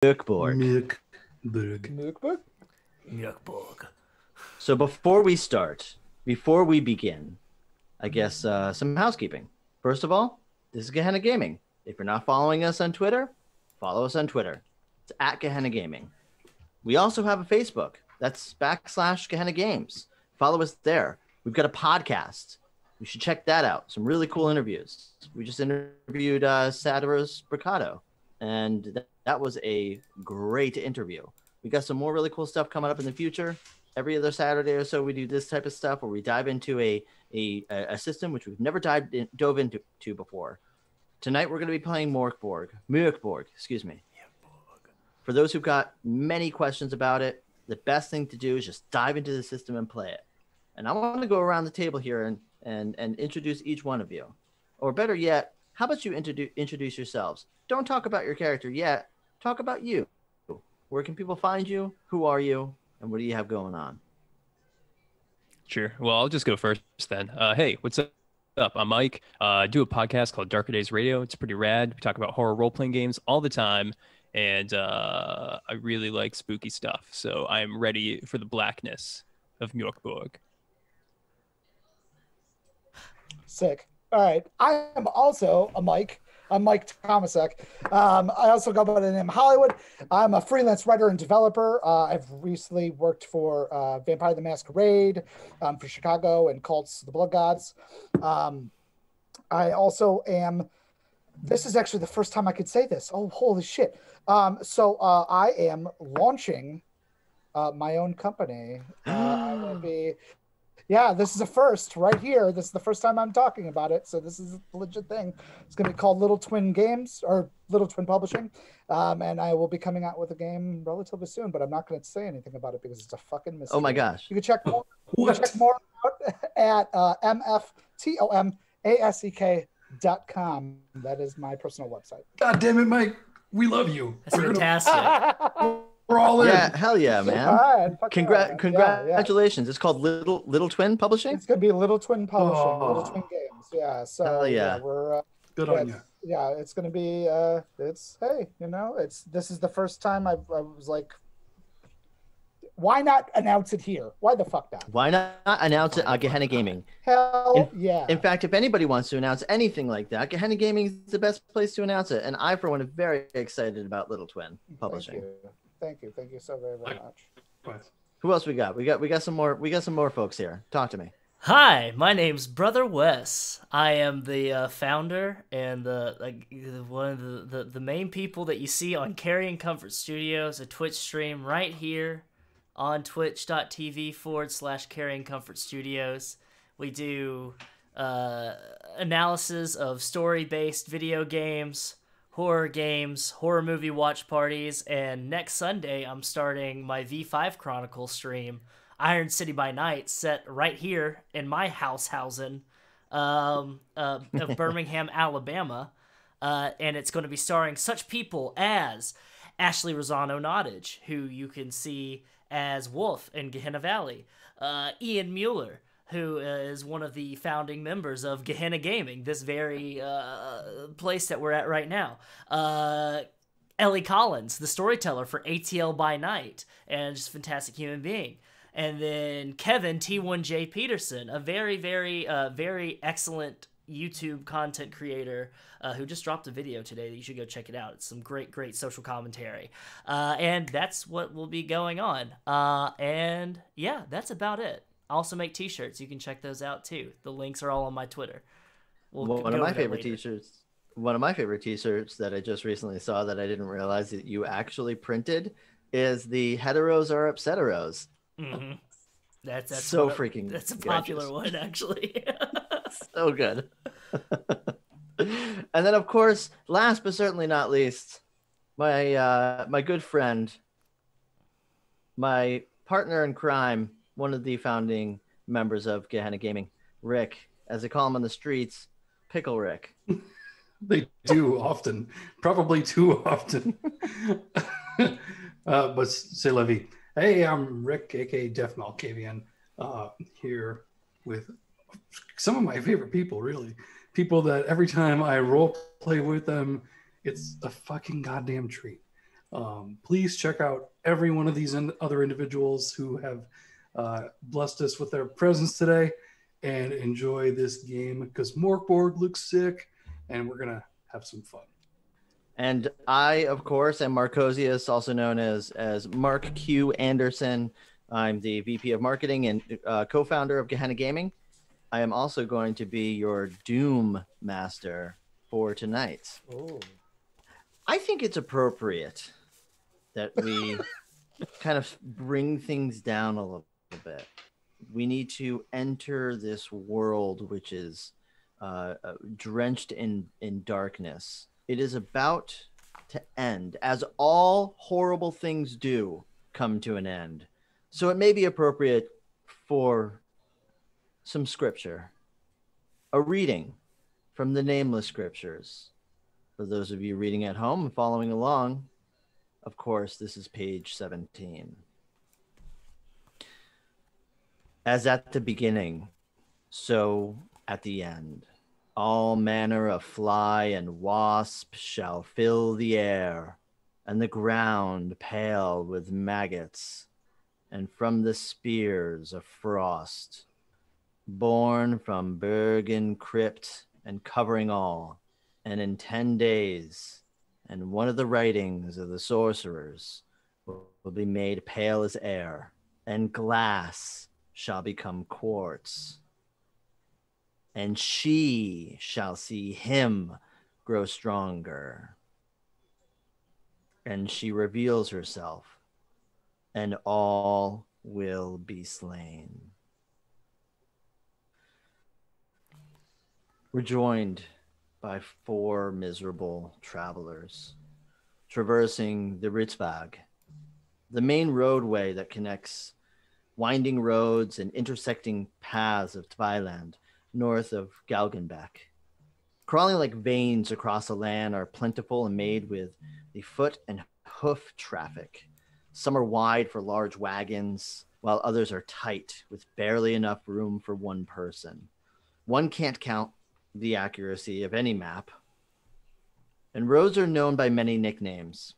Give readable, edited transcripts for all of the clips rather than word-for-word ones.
Borg. MÖRK Borg. So before we start, before we begin, I guess some housekeeping. First of all, this is Gehenna Gaming. If you're not following us on Twitter, follow us on Twitter. It's at Gehenna Gaming. We also have a Facebook. That's /Gehenna Games. Follow us there. We've got a podcast. You should check that out. Some really cool interviews. We just interviewed Satiros Bricado, and that was a great interview. We got some more really cool stuff coming up in the future. Every other Saturday or so, we do this type of stuff where we dive into a system which we've never dove into before. Tonight, we're going to be playing MÖRK Borg, excuse me. For those who've got many questions about it, the best thing to do is just dive into the system and play it. And I want to go around the table here and introduce each one of you. Or better yet, how about you introduce yourselves? Don't talk about your character yet. Talk about you. Where can people find you? Who are you? And what do you have going on? Sure. Well, I'll just go first then. Hey, what's up? I'm Mike. I do a podcast called Darker Days Radio. It's pretty rad. We talk about horror role-playing games all the time. And I really like spooky stuff. So I'm ready for the blackness of MÖRK Borg. Sick. All right. I am also a Mike. I'm Mike Tomasek. I also go by the name Hollywood. I'm a freelance writer and developer. I've recently worked for Vampire the Masquerade for Chicago and Cult's The Blood Gods. I also am, this is actually the first time I could say this. Oh, holy shit. So I am launching my own company. I'm gonna be, yeah, this is a first right here. This is the first time I'm talking about it. So this is a legit thing. It's going to be called Little Twin Games or Little Twin Publishing. And I will be coming out with a game relatively soon, but I'm not going to say anything about it because it's a fucking mystery. Oh my gosh. You can check more, out at mftomasek.com. That is my personal website. God damn it, Mike. We love you. That's fantastic. We're all in. Yeah, hell yeah, man. All right, Congratulations. Yeah. It's called Little Twin Publishing? It's going to be Little Twin Publishing, Little Twin Games. Yeah, so hell yeah. We're good on you. Yeah, it's going to be, hey, this is the first time I was like, why not announce it here? Why the fuck not? Why not announce it on Gehenna Gaming? Hell yeah. In fact, if anybody wants to announce anything like that, Gehenna Gaming is the best place to announce it. And I, for one, am very excited about Little Twin Publishing. Thank you so very much. Who else we got? We got some more folks here. Talk to me. Hi, my name's Brother Wes. I am the founder and one of the main people that you see on Carrion Comfort Studios, a Twitch stream right here on twitch.tv/Carrion Comfort Studios. We do analysis of story-based video games, horror movie watch parties, and next Sunday I'm starting my V5 Chronicle stream, Iron City by Night, set right here in my housing of Birmingham, Alabama, and it's going to be starring such people as Ashley Rosano Nottage, who you can see as Wolf in Gehenna Valley, Ian Mueller, who is one of the founding members of Gehenna Gaming, this very place that we're at right now. Ellie Collins, the storyteller for ATL by Night, and just a fantastic human being. And then Kevin T1J Peterson, a very, very, very excellent YouTube content creator who just dropped a video today that you should go check it out. It's some great social commentary. And that's what will be going on. And yeah, that's about it. I also make t-shirts. You can check those out too. The links are all on my Twitter. One of my favorite t-shirts that I just recently saw that I didn't realize that you actually printed is the heteros are upsetteros. Mm-hmm. That's so freaking that's a popular one, actually. So good. And then, of course, last but certainly not least, my good friend, my partner in crime, one of the founding members of Gehenna Gaming, Rick, as they call him on the streets, Pickle Rick. They do often, probably too often. But c'est la vie. Hey, I'm Rick, aka Def Malkavian, here with some of my favorite people, really. People that every time I role play with them, it's a fucking goddamn treat. Please check out every one of these other individuals who have blessed us with their presence today, and enjoy this game because MÖRK BORG looks sick, and we're gonna have some fun. And I, of course, am Marcosius, also known as Mark Q. Anderson. I'm the VP of Marketing and co-founder of Gehenna Gaming. I am also going to be your Doom Master for tonight. Ooh. I think it's appropriate that we kind of bring things down a little bit. We need to enter this world which is drenched in darkness. It is about to end, as all horrible things do come to an end. So it may be appropriate for some scripture, a reading from the nameless scriptures. For those of you reading at home and following along, of course, this is page 17. As at the beginning, so at the end, all manner of fly and wasp shall fill the air, and the ground pale with maggots, and from the spears of frost, born from Bergen crypt and covering all, and in 10 days, and one of the writings of the sorcerers will be made pale as air, and glass shall become quartz. And she shall see him grow stronger. And she reveals herself, and all will be slain. We're joined by 4 miserable travelers traversing the Ritzwag, the main roadway that connects winding roads and intersecting paths of Tviland, north of Galgenbeck. Crawling like veins across the land are plentiful and made with the foot and hoof traffic. Some are wide for large wagons, while others are tight with barely enough room for one person. One can't count the accuracy of any map, and roads are known by many nicknames.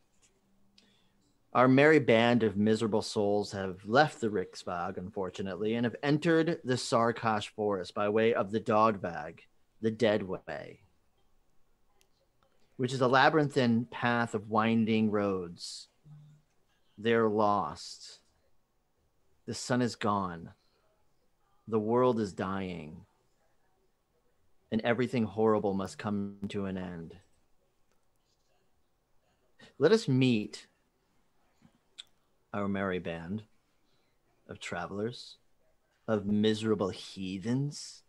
Our merry band of miserable souls have left the Riksvag, unfortunately, and have entered the Sarkash forest by way of the Dogvag, the Dead Way, which is a labyrinthine path of winding roads. They're lost. The sun is gone. The world is dying. And everything horrible must come to an end. Let us meet our merry band of travelers, of miserable heathens,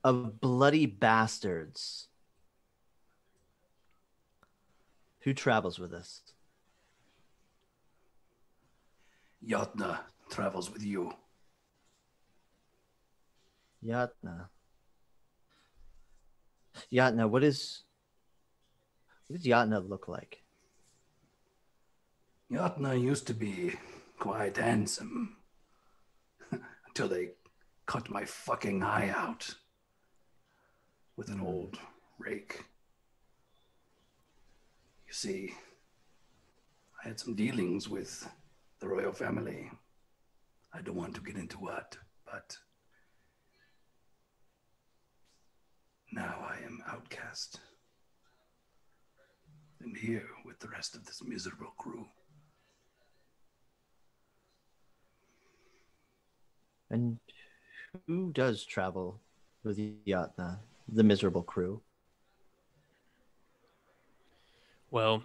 of bloody bastards. Who travels with us? Yatna travels with you. Yatna. Yatna, what does Yatna look like? Yatna used to be quite handsome until they cut my fucking eye out with an old rake. You see, I had some dealings with the royal family. I don't want to get into what, but now I am outcast and here with the rest of this miserable crew. And who does travel with Yatna, the miserable crew? Well,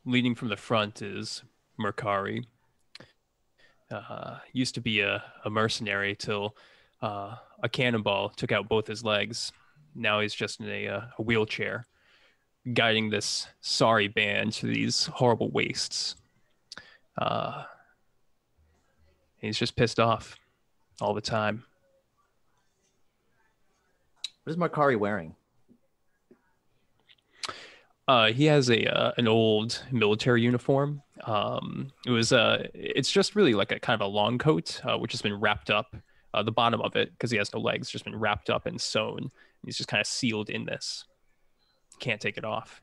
leading from the front is Mercari. Used to be a mercenary till a cannonball took out both his legs. Now he's just in a wheelchair, guiding this sorry band to these horrible wastes. He's just pissed off all the time. What is Mercari wearing? He has an old military uniform. It's just really like a kind of a long coat, which has been wrapped up. The bottom of it, because he has no legs, just been wrapped up and sewn. He's just kind of sealed in this. Can't take it off.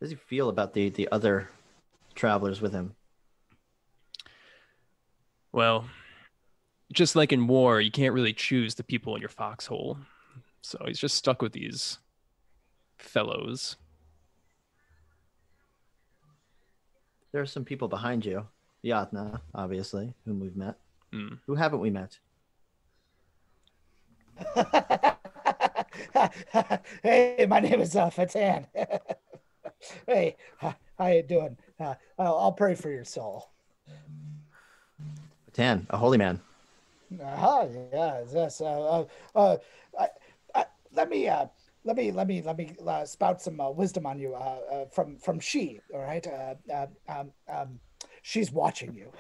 does he feel about the other travelers with him? Well, just like in war, you can't really choose the people in your foxhole. So he's just stuck with these fellows. There are some people behind you. Yatna, obviously, whom we've met. Mm. Who haven't we met? Hey, my name is Fatan. Hey, how you doing? I'll pray for your soul. Tan, a holy man. Yeah, yes. Let me spout some wisdom on you from she. All right. She's watching you.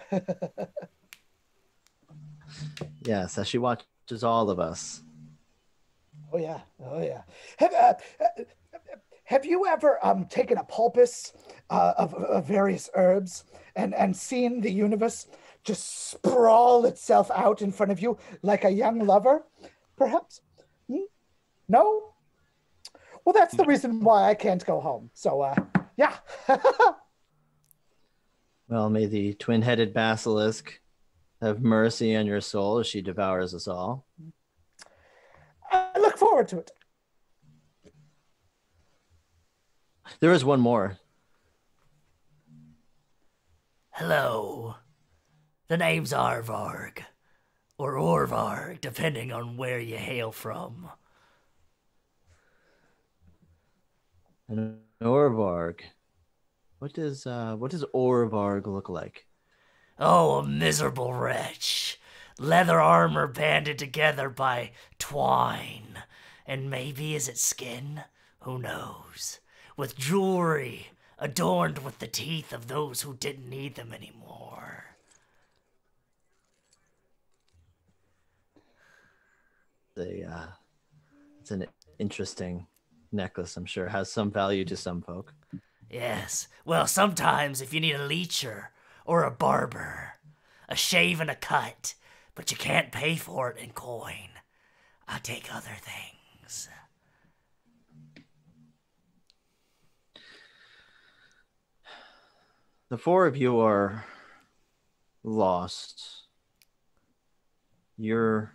Yes, as she watches all of us. Oh yeah. Have you ever taken a pulpus of various herbs and seen the universe just sprawl itself out in front of you like a young lover, perhaps? No? Well, that's the reason why I can't go home. So, yeah. Well, may the twin-headed basilisk have mercy on your soul as she devours us all. I look forward to it. There is one more. Hello. The name's Arvarg. Or Orvarg, depending on where you hail from. An Orvarg. What does Orvarg look like? Oh, a miserable wretch. Leather armor banded together by twine. And maybe is it skin? Who knows? With jewelry adorned with the teeth of those who didn't need them anymore. It's an interesting necklace, I'm sure. Has some value to some folk. Yes. Well, sometimes if you need a leecher or a barber, a shave and a cut, but you can't pay for it in coin, I'll take other things. The four of you are lost. You're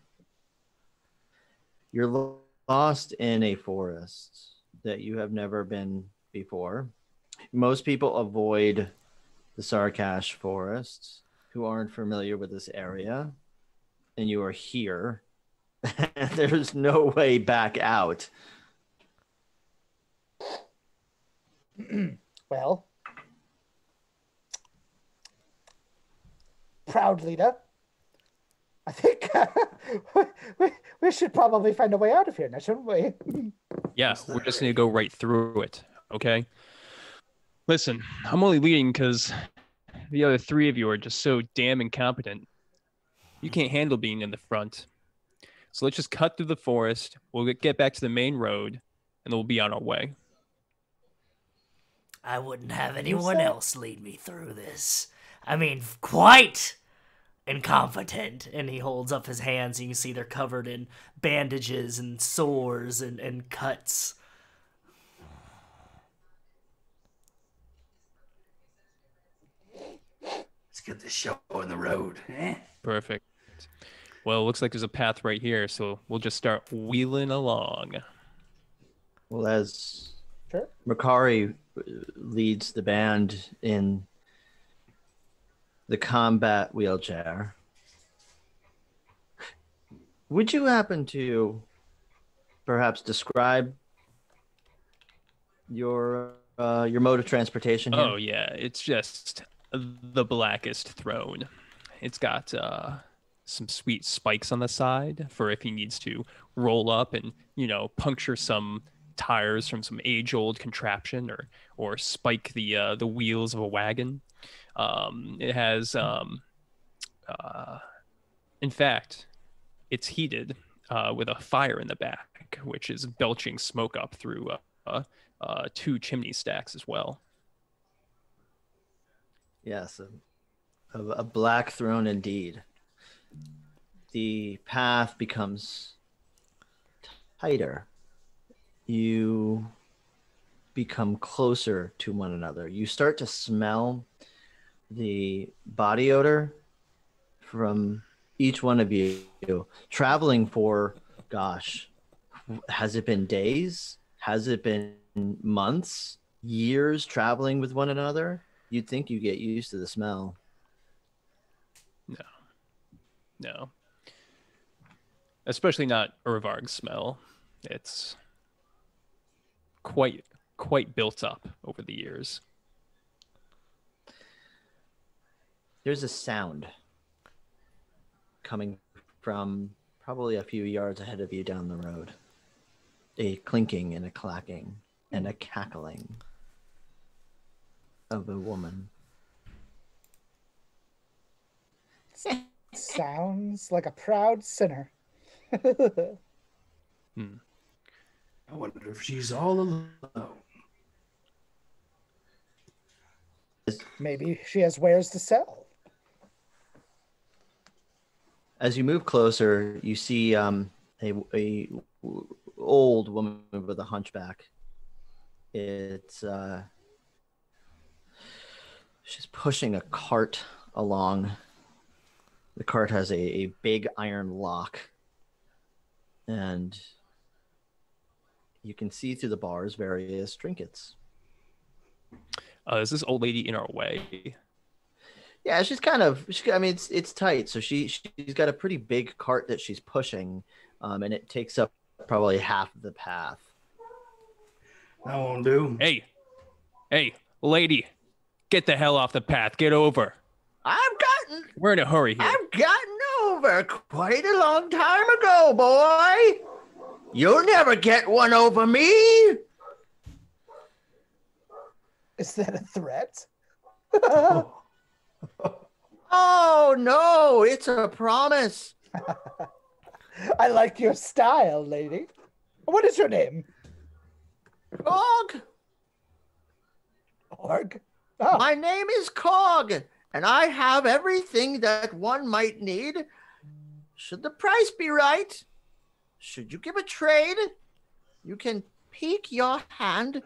lost in a forest that you have never been before. Most people avoid the Sarkash forest who aren't familiar with this area, and you are here. There's no way back out. Well, proud leader, I think we should probably find a way out of here now, shouldn't we? Yeah, we're just going to go right through it, okay? Listen, I'm only leading because the other three of you are just so damn incompetent. You can't handle being in the front. So let's just cut through the forest. We'll get back to the main road, and then we'll be on our way. I wouldn't have anyone else lead me through this. I mean, quite incompetent. And he holds up his hands, and you can see they're covered in bandages and sores and cuts. Let's get the show on the road. Eh? Perfect. Well, it looks like there's a path right here, so we'll just start wheeling along. Well, as Sure. Makari leads the band in the combat wheelchair, would you happen to perhaps describe your mode of transportation here? Oh, yeah. It's just the blackest throne. It's got some sweet spikes on the side for if he needs to roll up and, puncture some tires from some age-old contraption or spike the wheels of a wagon. It has, in fact, it's heated with a fire in the back, which is belching smoke up through 2 chimney stacks as well. Yes, a black throne indeed. The path becomes tighter. You become closer to one another. You start to smell the body odor from each one of you, traveling for, gosh, has it been days? Has it been months, years traveling with one another? You'd think you get used to the smell. No. Especially not Urvarg's smell. It's quite built up over the years. There's a sound coming from probably a few yards ahead of you down the road. A clinking and a clacking and a cackling of a woman. Sounds like a proud sinner. I wonder if she's all alone. Maybe she has wares to sell. As you move closer, you see a old woman with a hunchback. It's she's pushing a cart along. The cart has a big iron lock, and you can see through the bars various trinkets. Is this old lady in our way? Yeah, she's kind of. I mean, it's tight, so she's got a pretty big cart that she's pushing, and it takes up probably half of the path. That won't do. Hey, lady, get the hell off the path. Get over. We're in a hurry here. I've gotten over quite a long time ago, boy. You'll never get one over me. Is that a threat? Oh, no, it's a promise. I like your style, lady. What is your name? Cog. Org? Oh. My name is Cog, and I have everything that one might need. Should the price be right? Should you give a trade? You can peek your hand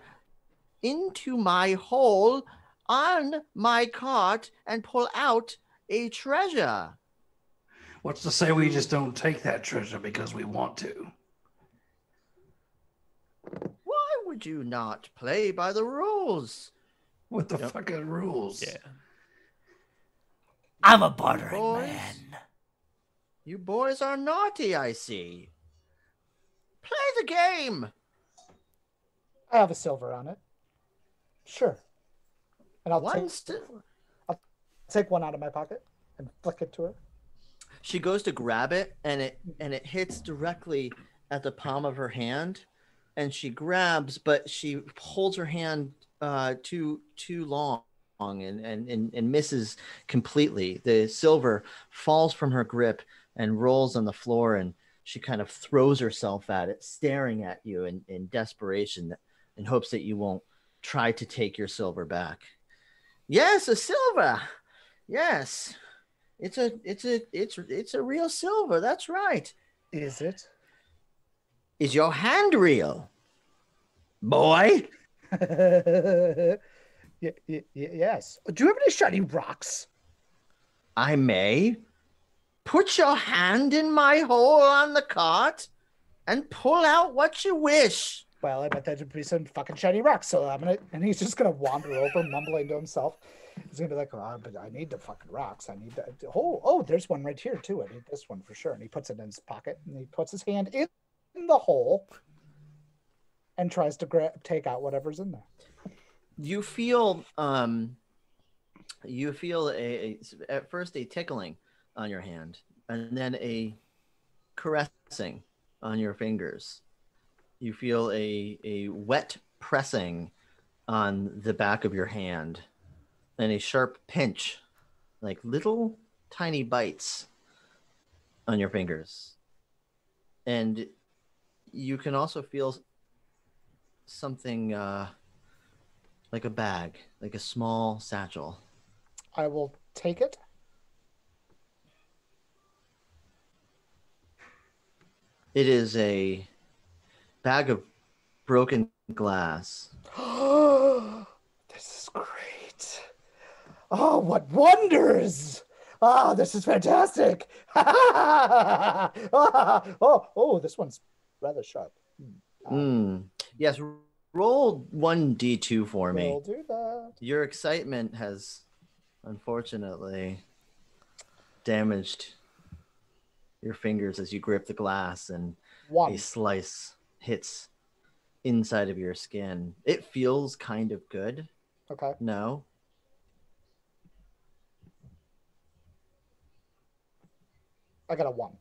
into my hole on my cart and pull out a treasure. What's to say we just don't take that treasure because we want to? Why would you not play by the rules? What the fucking rules? Yeah. I'm a bartering Boys. man. You boys are naughty, I see. Play the game. I have a silver on it. Sure. And I'll take one out of my pocket and flick it to her. She goes to grab it, and it hits directly at the palm of her hand, and she grabs, but she holds her hand too long and misses completely. The silver falls from her grip and rolls on the floor, and she kind of throws herself at it, staring at you in desperation, in hopes that you won't try to take your silver back. Yes, a silver. Yes. It's a real silver. That's right. Is it? Is your hand real, boy? Yes. Do you have any shiny rocks? I may. Put your hand in my hole on the cart and pull out what you wish. Well, I bet that'd be some fucking shiny rocks. So and he's just gonna wander over, mumbling to himself. He's gonna be like, oh, but I need the fucking rocks. I need that. Oh, there's one right here too. I need this one for sure. And he puts it in his pocket, and he puts his hand in the hole and tries to take out whatever's in there. You feel at first a tickling on your hand, and then a caressing on your fingers. You feel a wet pressing on the back of your hand, and a sharp pinch, like little tiny bites on your fingers. And you can also feel something like a bag, like a small satchel. I will take it. It is a bag of broken glass. This is great. Oh, what wonders! Ah, this is fantastic. Oh, this one's rather sharp. Yes, roll 1d2 for me. We'll do that. Your excitement has unfortunately damaged your fingers as you grip the glass and One. a slice hits inside of your skin. It feels kind of good. Okay. No. I got a 1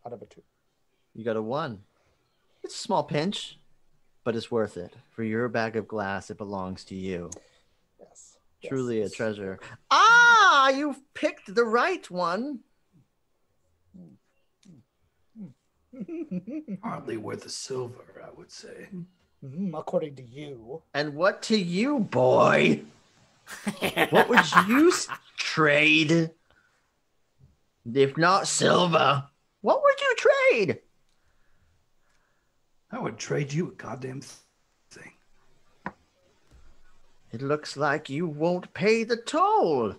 out of a 2. You got a 1. It's a small pinch, but it's worth it. For your bag of glass, it belongs to you. Yes. Truly a treasure. Ah, you've picked the right one. Hardly worth a silver, I would say. According to you. And what to you, boy? What would you trade? If not silver, what would you trade? I would trade you a goddamn thing. It looks like you won't pay the toll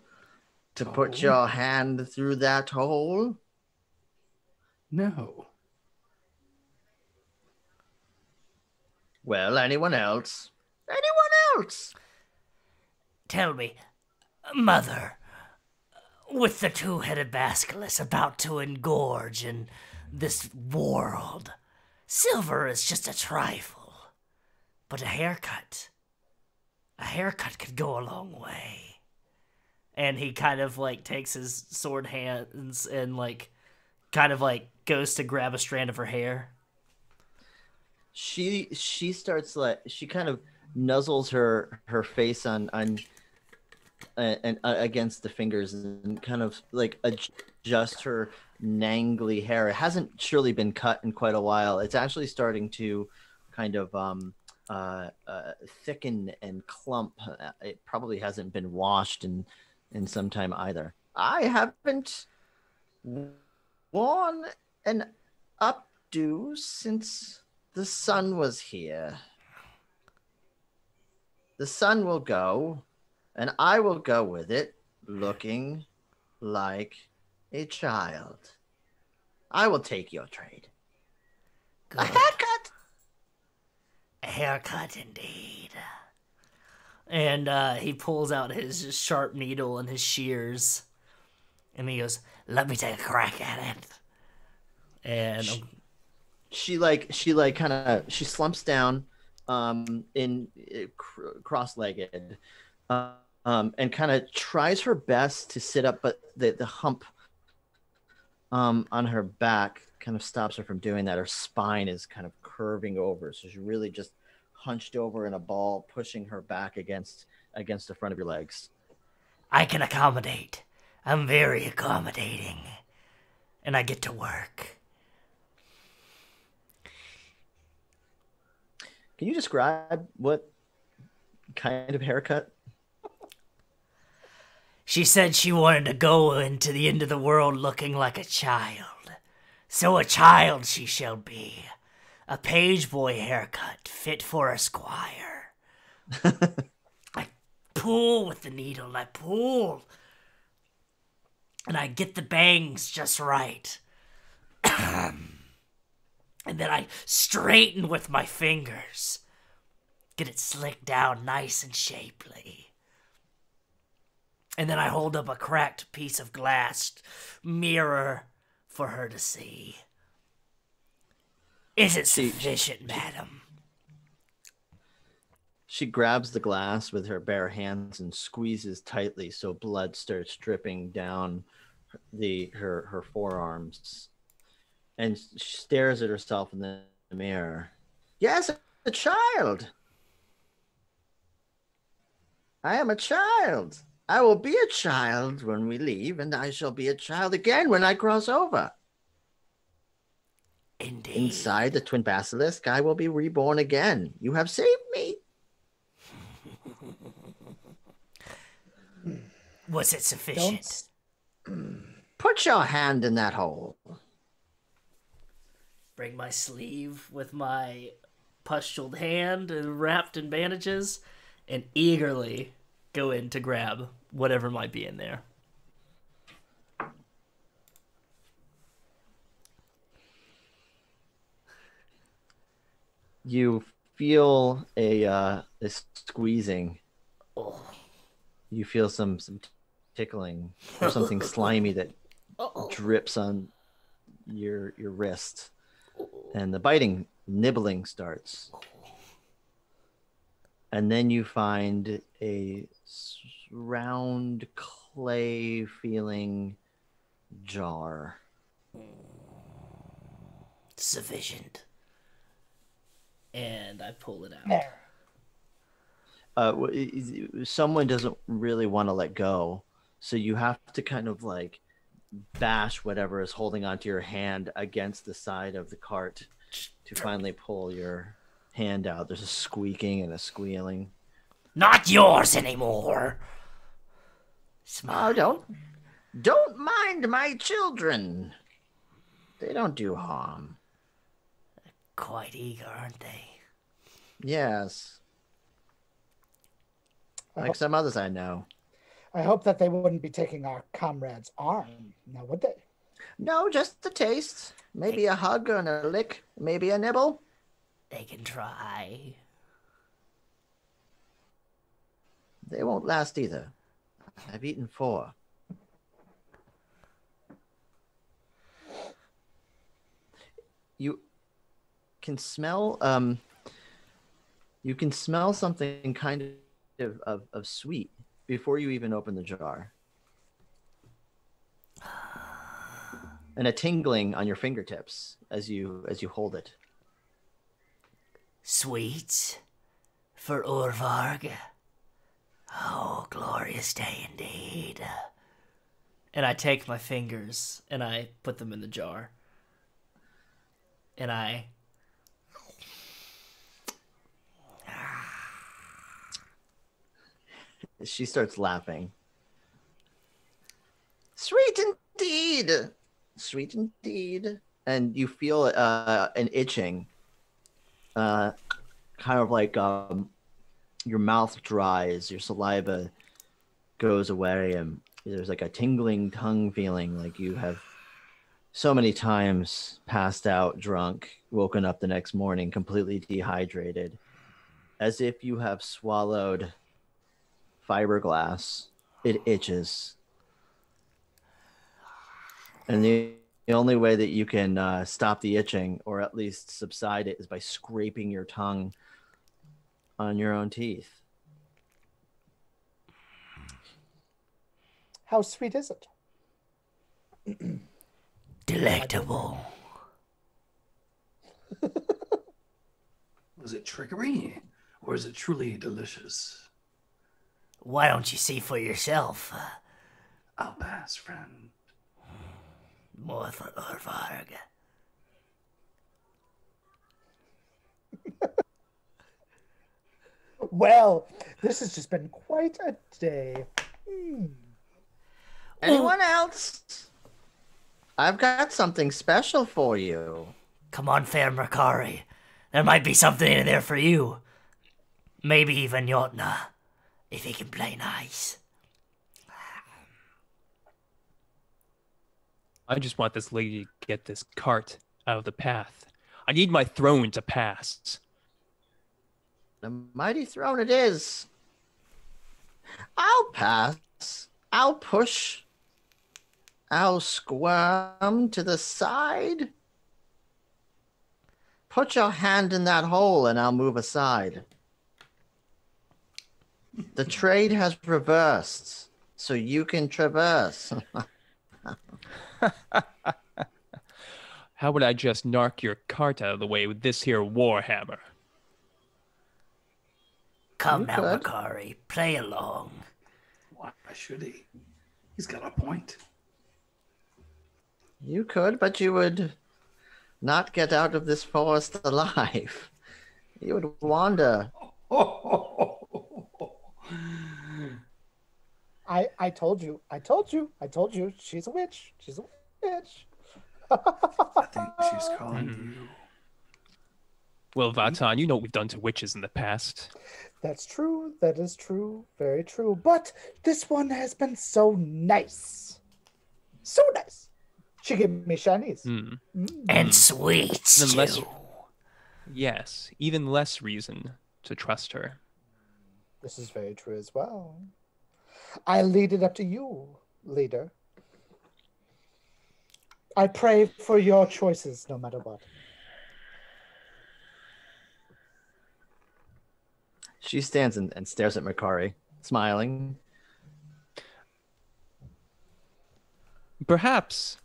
to put your hand through that hole. No. Well, anyone else? Anyone else? Tell me, Mother, with the two-headed basilisk about to engorge in this world, silver is just a trifle. But a haircut could go a long way. And he kind of like takes his sword hands and like kind of like goes to grab a strand of her hair. She starts like she kind of nuzzles her face on against the fingers and kind of like adjust her nangly hair. It hasn't surely been cut in quite a while. It's actually starting to kind of thicken and clump. It probably hasn't been washed in some time either. I haven't worn an updo since the sun was here. The sun will go, and I will go with it, looking like a child. I will take your trade. Good. A haircut! A haircut, indeed. And he pulls out his sharp needle and his shears, and he goes, "Let me take a crack at it." And she slumps down, cross-legged, and kind of tries her best to sit up, but the hump on her back kind of stops her from doing that. Her spine is kind of curving over, so she's really just hunched over in a ball, pushing her back against the front of your legs. I can accommodate. I'm very accommodating. And I get to work. Can you describe what kind of haircut? She said she wanted to go into the end of the world looking like a child. So a child she shall be. A page boy haircut fit for a squire. I pull with the needle, and I pull. And I get the bangs just right. And then I straighten with my fingers. Get it slicked down nice and shapely. And then I hold up a cracked piece of glass mirror for her to see. Is it sufficient, madam? She grabs the glass with her bare hands and squeezes tightly so blood starts dripping down her forearms. And she stares at herself in the mirror. Yes, a child. I am a child. I will be a child when we leave, and I shall be a child again when I cross over. Indeed. Inside the twin basilisk, I will be reborn again. You have saved me. Was it sufficient? Put your hand in that hole. Bring my sleeve with my pustuled hand wrapped in bandages and eagerly go in to grab whatever might be in there. You feel a squeezing. Oh. You feel some tickling or something slimy that drips on your wrist, and the biting, nibbling starts. And then you find a round clay feeling jar. Sufficient. And I pull it out. There. Someone doesn't really want to let go, so you have to kind of like bash whatever is holding onto your hand against the side of the cart to finally pull your hand out. There's a squeaking and a squealing. Not yours anymore. Smile. Oh, don't mind my children. They don't do harm. Quite eager, aren't they? Yes. Like some others I know. I hope that they wouldn't be taking our comrade's arm, now would they? No, just a taste. Maybe a hug and a lick. Maybe a nibble. They can try. They won't last either. I've eaten 4. You can smell something kind of sweet before you even open the jar. And a tingling on your fingertips as you hold it. Sweets for Urvarg. Oh, glorious day indeed. And I take my fingers and I put them in the jar. And I... She starts laughing. Sweet indeed. Sweet indeed. And you feel an itching. Kind of like your mouth dries, your saliva goes away, and there's like a tingling tongue feeling, like you have so many times passed out drunk, woken up the next morning completely dehydrated, as if you have swallowed fiberglass. It itches. And the only way that you can stop the itching, or at least subside it, is by scraping your tongue on your own teeth. How sweet is it? Delectable. Was it trickery, or is it truly delicious? Why don't you see for yourself? I'll pass, friend. More for Urvarg. Well, this has just been quite a day. Anyone else? I've got something special for you. Come on, Fair Mercari. There might be something in there for you. Maybe even Jotna, if he can play nice. I just want this lady to get this cart out of the path. I need my throne to pass. The mighty throne it is. I'll pass. I'll push. I'll squirm to the side. Put your hand in that hole and I'll move aside. The trade has reversed, so you can traverse. How would I just narc your cart out of the way with this here warhammer? Come You now, could. Mercari. Play along. Why should he? He's got a point. You could, but you would not get out of this forest alive. You would wander. I told you. She's a witch. She's a witch. I think she's calling you. Well, Vatan, you know what we've done to witches in the past. That's true. That is true. Very true. But this one has been so nice. So nice. She gave me shinies. And sweets, Even less, too. yes, even less reason to trust her. This is very true as well. I lead it up to you, leader. I pray for your choices no matter what. She stands and stares at Makari, smiling. Perhaps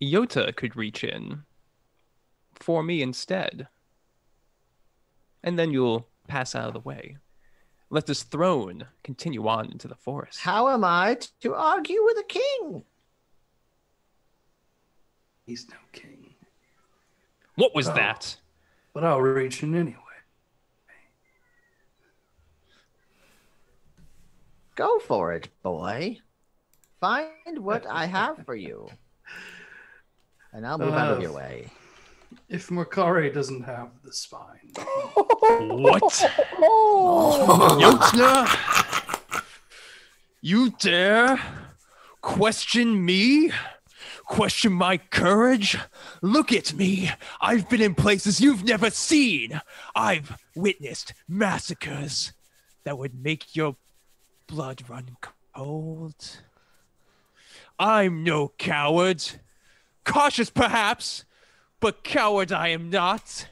Iota could reach in for me instead. And then you'll pass out of the way. Let this throne continue on into the forest. How am I to argue with a king? He's no king. What was Oh. that? But I'll reach in anyway. Go for it, boy. Find what I have for you. And I'll move out of your way. If Makari doesn't have the spine. What? Iota? You dare question me? Question my courage? Look at me. I've been in places you've never seen. I've witnessed massacres that would make your blood run cold. I'm no coward. Cautious perhaps, but coward I am not.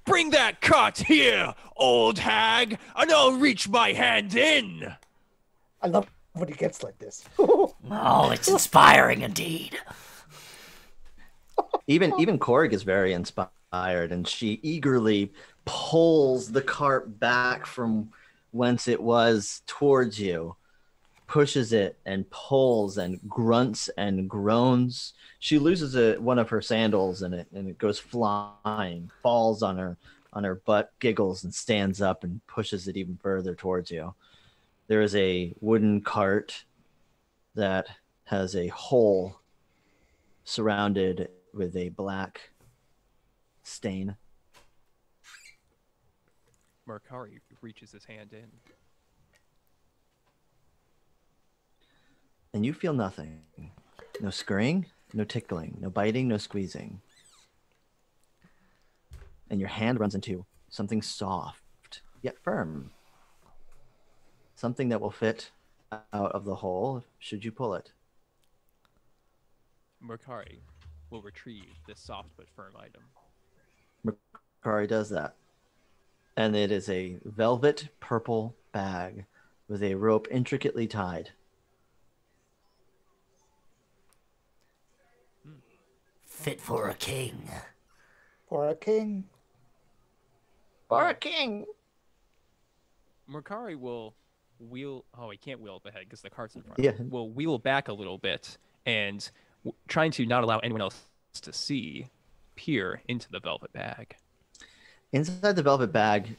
Bring that cart here, old hag, and I'll reach my hand in. I love when he gets like this. Oh, it's inspiring indeed. Even Korg is very inspired, and she eagerly pulls the cart back from whence it was towards you, pushes it and pulls and grunts and groans. She loses one of her sandals, and it goes flying, falls on her butt, giggles, and stands up and pushes it even further towards you. There is a wooden cart that has a hole surrounded with a black stain. Makari reaches his hand in. And you feel nothing. No scurrying, no tickling, no biting, no squeezing. And your hand runs into something soft, yet firm. Something that will fit out of the hole should you pull it. Makari will retrieve this soft but firm item. Makari does that. And it is a velvet purple bag with a rope intricately tied. Fit for a king. For a king. For a king! Makari will wheel. Oh, he can't wheel up ahead because the cart's in front. Yeah. Will wheel back a little bit and, trying to not allow anyone else to see, peer into the velvet bag. Inside the velvet bag,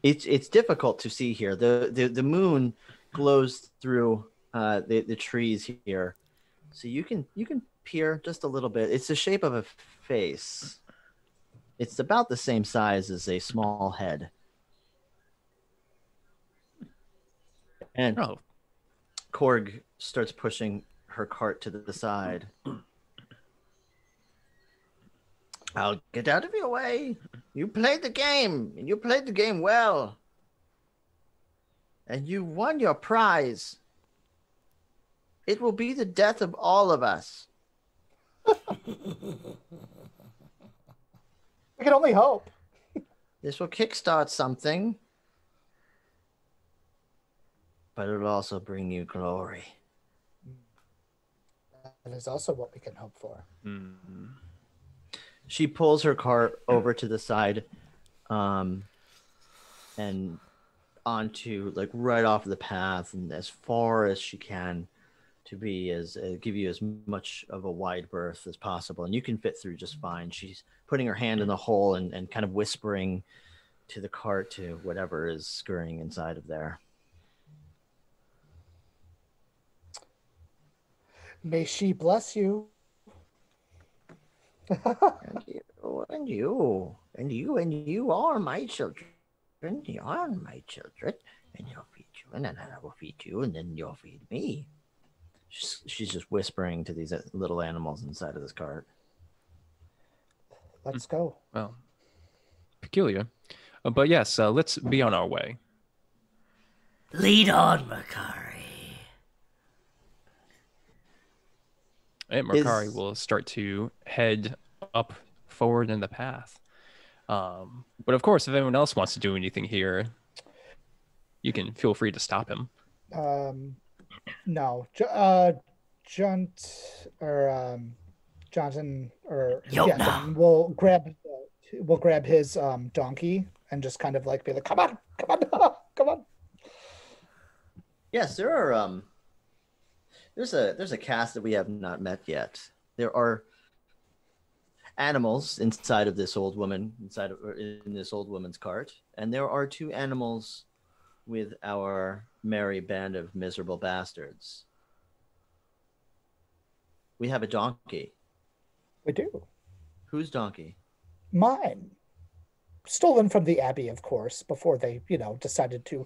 it's difficult to see here. The moon glows through the trees here, so you can peer just a little bit. It's the shape of a face. It's about the same size as a small head. And Oh, Korg starts pushing her cart to the side. I'll get out of your way. You played the game, and you played the game well. And you won your prize. It will be the death of all of us. We can only hope. This will kickstart something. But it'll also bring you glory. That is also what we can hope for. She pulls her cart over to the side and onto, like, right off the path and as far as she can to be give you as much of a wide berth as possible. And you can fit through just fine. She's putting her hand in the hole and kind of whispering to the cart to whatever is scurrying inside of there. May she bless you. and you are my children. You are my children, and you'll feed you, and then I will feed you, and then you'll feed me. She's just whispering to these little animals inside of this cart. Let's go. Well, peculiar. But yes, let's be on our way. Lead on, Makari. And Makari will start to head up forward in the path. But of course, if anyone else wants to do anything here, you can feel free to stop him. No. Jonathan or Jonathan will grab his donkey and just kind of like be like, come on. Yes, there are there's a cast that we have not met yet. There are animals inside of this old woman, in this old woman's cart, and there are 2 animals with our merry band of miserable bastards. We have a donkey. We do. Whose donkey? Mine. Stolen from the Abbey, of course, before they, decided to.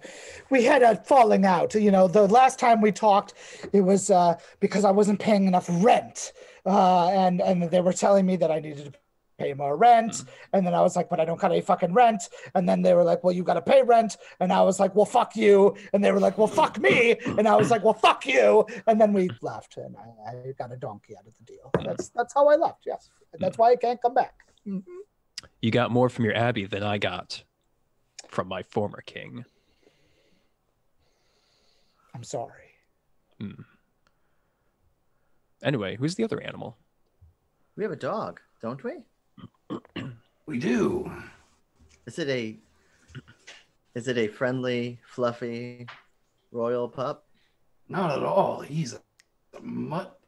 We had a falling out. The last time we talked, it was because I wasn't paying enough rent. And they were telling me that I needed to pay more rent. And then I was like, but I don't got any fucking rent. And then they were like, well, you got to pay rent. And I was like, well, fuck you. And they were like, well, fuck me. And I was like, well, fuck you. And then we left, and I got a donkey out of the deal. That's how I left. Yes. And that's why I can't come back. Mm-hmm. You got more from your abbey than I got from my former king. I'm sorry. Anyway, who's the other animal? We have a dog, don't we? We do. Is it a friendly, fluffy, royal pup? Not at all. He's a mutt.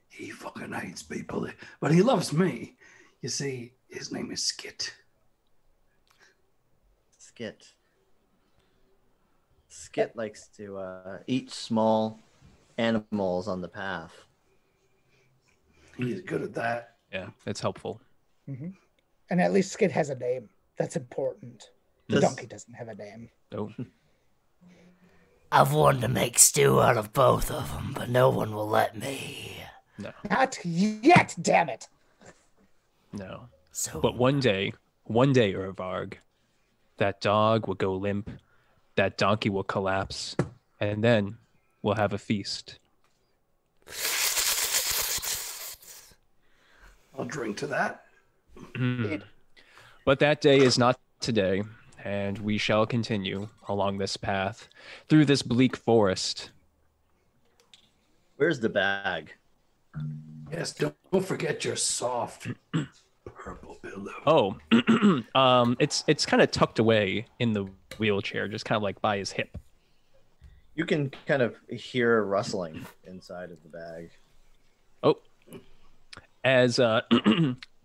He fucking hates people, but he loves me. You see, his name is Skit. Skit likes to eat small animals on the path. He's good at that. Yeah, it's helpful. Mm-hmm. And at least Skid has a name. That's important. The donkey doesn't have a name. No. I've wanted to make stew out of both of them, but no one will let me. No. Not yet, damn it. No. So, But one day, Urvarg, that dog will go limp, that donkey will collapse, and then we'll have a feast. I'll drink to that. But that day is not today, and we shall continue along this path, through this bleak forest. Where's the bag? Yes, don't forget your soft purple pillow. Oh, it's kind of tucked away in the wheelchair, just kind of like by his hip. You can kind of hear rustling inside of the bag. Oh, as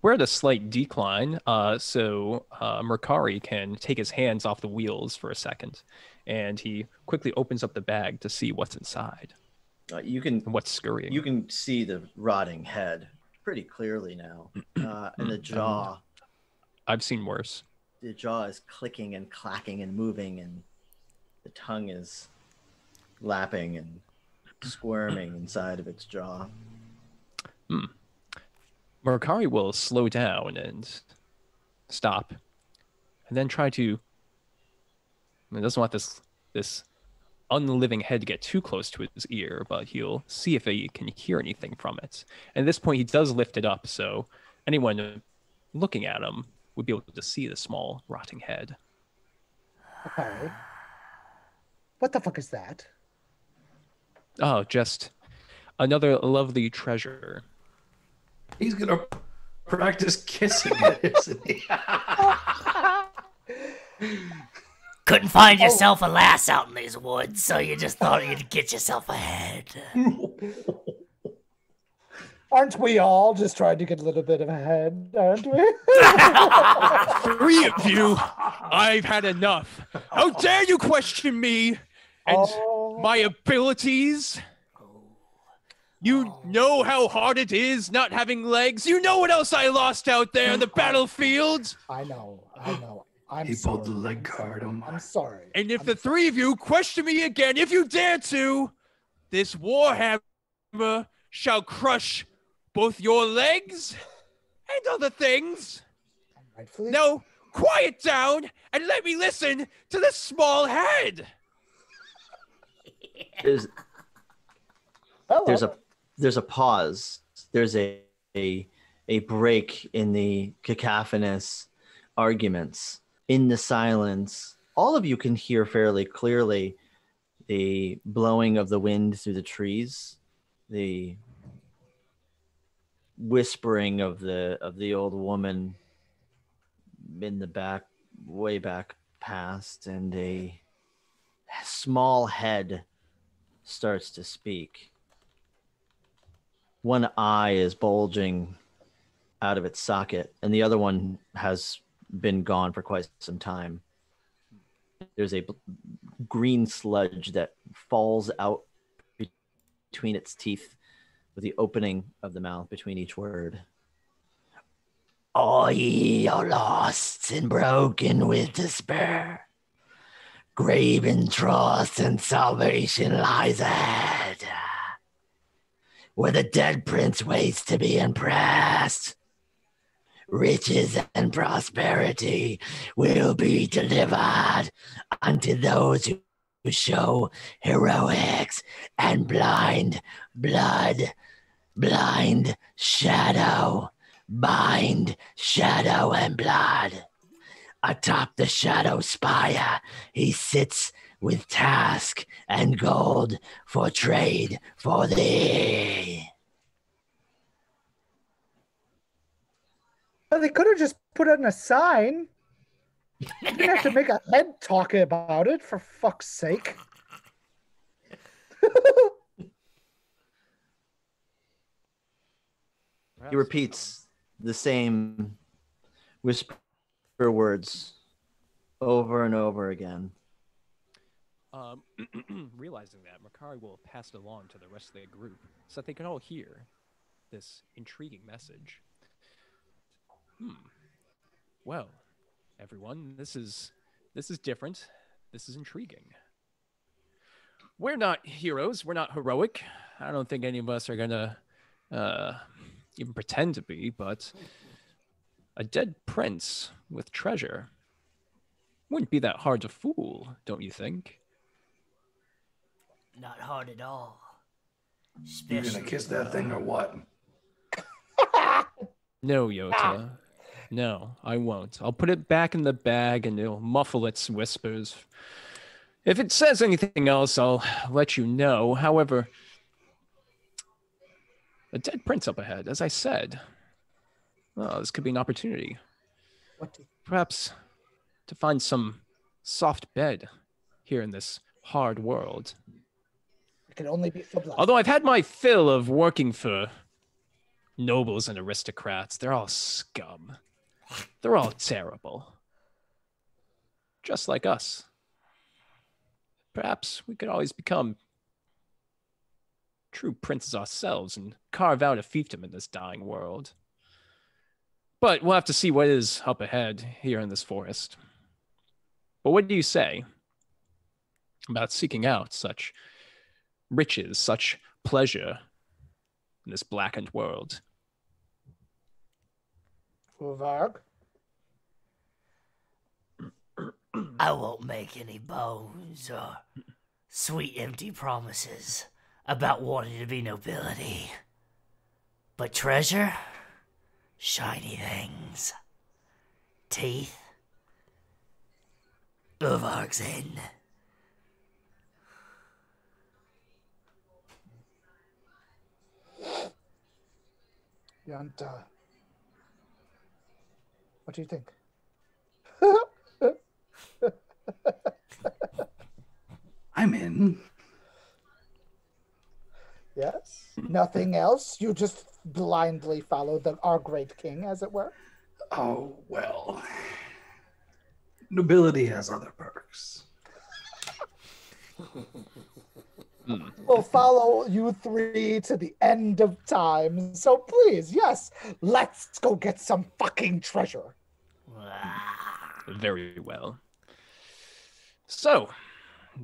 we're at a slight decline, so Mercari can take his hands off the wheels for a second, and he quickly opens up the bag to see what's inside. And what's scurrying. You can see the rotting head pretty clearly now, and the jaw. I've seen worse. The jaw is clicking and clacking and moving, and the tongue is lapping and squirming inside of its jaw. Mercari will slow down and stop, and then try to. He doesn't want this unliving head to get too close to his ear, but he'll see if he can hear anything from it. And at this point, he does lift it up, so anyone looking at him would be able to see the small rotting head. Okay. What the fuck is that? Oh, just another lovely treasure. He's gonna practice kissing it, isn't he? couldn't find yourself a lass out in these woods, so you just thought you'd get yourself a head. Aren't we all just trying to get a little bit of a head, aren't we? 3 of you! I've had enough. How dare you question me and my abilities? You know how hard it is not having legs. You know what else I lost out there on the battlefield. I know. He pulled the leg card on my... I'm sorry. And if the three of you question me again, if you dare to, this warhammer shall crush both your legs and other things. Rightfully. Now, quiet down and let me listen to this small head. There's a pause. There's a break in the cacophonous arguments. In the silence, all of you can hear fairly clearly the blowing of the wind through the trees, the whispering of the old woman in the back, way back past, and a small head starts to speak. One eye is bulging out of its socket, and the other one has been gone for quite some time. There's a green sludge that falls out between its teeth with the opening of the mouth between each word. All ye are lost and broken with despair. Graven-Trosk and salvation lies ahead, where the dead prince waits to be impressed. Riches and prosperity will be delivered unto those who show heroics and blind shadow, bind shadow and blood. Atop the shadow spire, he sits with task and gold for trade for thee. Well, they could have just put it in a sign. You didn't have to make a head talk about it, for fuck's sake. He repeats the same whisper words over and over again. Realizing that, Makari will pass it along to the rest of the group so that they can all hear this intriguing message. Well, everyone, this is different. This is intriguing. We're not heroes. We're not heroic. I don't think any of us are gonna even pretend to be, but a dead prince with treasure wouldn't be that hard to fool, don't you think? Not hard at all. You gonna kiss that thing or what? No, Yota. No, I won't. I'll put it back in the bag and it'll muffle its whispers. If it says anything else, I'll let you know. However, a dead prince up ahead, as I said. Well, this could be an opportunity. Perhaps to find some soft bed here in this hard world. It can only be for blood. Although I've had my fill of working for nobles and aristocrats. They're all scum. They're all terrible. Just like us. Perhaps we could always become true princes ourselves and carve out a fiefdom in this dying world. But we'll have to see what is up ahead here in this forest. But what do you say about seeking out such riches, such pleasure in this blackened world? Varg? I won't make any bones or sweet empty promises about wanting to be nobility. But treasure, shiny things, teeth, Varg's end. Yanta. What do you think? I'm in. Yes? Nothing else? You just blindly follow our great king, as it were? Oh, well. Nobility has other perks. will follow you three to the end of time. So please, yes, let's go get some fucking treasure. Very well. So,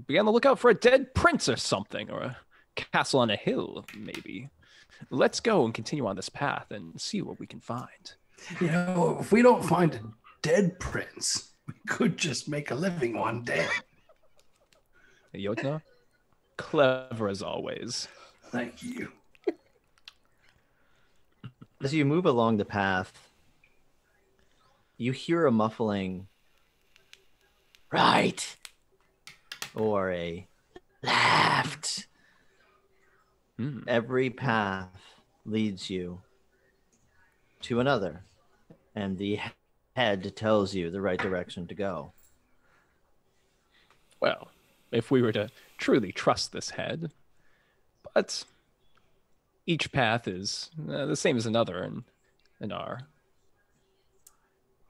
be on the lookout for a dead prince or something, or a castle on a hill, maybe. Let's go and continue on this path and see what we can find. You know, if we don't find a dead prince, we could just make a living one dead. Yotna, clever as always. Thank you. As you move along the path, you hear a muffling, right, or a left. Every path leads you to another, and the head tells you the right direction to go. Well, if we were to truly trust this head, but each path is the same as another in our...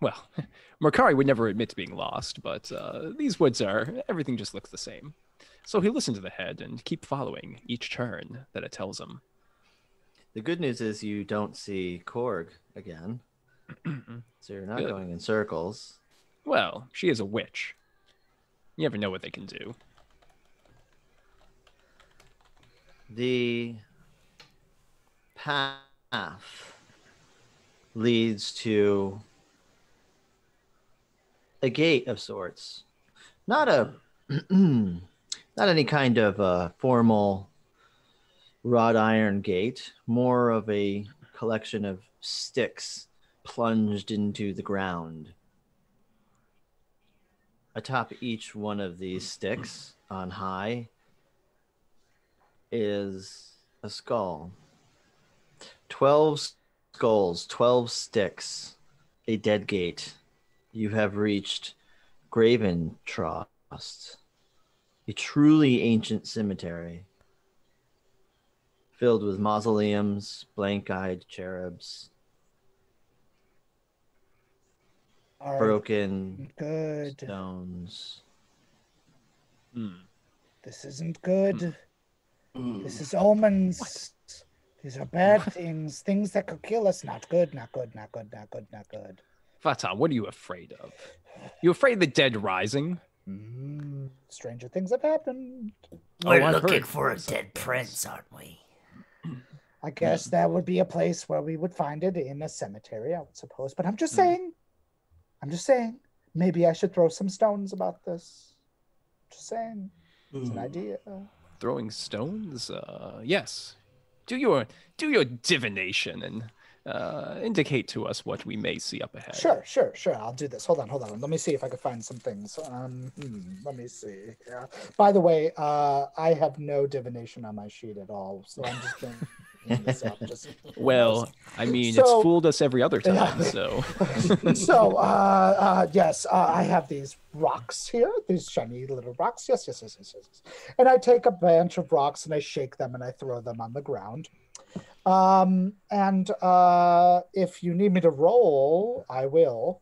Well, Mercari would never admit to being lost, but these woods everything just looks the same. So he listened to the head and keep following each turn that it tells him. The good news is you don't see Korg again, so you're not Good. going in circles. Well, she is a witch. You never know what they can do. The path leads to a gate of sorts. Not any kind of formal wrought iron gate, more of a collection of sticks plunged into the ground. Atop each one of these sticks on high is a skull. 12 skulls, 12 sticks, a dead gate. You have reached Graven-Trosk, a truly ancient cemetery filled with mausoleums, blank-eyed cherubs, All right. broken Good. stones. This isn't good. This is omens. These are bad things. Things that could kill us. Not good, not good, not good, not good, not good. Vatan, what are you afraid of? You afraid of the dead rising? Stranger things have happened. We're I've looking heard for a some dead things. prince, aren't we? I guess that would be a place where we would find it, in a cemetery, I would suppose. But I'm just saying, maybe I should throw some stones about this. Just saying. It's an idea. Throwing stones? Yes. Do your divination and indicate to us what we may see up ahead. Sure. I'll do this. Hold on. Let me see if I can find some things. Let me see. Yeah. By the way, I have no divination on my sheet at all, so I'm just going to this up. Well, I mean, So- it's fooled us every other time, Yeah. so... So, yes, I have these rocks here, these shiny little rocks. Yes. And I take a bunch of rocks and I shake them and I throw them on the ground. If you need me to roll, I will.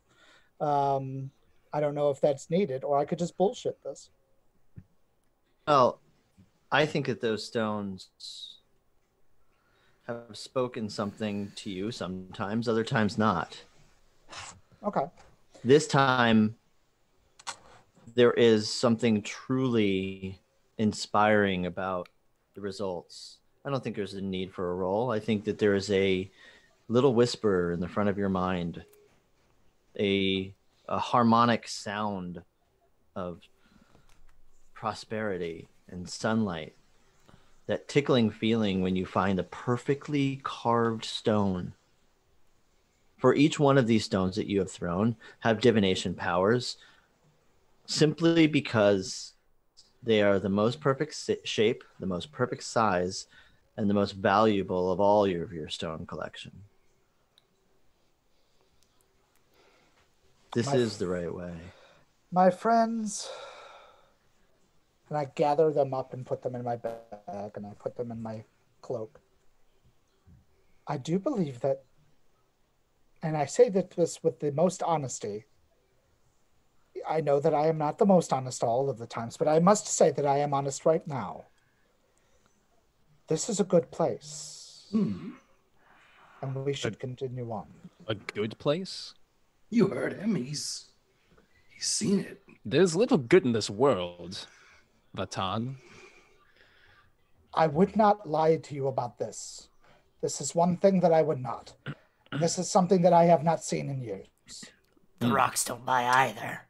I don't know if that's needed, or I could just bullshit this. Well, I think that those stones have spoken something to you sometimes, other times not. Okay. This time, there is something truly inspiring about the results. I don't think there's a need for a roll. I think that there is a little whisper in the front of your mind, a harmonic sound of prosperity and sunlight, that tickling feeling when you find a perfectly carved stone. For each one of these stones that you have thrown have divination powers, simply because they are the most perfect shape, the most perfect size, and the most valuable of all your stone collection. This is the right way. My friends, and I gather them up and put them in my bag and I put them in my cloak. I do believe that, and I say that this with the most honesty. I know that I am not the most honest all of the times, but I must say that I am honest right now. This is a good place. Hmm. And we should continue on. A good place? You heard him. He's seen it. There's little good in this world, Vatan. I would not lie to you about this. This is one thing that I would not. This is something that I have not seen in years. The rocks don't lie either.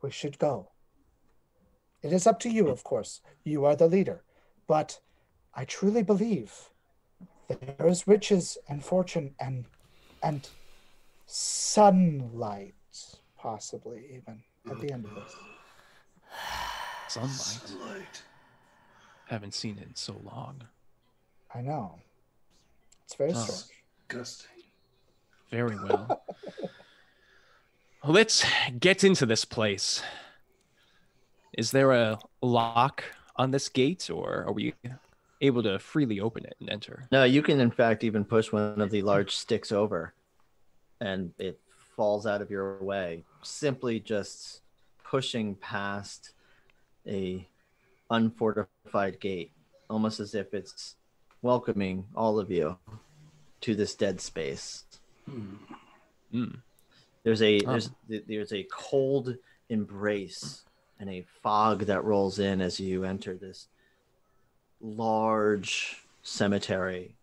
We should go. It is up to you, of course. You are the leader. But I truly believe there is riches and fortune and sunlight, possibly even, at the end of this. Sunlight. Haven't seen it in so long. I know. It's very strange. Disgusting. Very well. Let's get into this place. Is there a lock on this gate, or are we able to freely open it and enter? No, you can in fact even push one of the large sticks over and it falls out of your way. Simply just pushing past a unfortified gate, almost as if it's welcoming all of you to this dead space. There's a cold embrace and a fog that rolls in as you enter this large cemetery.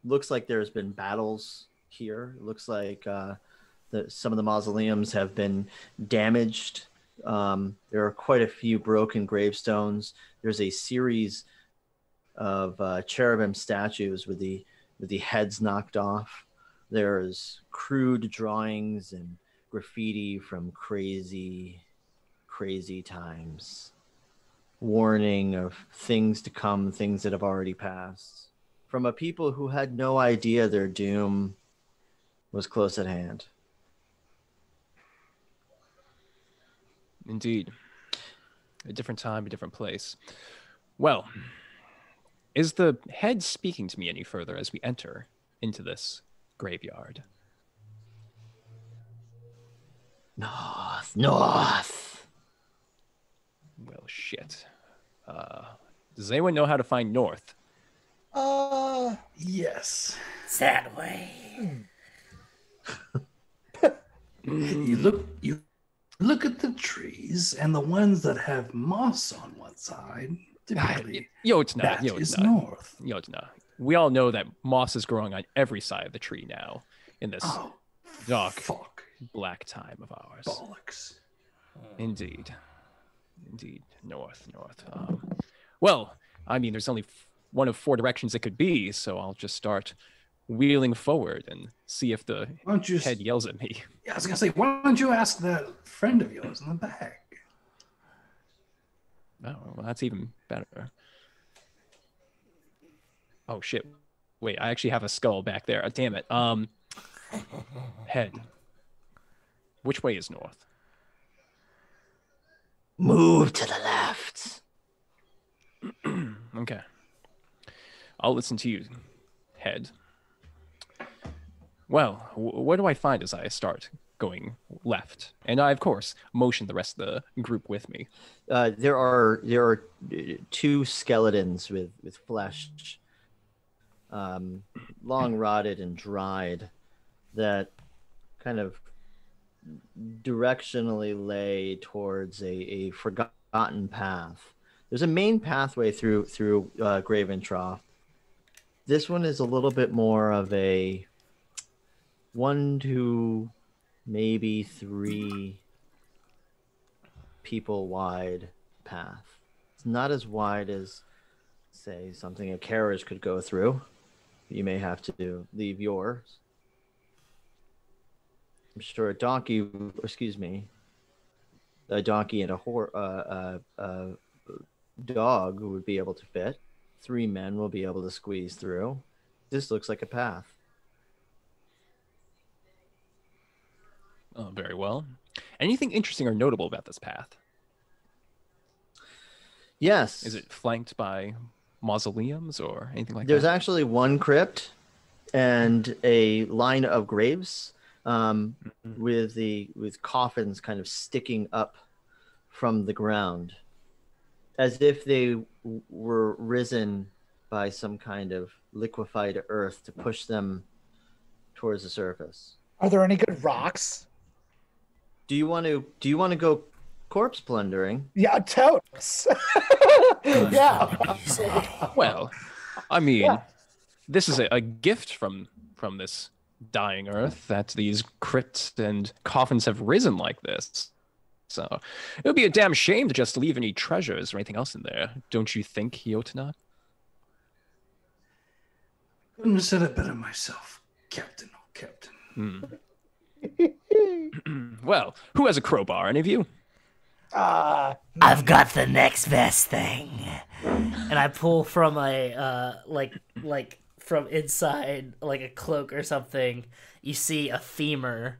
Looks like there's been battles here. Looks like some of the mausoleums have been damaged. There are quite a few broken gravestones. There's a series of cherubim statues with the heads knocked off. There's crude drawings and graffiti from crazy times. Warning of things to come, things that have already passed. From a people who had no idea their doom was close at hand. Indeed. A different time, a different place. Well, is the head speaking to me any further as we enter into this graveyard? North. Well, shit. Does anyone know how to find north? Yes. That way. You look at the trees, and the ones that have moss on one side, typically, It's not. that It's is not. north. It's not. We all know that moss is growing on every side of the tree now in this dark, Fuck. black time of ours. Bollocks. Indeed. North. Well, I mean, there's only one of four directions it could be, so I'll just start wheeling forward and see if the Why don't you head yells at me. Yeah, I was gonna say, why don't you ask that friend of yours in the back? Oh, well, that's even better. Oh, shit. Wait, I actually have a skull back there. Damn it. Head. Which way is north? Move to the left. Okay. I'll listen to you, head. Well, what do I find as I start going left? And I, of course, motion the rest of the group with me. There are two skeletons with flesh, long rotted and dried, that kind of directionally lay towards a forgotten path. There's a main pathway through Graven-Trosk. This one is a little bit more of a 1 to maybe 3 people wide path. It's not as wide as, say, something a carriage could go through. You may have to leave yours. I'm sure a donkey and a dog would be able to fit. 3 men will be able to squeeze through. This looks like a path. Oh, very well. Anything interesting or notable about this path? Yes. Is it flanked by mausoleums or anything like There's that? actually one crypt and a line of graves with coffins kind of sticking up from the ground. as if they were risen by some kind of liquefied earth to push them towards the surface. Are there any good rocks? Do you want to go corpse plundering? Yeah, totes. Yeah. Well, I mean, Yeah. this is a gift from this dying earth that these crypts and coffins have risen like this. So it would be a damn shame to just leave any treasures or anything else in there. Don't you think, Yotana? Couldn't have said it better myself, Captain. Oh, Captain. Well, who has a crowbar? Any of you? I've got the next best thing. And I pull from a like from inside like a cloak or something. You see a femur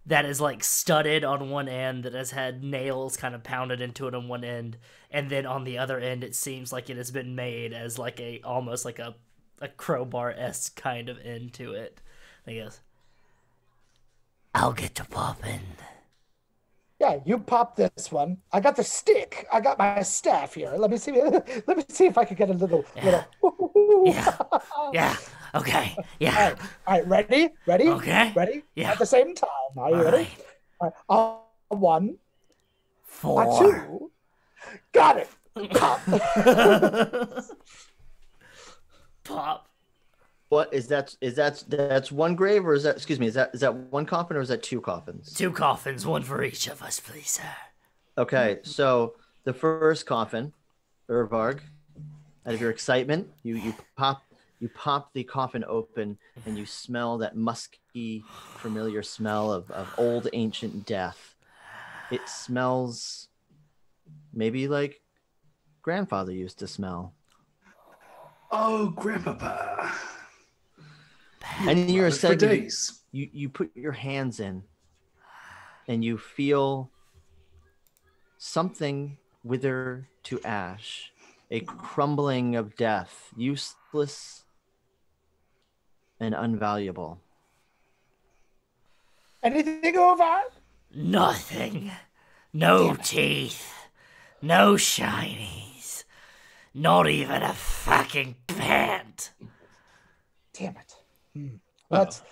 that is like studded on one end, that has had nails kind of pounded into it on one end, and then on the other end it seems like it has been made as like a almost like a crowbar-esque kind of end to it. I guess I'll get to popping. Yeah, you pop this one. I got the stick. I got my staff here. Let me see. Let me see if I can get a little. Yeah. Okay. All Yeah. right. Ready? Okay. Ready? Yeah. At the same time. Are you ready? Right. All right. 1, 4. 2. Got it. Pop. Pop. What is that? That's one grave, or is that? Excuse me. Is that one coffin, or is that 2 coffins? 2 coffins, one for each of us, please, sir. Okay, so the first coffin, Urvarg, out of your excitement, you pop the coffin open, and you smell that musky, familiar smell of old ancient death. It smells maybe like grandfather used to smell. Oh, Grandpapa. And you're For excited. days. You put your hands in, and you feel something wither to ash, a crumbling of death, useless and unvaluable. Anything over? Nothing. No teeth. No shinies. Not even a fucking pant. Damn it. Let's.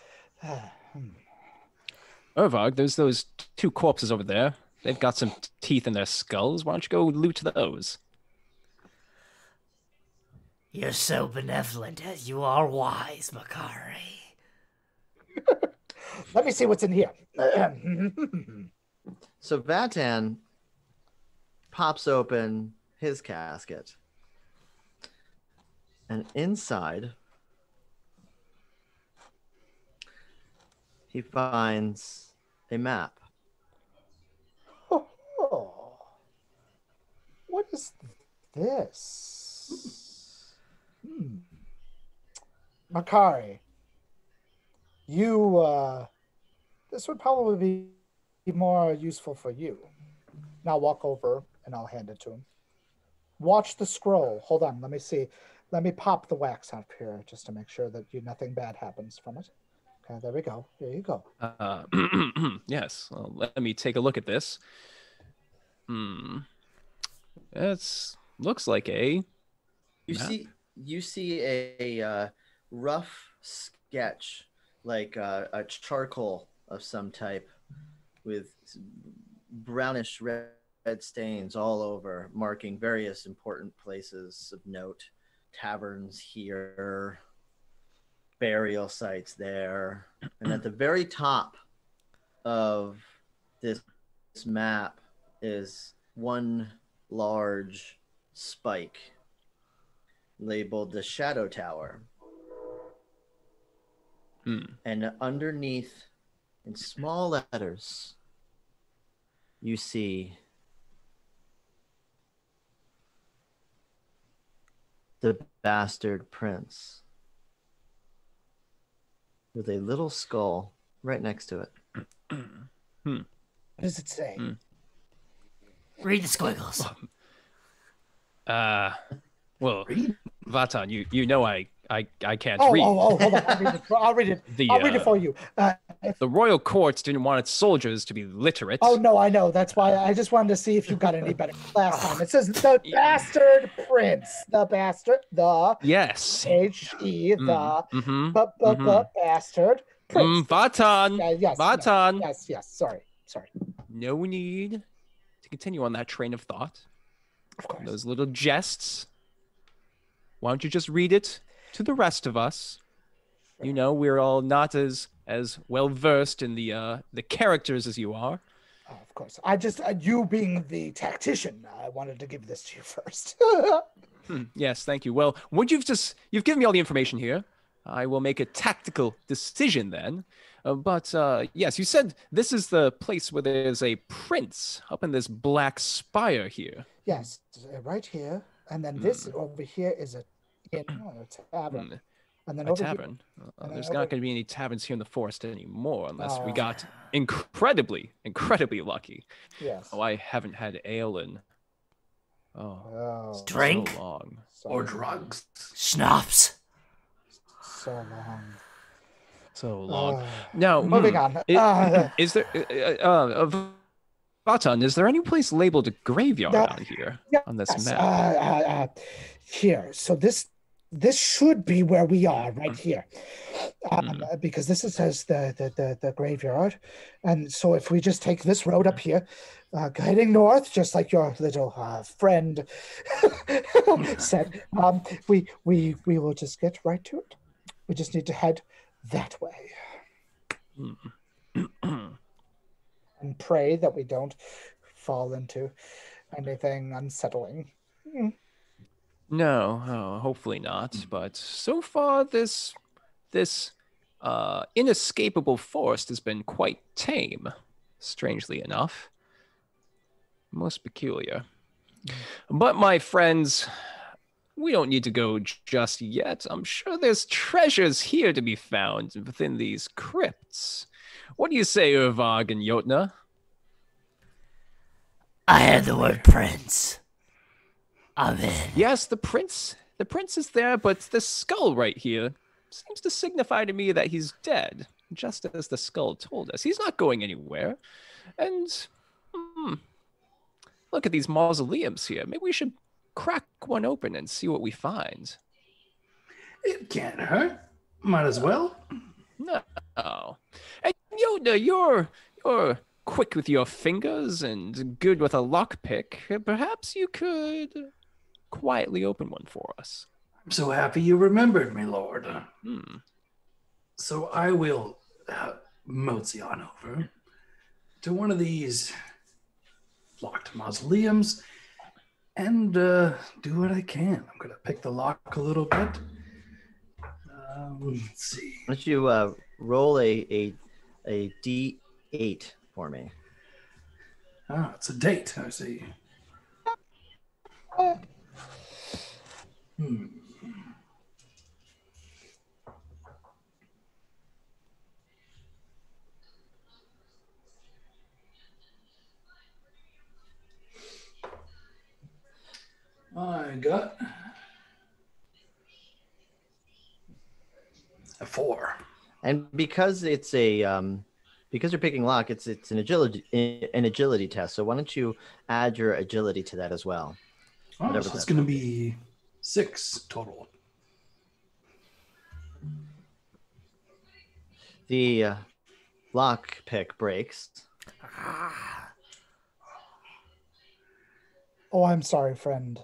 Urvarg, there's those 2 corpses over there. They've got some teeth in their skulls. Why don't you go loot those? You're so benevolent as you are wise, Makari. Let me see what's in here. So Vatan pops open his casket, and inside he finds a map. Oh, what is this? Makari, you, this would probably be more useful for you. Now walk over and I'll hand it to him. Watch the scroll. Hold on, let me see. Let me pop the wax out here just to make sure that nothing bad happens from it. Okay, there we go. Here you go. Yes. Well, let me take a look at this. It looks like a. You see a rough sketch, like a charcoal of some type, with brownish red stains all over, marking various important places of note. Taverns here, burial sites there, and at the very top of this map is one large spike labeled the Shadow Tower. And underneath, in small letters, you see the Bastard Prince, with a little skull right next to it. What does it say? Read the squiggles. Well, Vatan, you know I I can't Oh, read. hold on. I'll read it. I'll read it for you. The royal courts didn't want its soldiers to be literate. Oh, no, I know. That's why I just wanted to see if you got any better last time. It says the bastard prince. The bastard. The. Yes. H-E. The. Mm-hmm. Bastard prince. Vatan. Yes. Vatan. Yes. Sorry. No need to continue on that train of thought. Of course. Those little jests. Why don't you just read it to the rest of us? You know, we're all not as well versed in the characters as you are. Oh, of course. I just you being the tactician, I wanted to give this to you first. Yes, thank you. Well, you've given me all the information here. I will make a tactical decision then. But yes, you said this is the place where there's a prince up in this black spire here. Yes, right here, and then this over here is a inn or a tavern. And then a tavern. There's not going to be any taverns here in the forest anymore unless we got incredibly lucky. Yes. Oh, I haven't had ale in drink so long. Or drugs. Schnapps. So long. Now, moving on. Is there Vatan, is there any place labeled a graveyard on here on this map? Here. So this should be where we are right here, because this says the graveyard, and so if we just take this road up here, heading north, just like your little friend said, we will just get right to it. We just need to head that way. And pray that we don't fall into anything unsettling. No, hopefully not. But so far, this inescapable forest has been quite tame, strangely enough. Most peculiar. But my friends, we don't need to go just yet. I'm sure there's treasures here to be found within these crypts. What do you say, Urvag and Jotna? I heard the word prince. I'm in. Yes, the prince is there, but the skull right here seems to signify to me that he's dead, just as the skull told us. He's not going anywhere. And look at these mausoleums here. Maybe we should crack one open and see what we find. It can't hurt. Might as well. No. And Yoda, you're quick with your fingers and good with a lockpick. Perhaps you could quietly open one for us. I'm so happy you remembered me, Lord. So I will mosey on over to one of these locked mausoleums and do what I can. I'm going to pick the lock a little bit. Let's see. Why don't you roll a D8 for me? It's a date. I see. I got a 4. And because it's because you're picking lock, it's an agility test. So why don't you add your agility to that as well? So it's going to be 6 total. The lock pick breaks. Oh, I'm sorry, friend.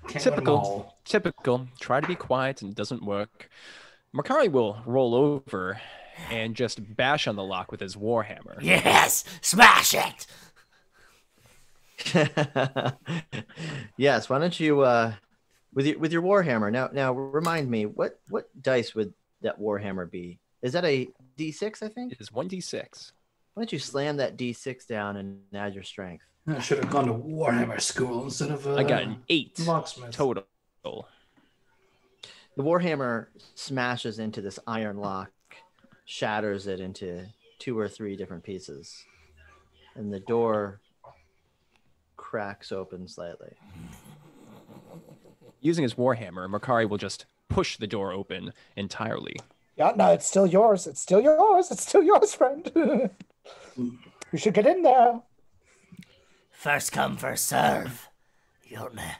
Typical. Try to be quiet and it doesn't work. Makari will roll over and just bash on the lock with his warhammer. Yes, smash it. Yes, why don't you with your warhammer now remind me what dice would that warhammer be? Is that a D6, I think? It is 1d6. Why don't you slam that D6 down and add your strength? I should have gone to Warhammer school instead of I got an 8 locksmith. total. The warhammer smashes into this iron lock, shatters it into 2 or 3 different pieces, and the door cracks open slightly. Using his warhammer, Makari will just push the door open entirely. Yeah, no, it's still yours. It's still yours. It's still yours, friend. You should get in there. First come, first serve. Jotna.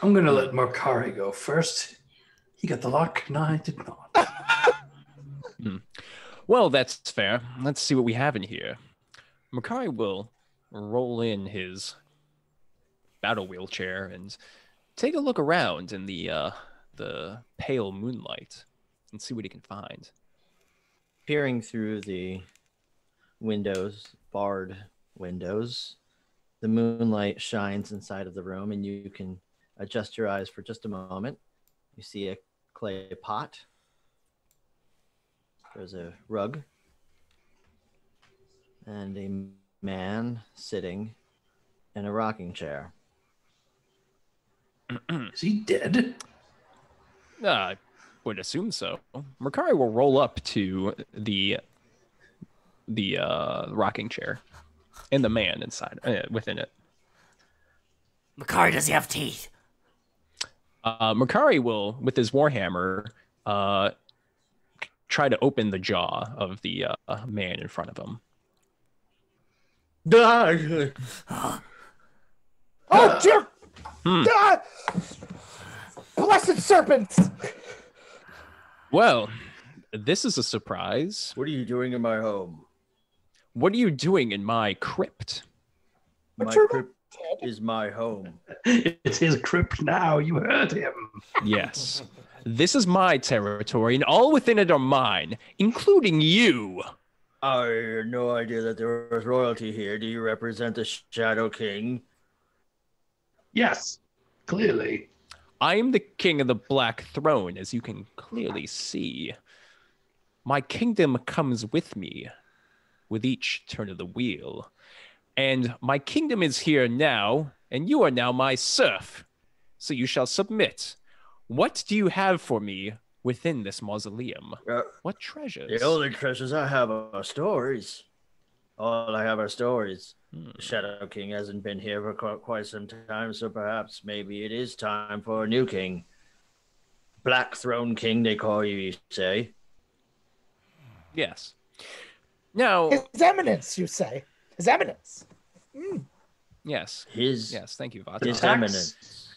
I'm going to let Makari go first. He got the lock, and I did not. Well, that's fair. Let's see what we have in here. Makari will roll in his battle wheelchair and take a look around in the pale moonlight and see what he can find. Peering through the windows, barred windows, the moonlight shines inside of the room, and you can adjust your eyes for just a moment. You see a clay pot. There's a rug. And a man sitting in a rocking chair. Is he dead? I would assume so. Makari will roll up to the rocking chair and the man inside within it. Makari, does he have teeth? Makari will, with his warhammer, try to open the jaw of the man in front of him. Oh, dear! Ah! Blessed serpents! Well, this is a surprise. What are you doing in my home? What are you doing in my crypt? My But you're crypt is my home. It's his crypt now. You heard him. Yes. This is my territory, and all within it are mine, including you. I had no idea that there was royalty here. Do you represent the Shadow King? Yes, clearly. I am the king of the Black Throne, as you can clearly see. My kingdom comes with me, with each turn of the wheel. And my kingdom is here now, and you are now my serf. So you shall submit. What do you have for me within this mausoleum? What treasures? The only treasures I have are stories. All I have are stories. The Shadow King hasn't been here for quite some time, so perhaps maybe it is time for a new king. Black Throne King, they call you say. Yes. Now, His Eminence, you say. His Eminence. yes. Yes, Thank you, Vata. His Eminence.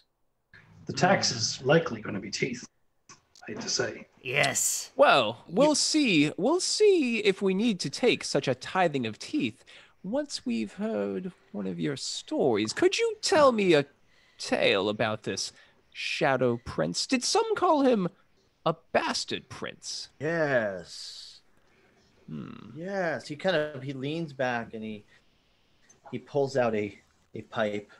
The tax is likely going to be teeth. I hate to say. Yes. Well, we'll see. We'll see if we need to take such a tithing of teeth once we've heard one of your stories. Could you tell me a tale about this Shadow Prince? Did some call him a bastard prince? Yes. Yes. He leans back and he pulls out a pipe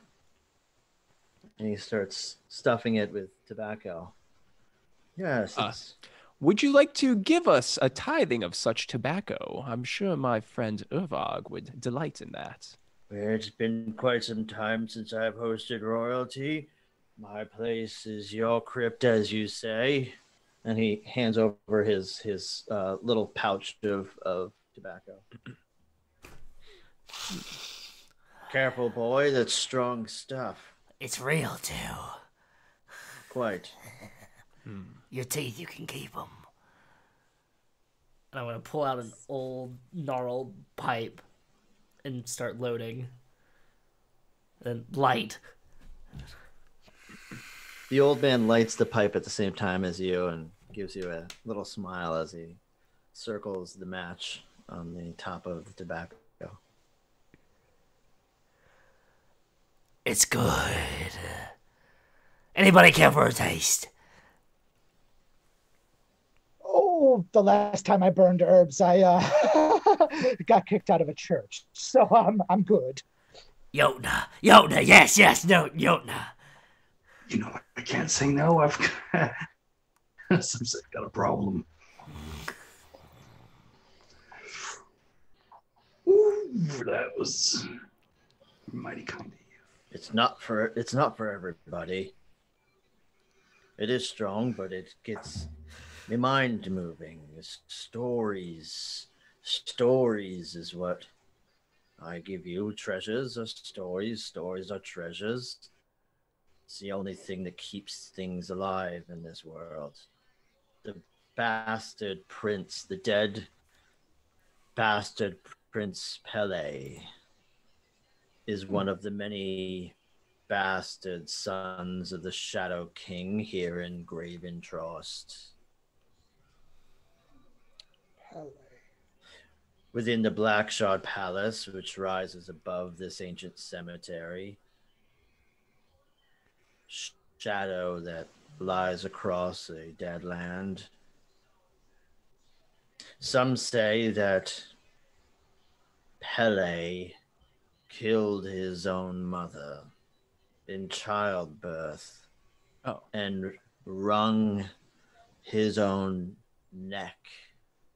and he starts stuffing it with tobacco. Yes. Would you like to give us a tithing of such tobacco? I'm sure my friend Urvag would delight in that. It's been quite some time since I've hosted royalty. My place is your crypt, as you say. And he hands over his little pouch of tobacco. Careful, boy. That's strong stuff. It's real, too. Quite. Your teeth, you can keep them. And I'm going to pull out an old, gnarled pipe and start loading. Then light. The old man lights the pipe at the same time as you and gives you a little smile as he circles the match on the top of the tobacco. It's good. Anybody care for a taste? Oh, the last time I burned herbs, I got kicked out of a church. So I'm good. Jotna, yes, no, Jotna. You know, I can't say no. I've got a problem. Ooh, that was mighty kind of you. It's not for everybody. It is strong, but it gets my mind moving. Stories is what I give you. Treasures are stories. Stories are treasures. It's the only thing that keeps things alive in this world. The bastard prince, the dead bastard Prince Pelle, is one of the many bastard sons of the Shadow King here in Graven-Trosk. Pelle. Within the Blackshot Palace, which rises above this ancient cemetery, shadow that lies across a dead land. Some say that Pelle killed his own mother in childbirth and wrung his own neck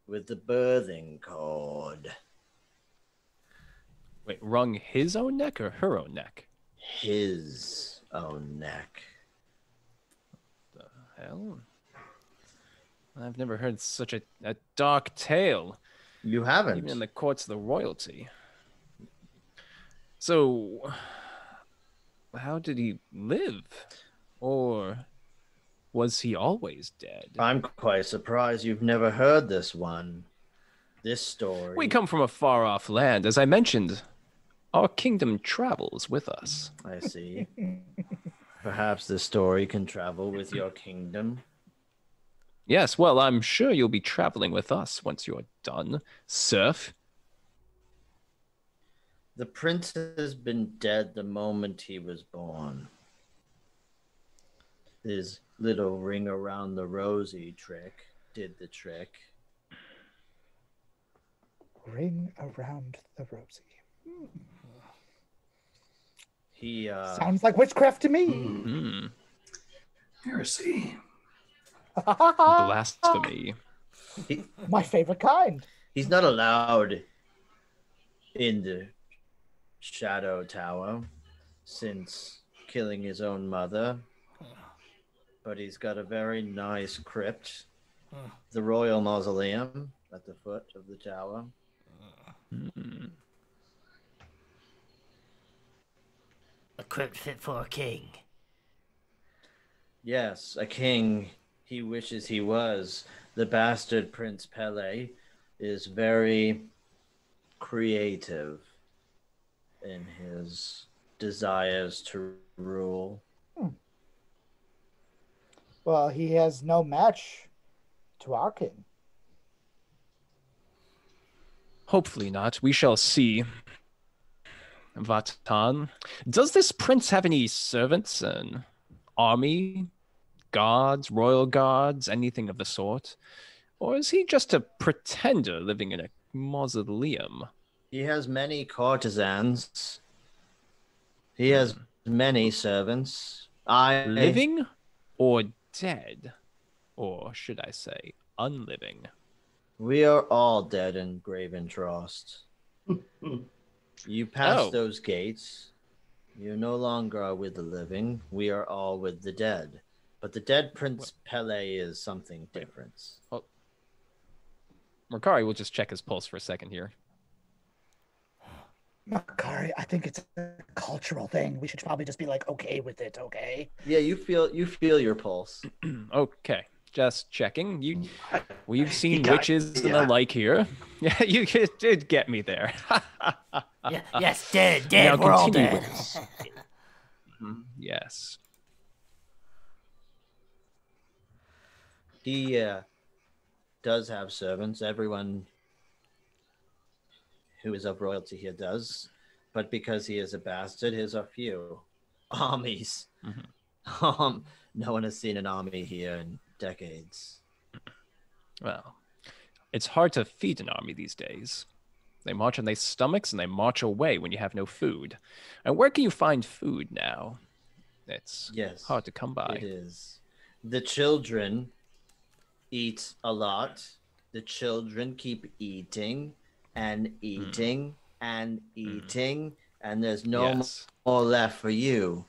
with the birthing cord. Wait, wrung his own neck or her own neck? His own neck. The hell? I've never heard such a dark tale. You haven't? Even in the courts of the royalty. So, how did he live? Or was he always dead? I'm quite surprised you've never heard this one. This story. We come from a far-off land. As I mentioned, our kingdom travels with us. I see. Perhaps this story can travel with your kingdom. Yes, well, I'm sure you'll be traveling with us once you're done, serf. The prince has been dead the moment he was born. His little ring around the rosy trick did the trick. Ring around the rosy. He sounds like witchcraft to me. Mm. Heresy. Blasphemy. My favorite kind. He's not allowed in the Shadow Tower since killing his own mother. But he's got a very nice crypt, the royal mausoleum at the foot of the tower. Mm. A crypt fit for a king. Yes, a king he wishes he was. The bastard Prince Pelle is very creative in his desires to rule. Well, he has no match to our king. Hopefully not. We shall see. Vatan, does this prince have any servants, an army, guards, royal guards, anything of the sort? Or is he just a pretender living in a mausoleum? He has many courtesans. He has many servants. Living or dead? Or should I say, unliving? We are all dead in Graven-Trosk. You pass those gates. You no longer are with the living. We are all with the dead. But the dead Prince Pelle is something different. Oh. Mercari will just check his pulse for a second here. Makari, I think it's a cultural thing. We should probably just be like okay with it, okay? Yeah, you feel your pulse. Okay, just checking. We've seen witches and the like here. Yeah, you did get me there. Yeah, yes, dead. Now we're all dead. Yes. He does have servants. Everyone who is of royalty here does. But because he is a bastard, his are few. Armies. No one has seen an army here in decades. Well, it's hard to feed an army these days. They march on their stomachs and they march away when you have no food. And where can you find food now? It's hard to come by. It is. The children eat a lot. The children keep eating and eating and eating, and there's no more left for you.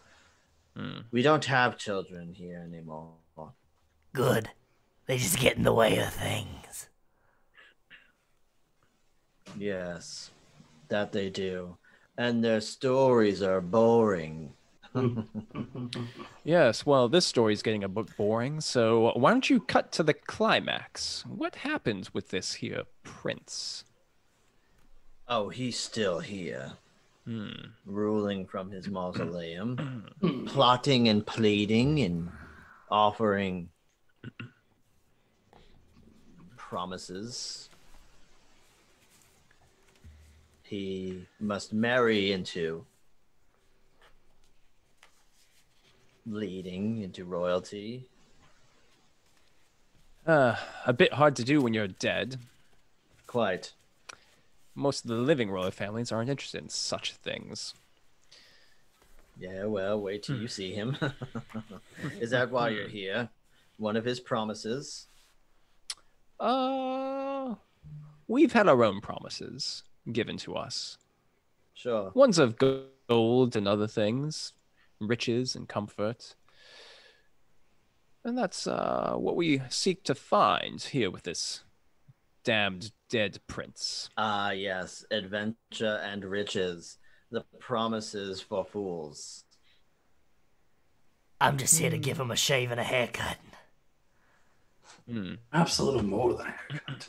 We don't have children here anymore. Good. They just get in the way of things. Yes, that they do. And their stories are boring. Yes, well, this story's getting a bit boring, so why don't you cut to the climax? What happened with this here prince? Oh, he's still here. Ruling from his mausoleum, plotting and pleading and offering promises. He must marry into leading into royalty. A bit hard to do when you're dead. Quite. Most of the living royal families aren't interested in such things. Yeah, well, wait till you see him. Is that why you're here? One of his promises? We've had our own promises given to us. Sure. Ones of gold and other things, riches and comfort. And that's what we seek to find here with this damned dead prince. Ah, yes, adventure and riches. The promises for fools. I'm just here to give him a shave and a haircut. Absolutely more than a haircut.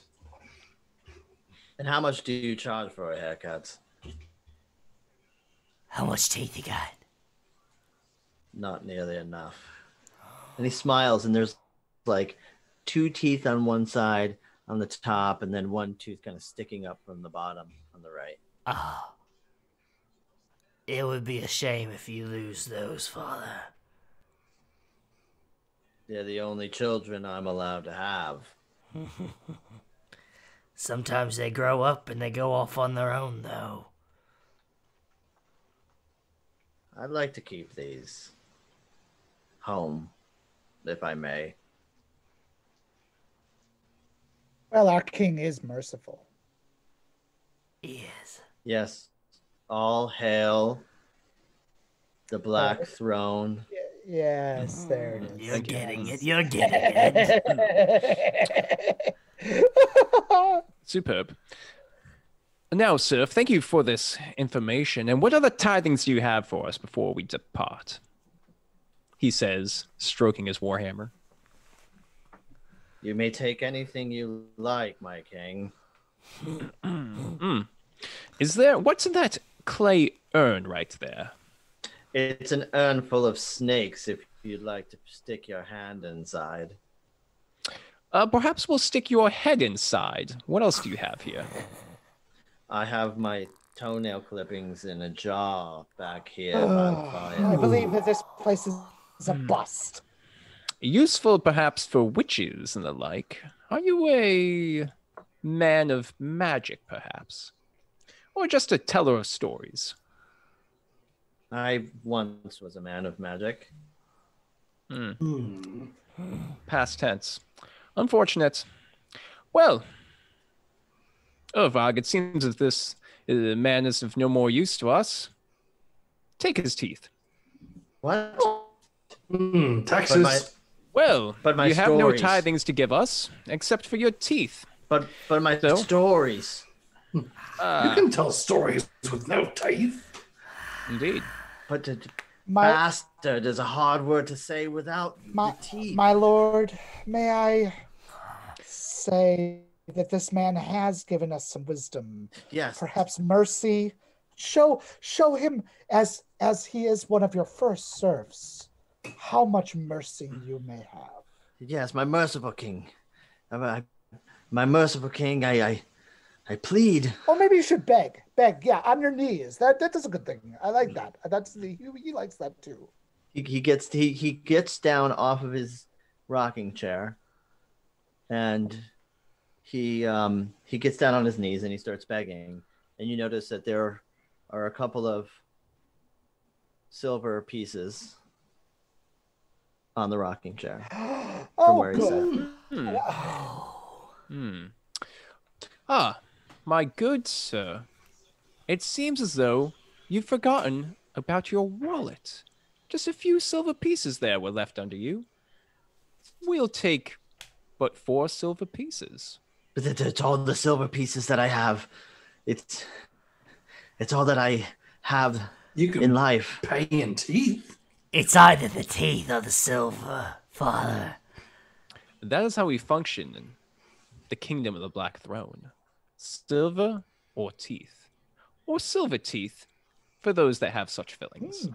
And how much do you charge for a haircut? How much teeth you got? Not nearly enough. And he smiles, and there's like 2 teeth on one side on the top, and then 1 tooth kind of sticking up from the bottom on the right. Ah. It would be a shame if you lose those, Father. They're the only children I'm allowed to have. Sometimes they grow up and they go off on their own, though. I'd like to keep these home, if I may. Well, our king is merciful. Yes. Yes, all hail the Black Throne. Yes, there it is. You're getting it. You're getting it. Superb. Now, sir, thank you for this information. And what other tidings do you have for us before we depart? He says, stroking his warhammer. You may take anything you like, my king. What's in that clay urn right there? It's an urn full of snakes if you'd like to stick your hand inside. Perhaps we'll stick your head inside. What else do you have here? I have my toenail clippings in a jar back here by the fire. I believe that this place is a bust. Useful perhaps for witches and the like. Are you a man of magic, perhaps? Or just a teller of stories? I once was a man of magic. Past tense. Unfortunate. Well, Urvag, it seems that this man is of no more use to us. Take his teeth. What? Texas. But my you have no stories. tithings to give us, except for your teeth. But my So? stories. You can tell stories with no teeth. Indeed. But My, bastard is a hard word to say without the teeth. my lord, may I say that this man has given us some wisdom, Yes. perhaps mercy. Show him as he is one of your first serfs, how much mercy you may have. Yes, my merciful king. My merciful king, I plead. Or maybe you should beg, yeah, on your knees. That's a good thing. I like that. He likes that too. He gets down off of his rocking chair, and he gets down on his knees and he starts begging. And you notice that there are a couple of silver pieces on the rocking chair from where he sat. Ah, my good sir. It seems as though you've forgotten about your wallet. Just a few silver pieces there were left under you. We'll take but 4 silver pieces. But it's all the silver pieces that I have. It's all that I have You can in life. pay in teeth. It's either the teeth or the silver, Father. That is how we function in the kingdom of the Black Throne. Silver or teeth. Or silver teeth for those that have such fillings.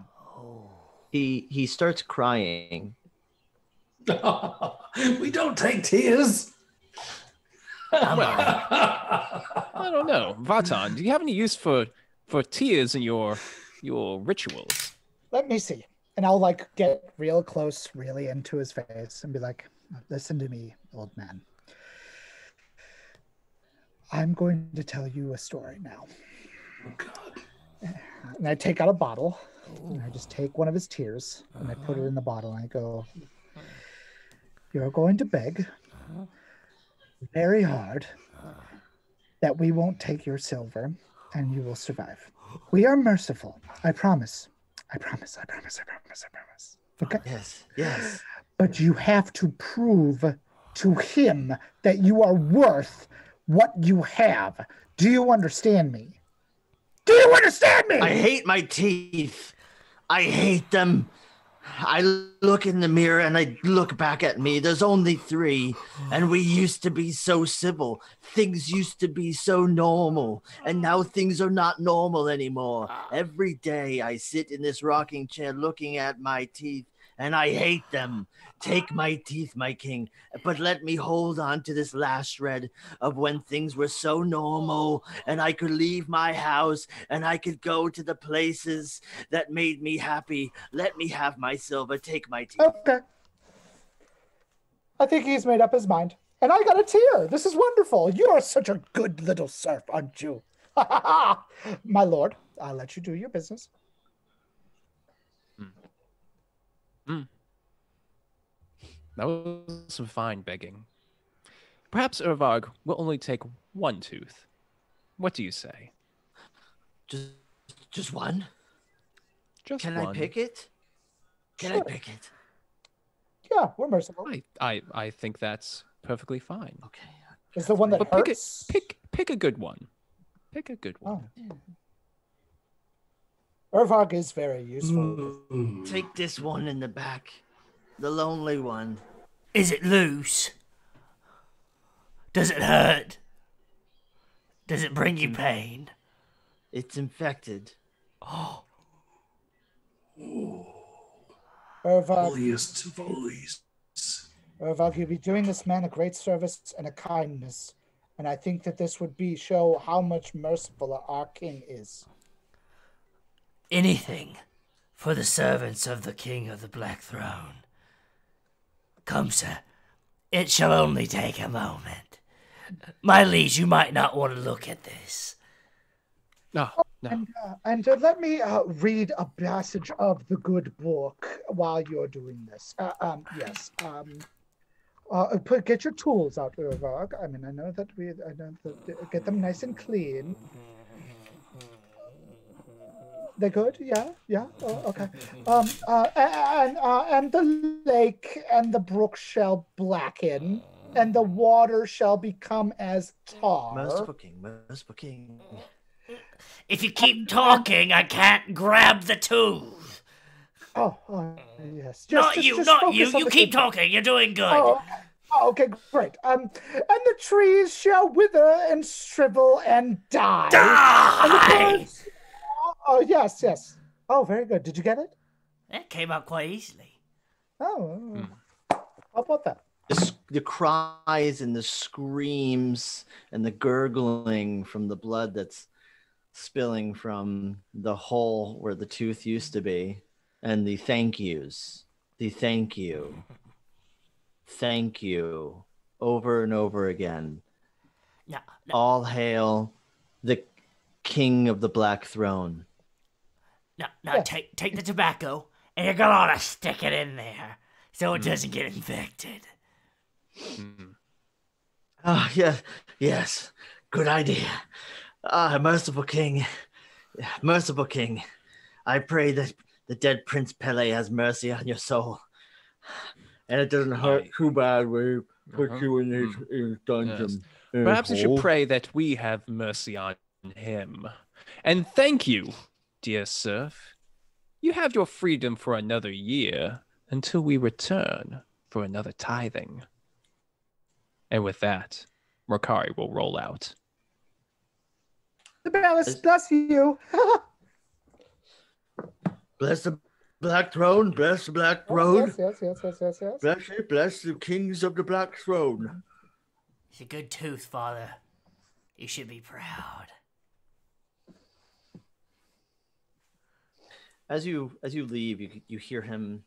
He starts crying. We don't take tears. I don't know. Vatan, do you have any use for tears in your rituals? Let me see. And I'll like get real close, really into his face and be like, listen to me, old man. I'm going to tell you a story now. Oh, God. And I take out a bottle and I just take one of his tears and I put it in the bottle and I go, you're going to beg very hard that we won't take your silver and you will survive. We are merciful. I promise. I promise. I promise. I promise. I promise. Okay? Yes, yes. But you have to prove to him that you are worth what you have. Do you understand me? Do you understand me? I hate my teeth. I hate them. I look in the mirror and I look back at me. There's only 3, and we used to be so civil. Things used to be so normal, and now things are not normal anymore. Every day I sit in this rocking chair looking at my teeth, and I hate them. Take my teeth, my king, but let me hold on to this last shred of when things were so normal and I could leave my house and I could go to the places that made me happy. Let me have my silver. Take my teeth. Okay. I think he's made up his mind. And I got a tear. This is wonderful. You are such a good little serf, aren't you? My lord, I'll let you do your business. That was some fine begging. Perhaps Urvag will only take 1 tooth. What do you say? Just one? Just Can one. I pick it? Can I Sure. pick it? Yeah, we're merciful. I think that's perfectly fine. Okay. Is the one that But hurts? pick a good one. Pick a good one. Urvag is very useful. Take this one in the back. The lonely one. Is it loose? Does it hurt? Does it bring you pain? It's infected. Urvag, Holiest of holies. Urvag, you'd be doing this man a great service and a kindness. And I think that this would be show how much merciful our king is. Anything for the servants of the King of the Black Throne. Come, sir. It shall only take a moment. My liege, you might not want to look at this. No, no. And let me read a passage of the good book while you're doing this. Yes. Get your tools out, Urvag. I mean, I know that get them nice and clean. They're good, yeah. Oh, okay. And the lake and the brook shall blacken, and the water shall become as tar. Merciful king. If you keep talking, I can't grab the tooth. Oh, yes. Not you. focus on You the keep good. talking. You're doing good. Okay, great. And the trees shall wither and shrivel and die. And the Die! birds... Oh, yes. Oh, very good. Did you get it? That came out quite easily. Oh, how about that? The cries and the screams and the gurgling from the blood that's spilling from the hole where the tooth used to be, and the thank yous, thank you, over and over again. No. All hail the King of the Black Throne. No, take the tobacco, and you're gonna want to stick it in there so it doesn't get infected. Ah, yes, good idea. Merciful King, I pray that the dead Prince Pelle has mercy on your soul, and it doesn't hurt too bad when he puts you in his dungeon. Yes. Perhaps you should pray that we have mercy on him. And thank you, dear serf. You have your freedom for another year until we return for another tithing. And with that, Mercari will roll out. The Palace, bless you. Bless the Black Throne, bless the Black Throne. Yes. Bless it, bless the kings of the Black Throne. It's a good tooth, Father. You should be proud. As you leave, you hear him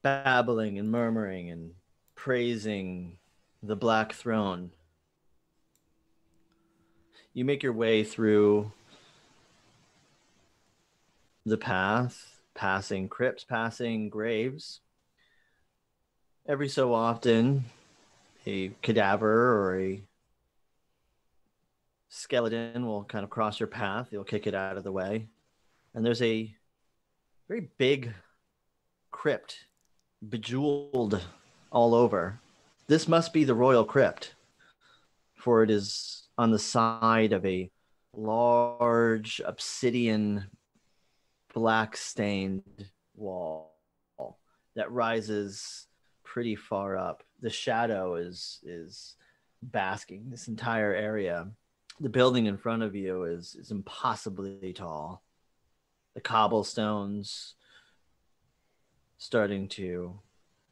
babbling and murmuring and praising the Black Throne. You make your way through the path, passing crypts, passing graves. Every so often, a cadaver or a skeleton will kind of cross your path. You'll kick it out of the way. And there's a very big crypt, bejeweled all over. This must be the royal crypt, for it is on the side of a large obsidian black stained wall that rises pretty far up. The shadow is basking this entire area. The building in front of you is impossibly tall. The cobblestones starting to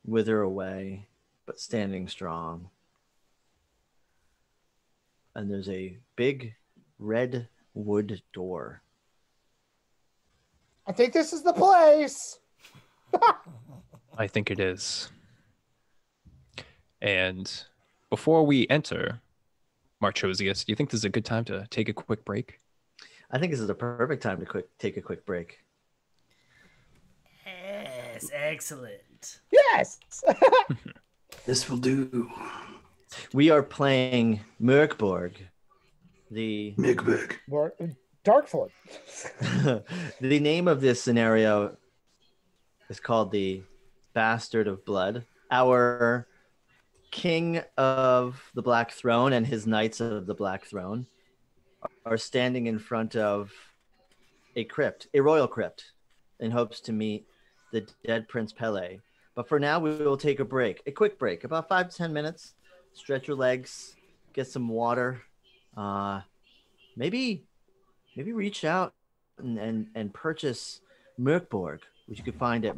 wither away, but standing strong. And there's a big red wood door. I think this is the place. I think it is. And before we enter, Marchosius, do you think this is a good time to take a quick break? I think this is the perfect time to take a quick break. Yes, excellent. Yes. This will do. We are playing MÖRK BORG, the Migbig. More Darkford. the name of this scenario is called the Bastard of Blood. Our king of the Black Throne and his knights of the Black Throne are standing in front of a crypt, a royal crypt, in hopes to meet the dead Prince Pelle. But for now, we will take a break, a quick break, about 5 to 10 minutes. Stretch your legs, get some water. Maybe reach out and purchase MÖRK BORG, which you can find at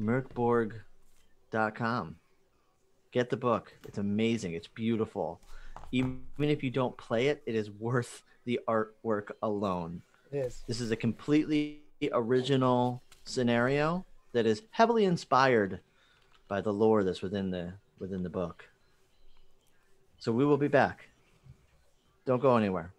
mörkborg.com. Get the book. It's amazing. It's beautiful. Even if you don't play it, it is worth the artwork alone. It is. This is a completely original scenario that is heavily inspired by the lore that's within the book. So we will be back. Don't go anywhere.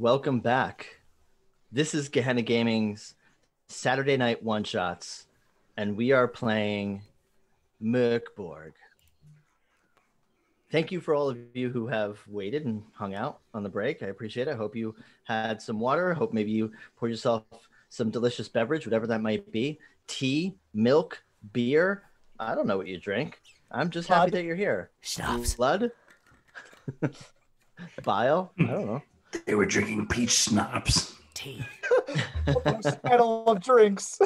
welcome back. This is Gehenna Gaming's Saturday night one-shots, and we are playing MÖRK BORG. Thank you for all of you who have waited and hung out on the break. I appreciate it. I hope you had some water. I hope maybe you poured yourself some delicious beverage, whatever that might be. Tea, milk, beer. I don't know what you drink. I'm just happy that you're here. Schnapps. Blood? Bile? I don't know. They were drinking peach schnapps. Tea. Medal of drinks.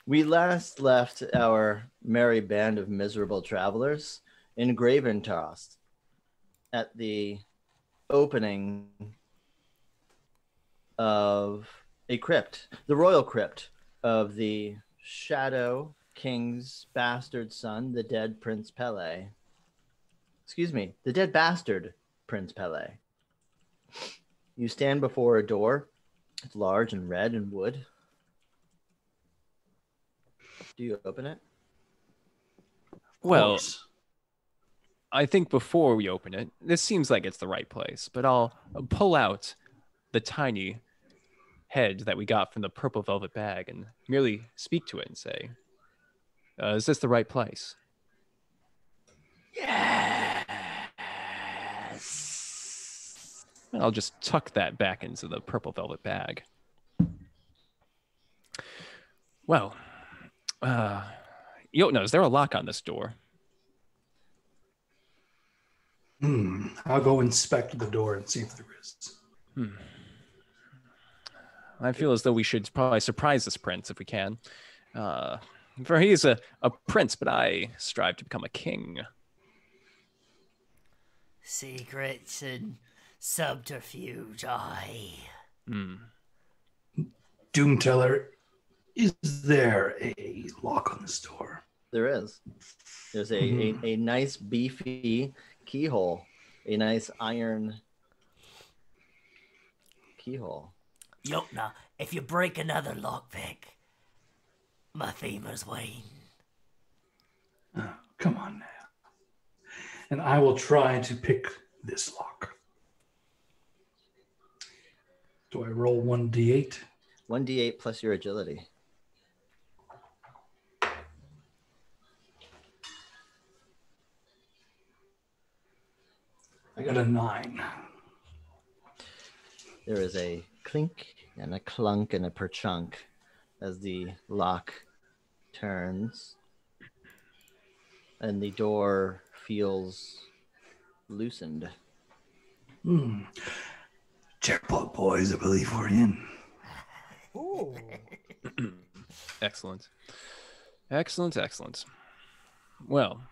We last left our merry band of miserable travelers in Graven-Trosk at the opening of a crypt, the royal crypt of the Shadow King's bastard son, the Dead Prince Pelle. Excuse me, the Dead Bastard Prince Pelle. You stand before a door. It's large and red and wood. Do you open it? Well, I think before we open it, this seems like it's the right place, but I'll pull out the tiny head that we got from the purple velvet bag and merely speak to it and say, is this the right place? Yes. And I'll just tuck that back into the purple velvet bag. Well, Jotna, is there a lock on this door? I'll go inspect the door and see if there is. I feel as though we should probably surprise this prince if we can. For he is a prince, but I strive to become a king. Secrets and subterfuge, Doomteller, is there a lock on this door? There is. There's a nice beefy keyhole, a nice iron keyhole. Jotna, if you break another lockpick, my fever's wane. Oh, come on now. And I will try to pick this lock. Do I roll 1d8? 1d8 plus your agility. I got a 9. There is a clink and a clunk and a perchunk as the lock turns and the door feels loosened. Jackpot, boys, I believe we're in. Ooh. Excellent. Excellent. Well,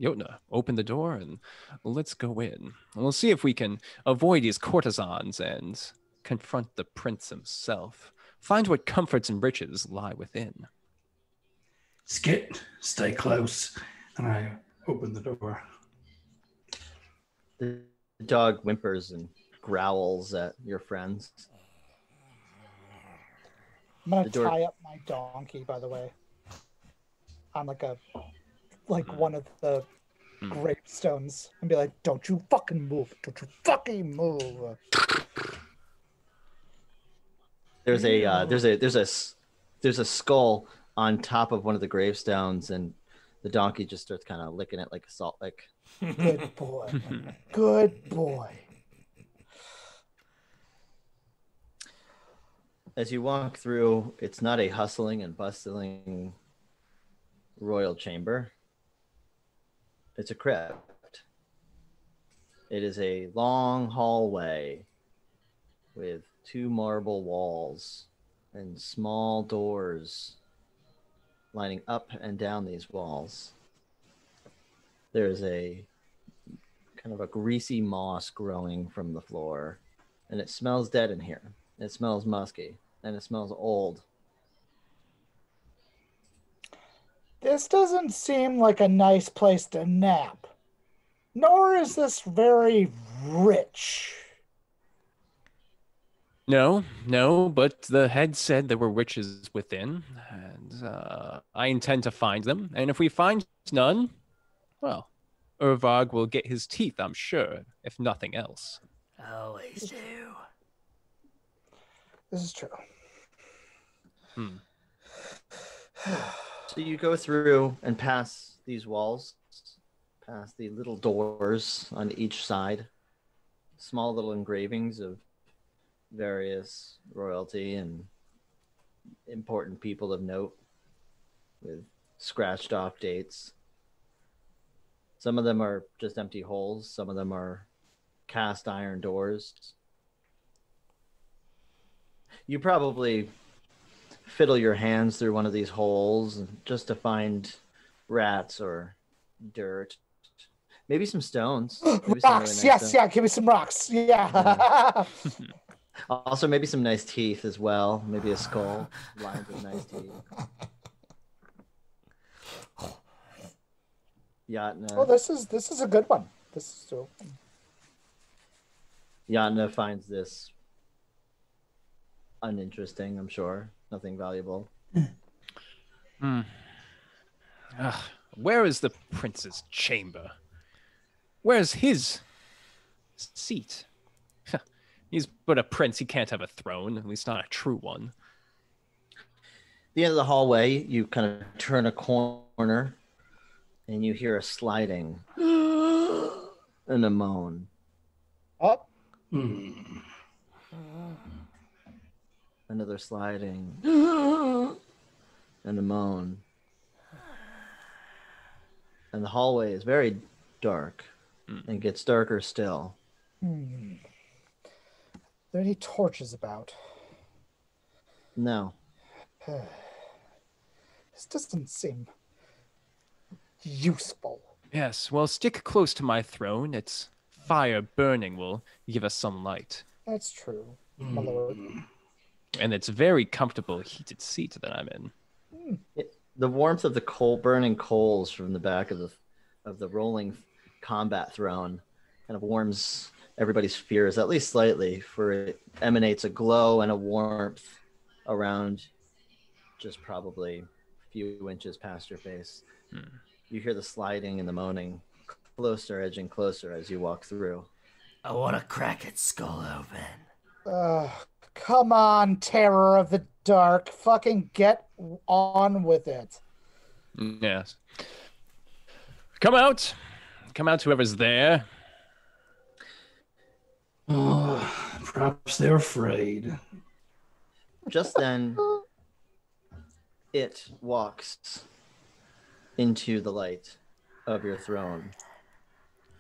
Jotna, open the door and let's go in. And we'll see if we can avoid these courtesans and confront the prince himself. Find what comforts and riches lie within. Skit, stay close. And I open the door. The dog whimpers and growls at your friends. I'm gonna The door- tie up my donkey, by the way, on like one of the gravestones, and be like, "Don't you fucking move! Don't you fucking move!" There's a skull on top of one of the gravestones, and the donkey just starts kind of licking it like a salt lick. Good boy. Good boy. As you walk through, it's not a hustling and bustling royal chamber. It's a crypt. It is a long hallway with 2 marble walls and small doors lining up and down these walls. There's a kind of a greasy moss growing from the floor, and it smells dead in here. It smells musky, and it smells old. This doesn't seem like a nice place to nap. Nor is this very rich. No, but the head said there were riches within, and I intend to find them. And if we find none, well, Urvag will get his teeth, I'm sure, if nothing else. Always do. This is true. So you go through and pass these walls, past the little doors on each side, small little engravings of various royalty and important people of note with scratched off dates. Some of them are just empty holes. Some of them are cast iron doors. You probably fiddle your hands through one of these holes just to find rats or dirt. Maybe some stones. Maybe some Rocks. really nice Yes, stones. yeah. Give me some rocks. Yeah. Also, maybe some nice teeth as well. Maybe a skull lined with nice teeth. Yatna. Oh, this is a good one. This is so. Yatna finds this uninteresting, I'm sure. Nothing valuable. Where is the prince's chamber? Where's his seat? He's but a prince. He can't have a throne, at least not a true one. The end of the hallway, you kind of turn a corner and you hear a sliding and a moan. Oh. Another sliding and a moan. And the hallway is very dark and gets darker still. Are there any torches about? No. This doesn't seem useful. Yes, well, stick close to my throne. Its fire burning will give us some light. That's true, my lord. And it's very comfortable heated seat that I'm in. The warmth of the burning coals from the back of the rolling combat throne kind of warms everybody's fears, at least slightly, for it emanates a glow and a warmth around just probably a few inches past your face. You hear the sliding and the moaning closer, edging closer as you walk through. I want to crack its skull open. Come on, terror of the dark. Fucking get on with it. Yes. Come out. Come out, whoever's there. Perhaps they're afraid. Just then, it walks into the light of your throne.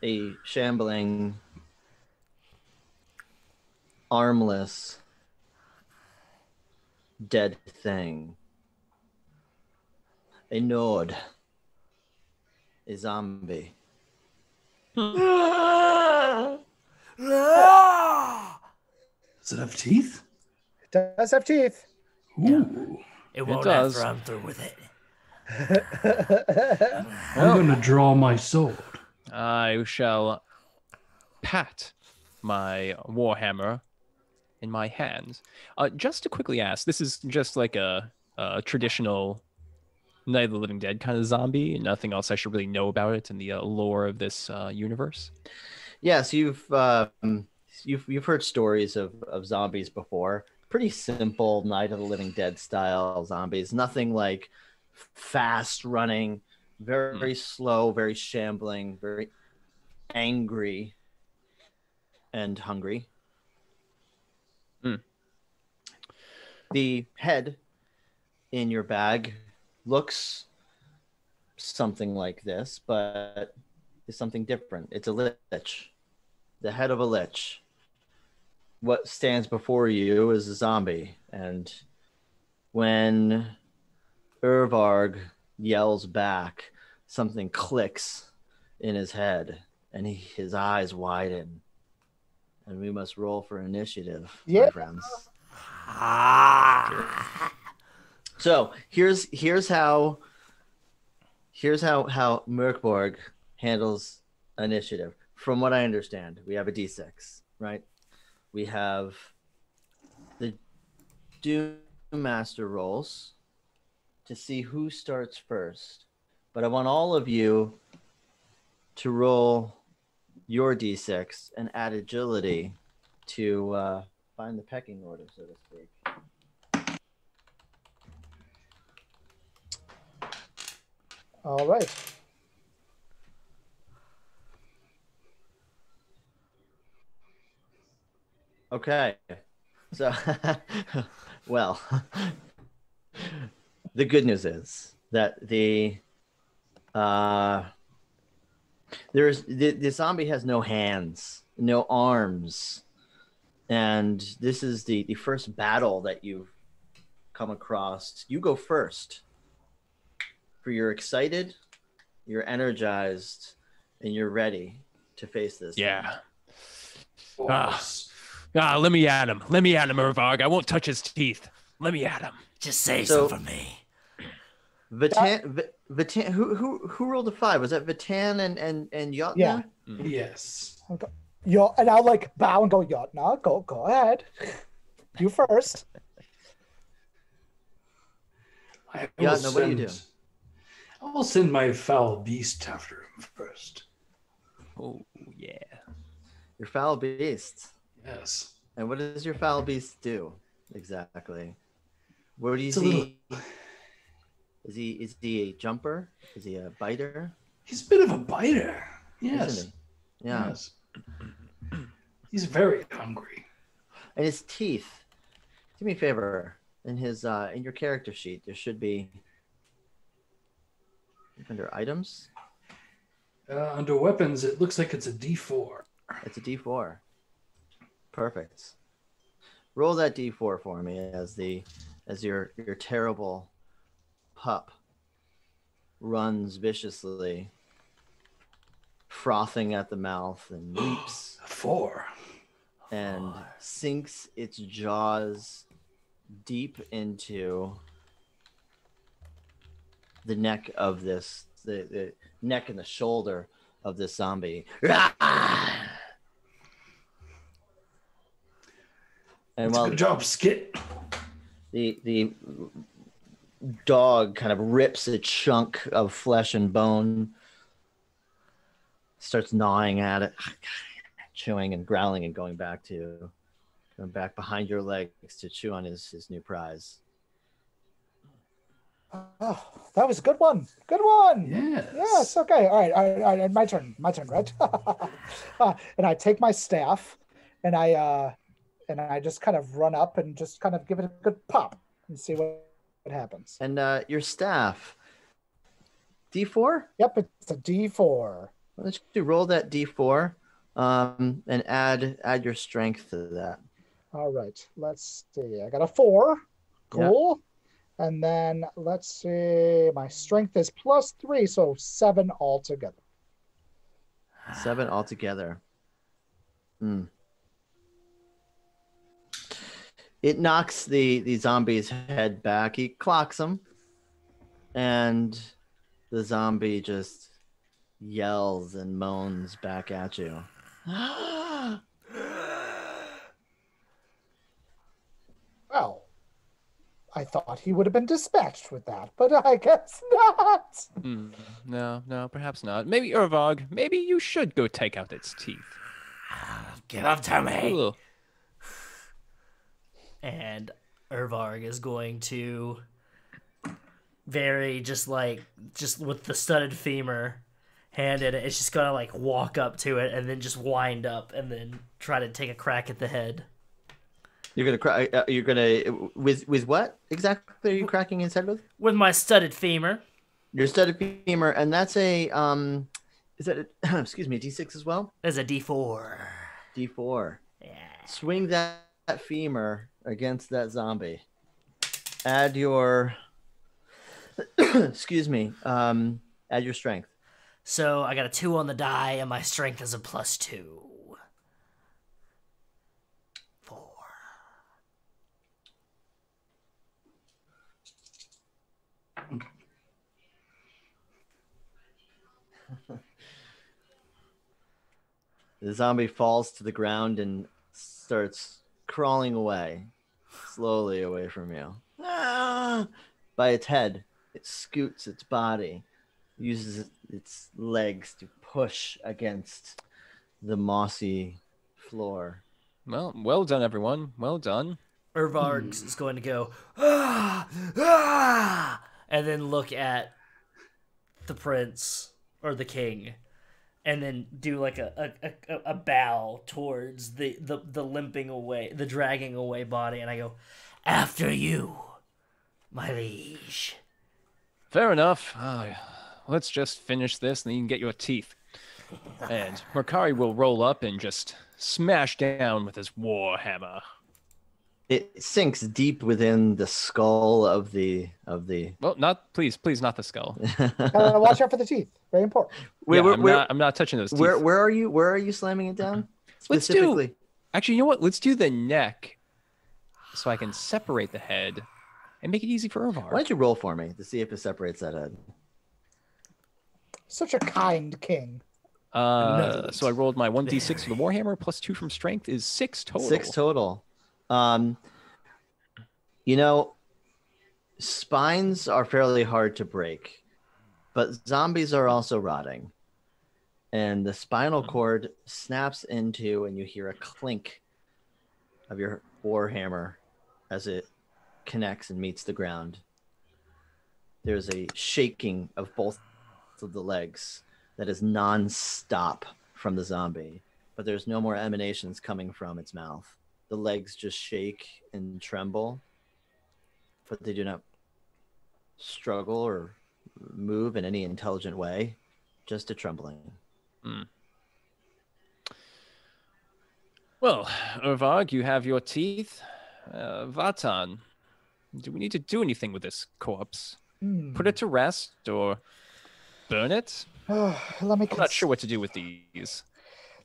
A shambling, armless, dead thing. A node. A zombie. Does it have teeth? It does have teeth. Ooh. It won't does. after I'm through with it. I'm going to draw my sword. I shall pat my warhammer in my hand. Just to quickly ask, this is just like a traditional Night of the Living Dead kind of zombie. Nothing else I should really know about it in the lore of this universe. Yes, you've heard stories of zombies before. Pretty simple Night of the Living Dead style zombies. Nothing like fast running, very slow, very shambling, very angry and hungry. The head in your bag looks something like this, but is something different. It's a lich, the head of a lich. What stands before you is a zombie, and when Urvarg yells back, something clicks in his head, and his eyes widen. And we must roll for initiative, my friends. So here's how MÖRK BORG handles initiative. From what I understand, we have a D6, right? We have the Doom Master rolls to see who starts first. But I want all of you to roll your d6 and add agility to find the pecking order, so to speak. All right. Okay. So, well, the good news is that the zombie has no hands, no arms, and this is the first battle that you've come across. You go first. For you're excited, you're energized, and you're ready to face this. Yeah. Let me at him. Let me at him, Urvarg. I won't touch his teeth. Let me at him. Just say so for me. Vatan, who rolled a 5? Was that Vatan and Yotna? Yeah. Yes. And I'll like bow and go, Yotna, go ahead. You first. Yotna, what do you do? I will send my foul beast after him first. Oh, yeah. Your foul beast. Yes. And what does your foul beast do exactly? Where do you see? Is he a jumper? Is he a biter? He's a bit of a biter. Yes. Isn't he? Yeah. Yes. He's very hungry. And his teeth. Do me a favor. In your character sheet, there should be under items. Under weapons, it looks like it's a D4. It's a D4. Perfect. Roll that D4 for me as your terrible pup runs viciously, frothing at the mouth, and leaps. 4. And sinks its jaws deep into the neck of the neck and the shoulder of this zombie. And Good job, Skit. The dog kind of rips a chunk of flesh and bone, starts gnawing at it, chewing and growling and going back behind your legs to chew on his new prize. Oh, that was a good one. Good one. Yes. Okay. All right. My turn, right? And I take my staff and I just kind of run up and just kind of give it a good pop and see what happens. And your staff, D4? Yep, it's a D4. Let's roll that D4 and add your strength to that. All right. Let's see. I got a 4. Cool. Yep. And then let's see. My strength is +3, so 7 altogether. 7 altogether. It knocks the zombie's head back. He clocks him, and the zombie just yells and moans back at you. Well, I thought he would have been dispatched with that, but I guess not. No, perhaps not. Maybe, Urvarg, maybe you should go take out its teeth. Give up to me. Ooh. And Urvarg is going to just with the studded femur hand in it, it's just gonna like walk up to it and then just wind up and then try to take a crack at the head. You're gonna crack. You're gonna with what exactly are you cracking his head with? With my studded femur. Your studded femur, and that's a is that excuse me, D6 as well? There's a D4. D4. Yeah. Swing that femur against that zombie. Add your excuse me. Add your strength. So I got a 2 on the die, and my strength is a +2. 4. The zombie falls to the ground and starts crawling away, slowly away from you. By its head, it scoots its body uses its legs to push against the mossy floor. Well done, everyone. Well done. Urvarg is going to go, ah, ah, and then look at the prince or the king, and then do like a bow towards the limping away, the dragging away body, and I go, after you, my liege. Fair enough. Let's just finish this, and then you can get your teeth. And Mercari will roll up and just smash down with his war hammer. It sinks deep within the skull of the. Well, please, not the skull. Watch out for the teeth. Very important. I'm not touching those teeth. Where are you slamming it down? Specifically. Actually, you know what? Let's do the neck, so I can separate the head and make it easy for Urvar. Why don't you roll for me to see if it separates that head? Such a kind king. So I rolled my 1d6 for the warhammer plus 2 from strength is 6 total. 6 total. Spines are fairly hard to break, but zombies are also rotting. And the spinal cord snaps into, and you hear a clink of your warhammer as it connects and meets the ground. There's a shaking of both of the legs that is non-stop from the zombie, but there's no more emanations coming from its mouth. The legs just shake and tremble, but they do not struggle or move in any intelligent way, just a trembling. Well, Urvarg, you have your teeth. Vatan, do we need to do anything with this corpse? Put it to rest or burn it? I'm not sure what to do with these.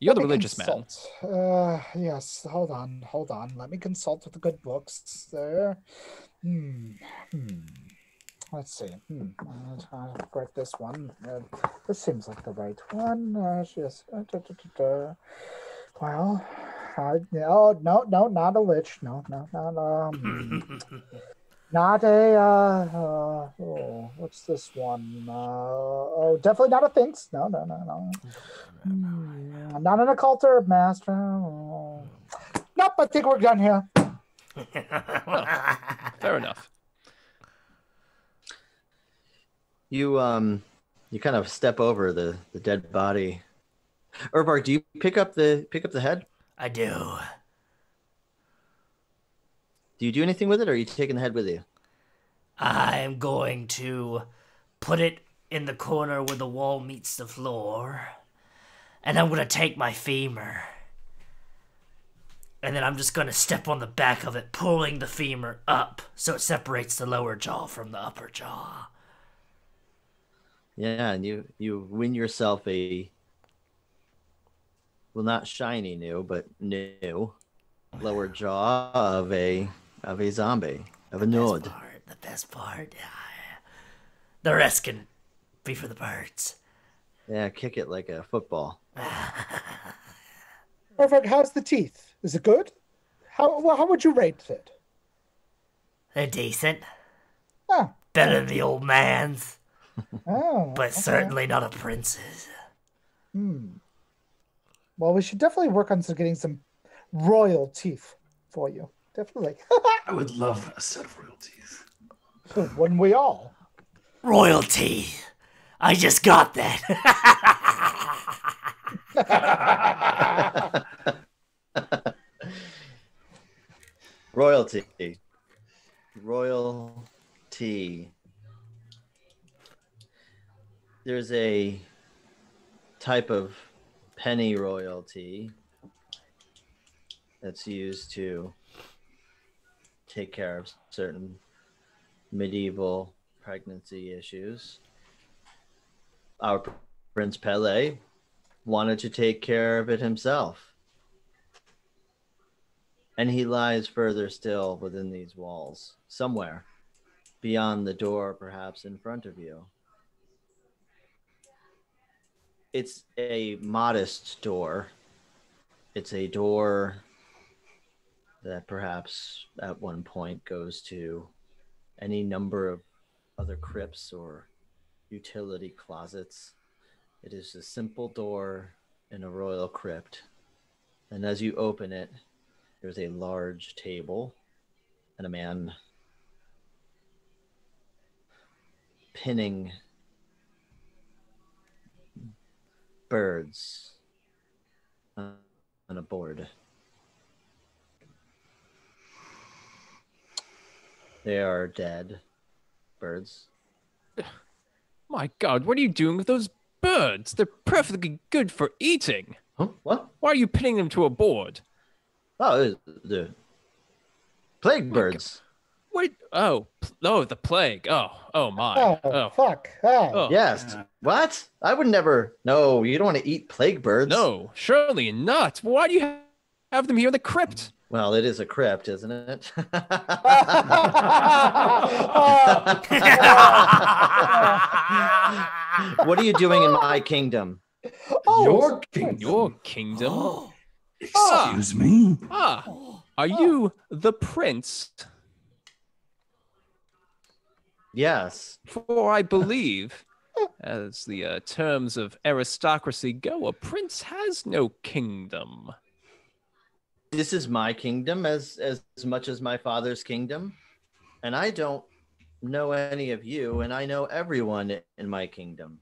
You're the religious man. Yes, hold on. Let me consult with the good books there. Let's see. I'll correct this one. This seems like the right one. Yes. Well, no, not a lich. No. Not a, what's this one? Definitely not a Finks. No. Not an occult or master. Nope, I think we're done here. Fair enough. You kind of step over the dead body. Urvarg, do you pick up the head? I do. Do you do anything with it, or are you taking the head with you? I'm going to put it in the corner where the wall meets the floor. And I'm going to take my femur. And then I'm just going to step on the back of it, pulling the femur up so it separates the lower jaw from the upper jaw. Yeah, and you win yourself a, well, not shiny new, but new lower jaw of a zombie, of a node. The best part. The rest can be for the birds. Yeah, kick it like a football. Perfect. How's the teeth? Is it good? How would you rate it? They're decent. Oh. Better than the old man's. But certainly not a prince's. Well, we should definitely work on getting some royal teeth for you. Definitely. I would love a set of royal teeth. Wouldn't we all? Royalty. I just got that. Royalty. There's a type of penny royalty that's used to take care of certain medieval pregnancy issues. Our Prince Pelle wanted to take care of it himself. And he lies further still within these walls, somewhere beyond the door, perhaps in front of you. It's a modest door. It's a door that perhaps at one point goes to any number of other crypts or utility closets. It is a simple door in a royal crypt. And as you open it, there's a large table and a man pinning birds on a board. They are dead birds. My God, what are you doing with those birds? They're perfectly good for eating. Huh? What? Why are you pinning them to a board? Oh, the plague birds. What? Oh, the plague. Oh my. Oh, fuck. Oh. Oh. Yes. What? I would never. No, you don't want to eat plague birds. No, surely not. Why do you have them here in the crypt? Well, it is a crypt, isn't it? What are you doing in my kingdom? Your kingdom. Your kingdom? Excuse me. Are you the prince? Yes. For I believe, as the terms of aristocracy go, a prince has no kingdom. This is my kingdom as much as my father's kingdom. And I don't know any of you, and I know everyone in my kingdom.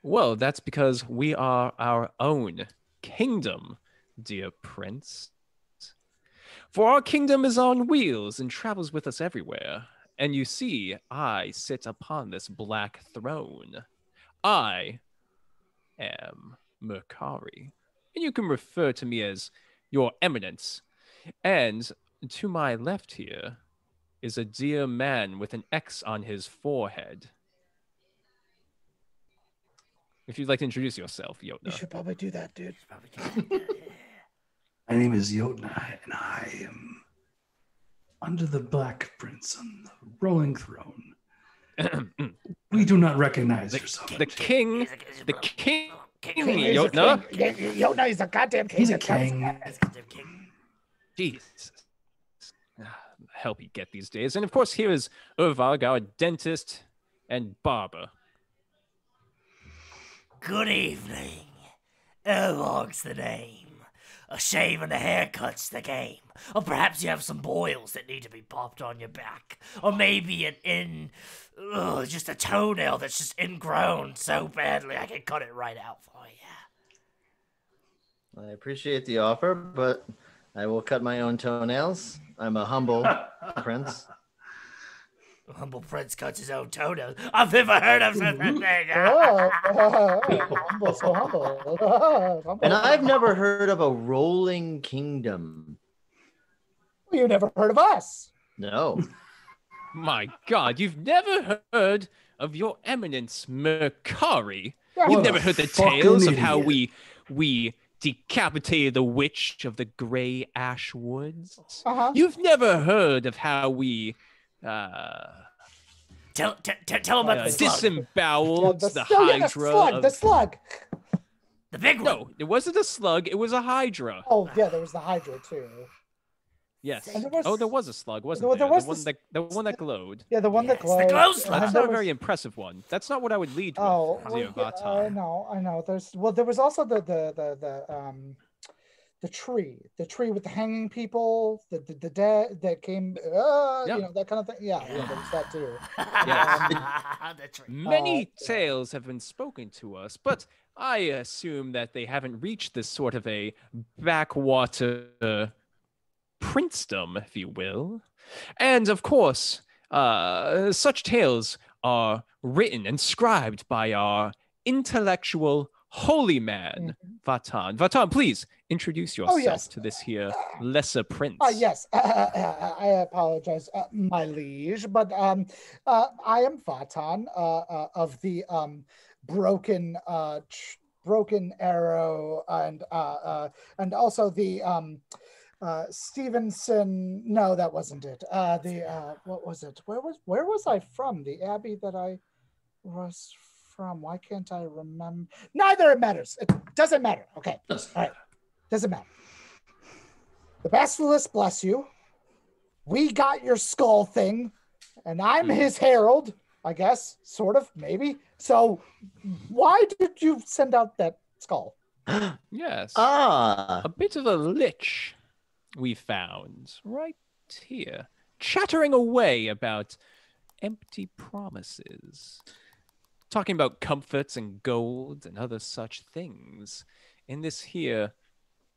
Well, that's because we are our own kingdom, dear prince. For our kingdom is on wheels and travels with us everywhere. And you see, I sit upon this black throne. I am Mercari. And you can refer to me as Your Eminence. And to my left here is a dear man with an X on his forehead. If you'd like to introduce yourself, You Yotna. should probably do that, dude. My name is Jotna, and I am under the Black Prince on the rolling throne. We do not recognize yourself. The king, King Yotna. Yotna is a goddamn king. He's a king. Jesus. Help you get these days. And of course, here is Urvag, our dentist and barber. Good evening. Erlog's the name. A shave and a haircut's the game. Or perhaps you have some boils that need to be popped on your back. Or maybe just a toenail that's just ingrown so badly I can cut it right out for you. I appreciate the offer, but I will cut my own toenails. I'm a humble prince. Humble prince cuts his own toenails. I've never heard of such a thing. Humble, so humble. And I've never heard of a rolling kingdom. You never heard of us. No. My God, you've never heard of Your Eminence Mercari? Yeah, You've What never a heard the fucking tales of how idiot. we decapitated the witch of the Grey Ash Woods? Uh-huh. You've never heard of how we Tell him about the slug. disemboweled the the Hydra. slug, the slug. The big one. No, it wasn't a slug. It was a Hydra. Oh, yeah, there was the Hydra, too. Yes. And there was- there was a slug, wasn't there there? was The one that glowed. Yeah, the one that Yes, the glowed. glow and slug. That's there not a was- very impressive one. That's not what I would lead with. Oh, dear well, Vatan. I know. There was also the tree with the hanging people, the dead that came, Yeah. that kind of thing. Yeah, there was that too. That's right. Many tales have been spoken to us, but I assume that they haven't reached this sort of a backwater princedom, if you will. And of course, such tales are written and scribed by our intellectual holy man, Vatan. Vatan, please introduce yourself yes. to this here lesser prince. Yes, I apologize, my liege, but I am Vatan of the broken arrow and also the Stevenson. No, that wasn't it. What was it? Where was I from? The abbey that I was from. Why can't I remember? Neither it matters. It doesn't matter. Okay. All right. Doesn't matter. The Basilisk, bless you. We got your skull thing, and I'm his herald. I guess, sort of, maybe. So, why did you send out that skull? Yes. Ah, A bit of a lich we found right here, chattering away about empty promises, talking about comforts and gold and other such things in this here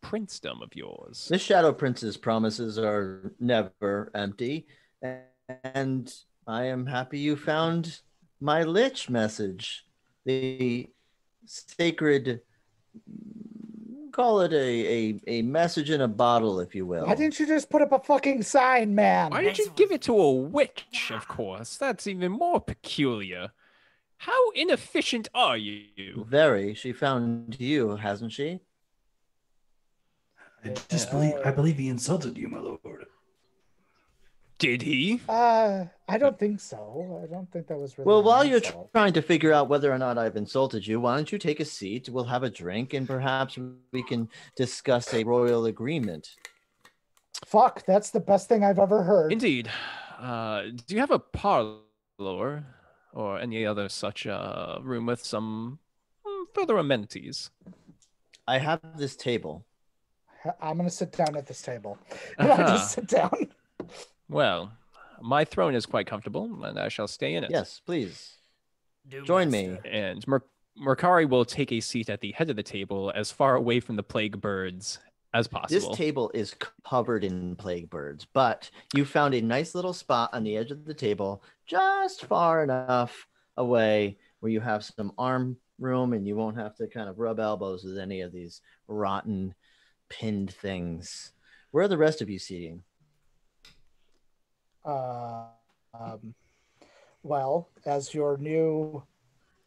princedom of yours. the Shadow Prince's promises are never empty, and I am happy you found my lich message. The sacred, call it a message in a bottle, if you will. Why didn't you just put up a fucking sign, man? Why did you give it to a witch, of course? That's even more peculiar. How inefficient are you? Very. She found you, hasn't she? I believe he insulted you, my lord. Did he? I don't think so. I don't think that was really. Well, while an you're insult. trying to figure out whether or not I've insulted you, why don't you take a seat? We'll have a drink, and perhaps we can discuss a royal agreement. Fuck, that's the best thing I've ever heard. Indeed. Do you have a parlor or any other such room with some further amenities? I have this table. I'm gonna sit down at this table. And I just sit down. Well, my throne is quite comfortable, and I shall stay in it. Yes, please. Doom Join Master. me. And Mercari will take a seat at the head of the table, as far away from the plague birds as possible. This table is covered in plague birds, but you found a nice little spot on the edge of the table, just far enough away where you have some arm room and you won't have to kind of rub elbows with any of these rotten pinned things. Where are the rest of you seating? Well, as your new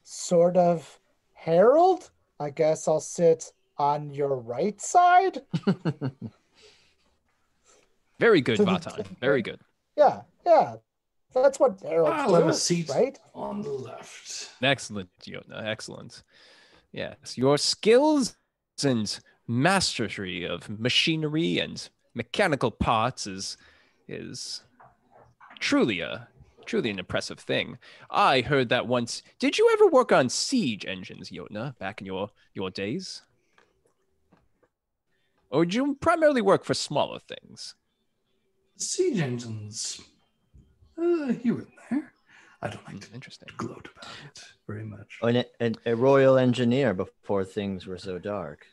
sort of herald, I guess I'll sit on your right side. Very good, To the- Vatan. Very good. Yeah. That's what heralds I'll do, have a seat right? on the left. Excellent, Yona. Excellent. Yes, your skills and mastery of machinery and mechanical parts is truly an impressive thing. I heard that once. Did you ever work on siege engines, Yotna, back in your days? Or did you primarily work for smaller things? Siege engines. Here and there. I don't like to Interesting. gloat about it very much. Oh, and a royal engineer before things were so dark.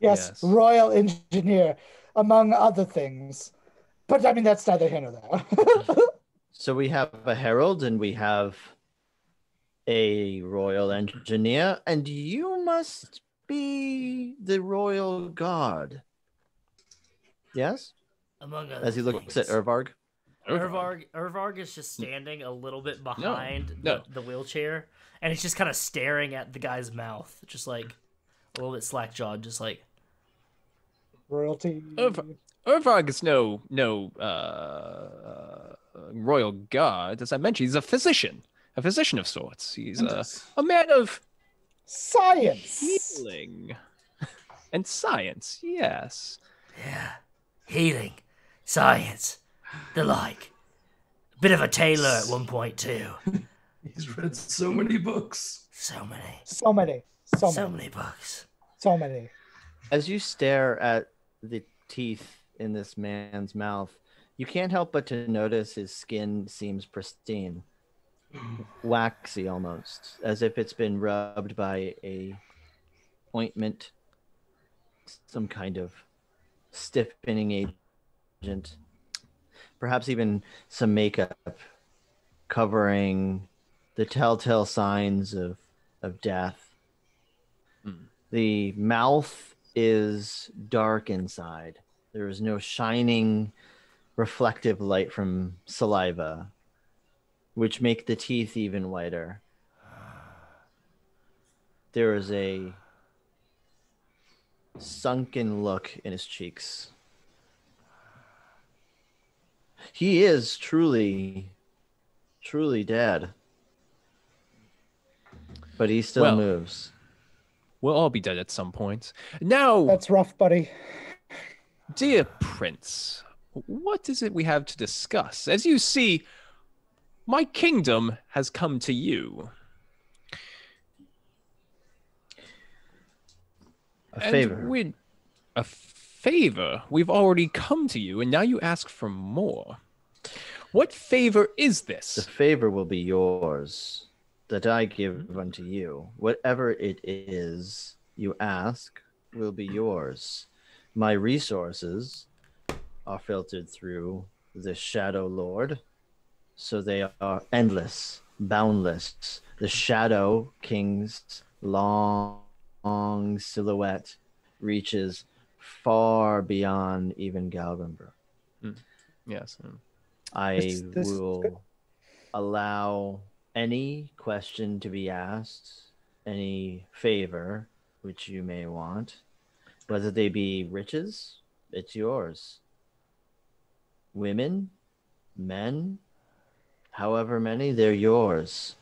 Yes, royal engineer, among other things. But I mean, that's neither here nor there. So we have a herald and we have a royal engineer, and you must be the royal guard. Yes? Among other As he looks at things. Urvarg. Urvarg is just standing a little bit behind no. The wheelchair, and he's just kind of staring at the guy's mouth, just like a little bit slack-jawed, just like. Royalty. Urvarg is no royal guard. As I mentioned, he's a physician of sorts. He's a man of Science. healing and science. Yes. Yeah, healing, science, the like. A bit of a tailor at one point too. He's read so many books. So many. So many. So many books. So many. As you stare at the teeth in this man's mouth, you can't help but to notice his skin seems pristine, waxy almost, as if it's been rubbed by a ointment, some kind of stiffening agent, perhaps even some makeup covering the telltale signs of death. The mouth is dark inside. There is no shining reflective light from saliva, which make the teeth even whiter. There is a sunken look in his cheeks. He is truly dead. But he still moves. We'll all be dead at some point. Now, That's rough, buddy. dear Prince, what is it we have to discuss? As you see, my kingdom has come to you. A favor. A favor? We've already come to you, and now you ask for more. What favor is this? The favor will be yours, that I give unto you. Whatever it is you ask will be yours. My resources are filtered through the Shadow Lord, so they are endless, boundless. The Shadow King's long silhouette reaches far beyond even Galgenberg. Yes. I will allow any question to be asked, any favor which you may want, whether they be riches, it's yours. Women, men, however many, they're yours.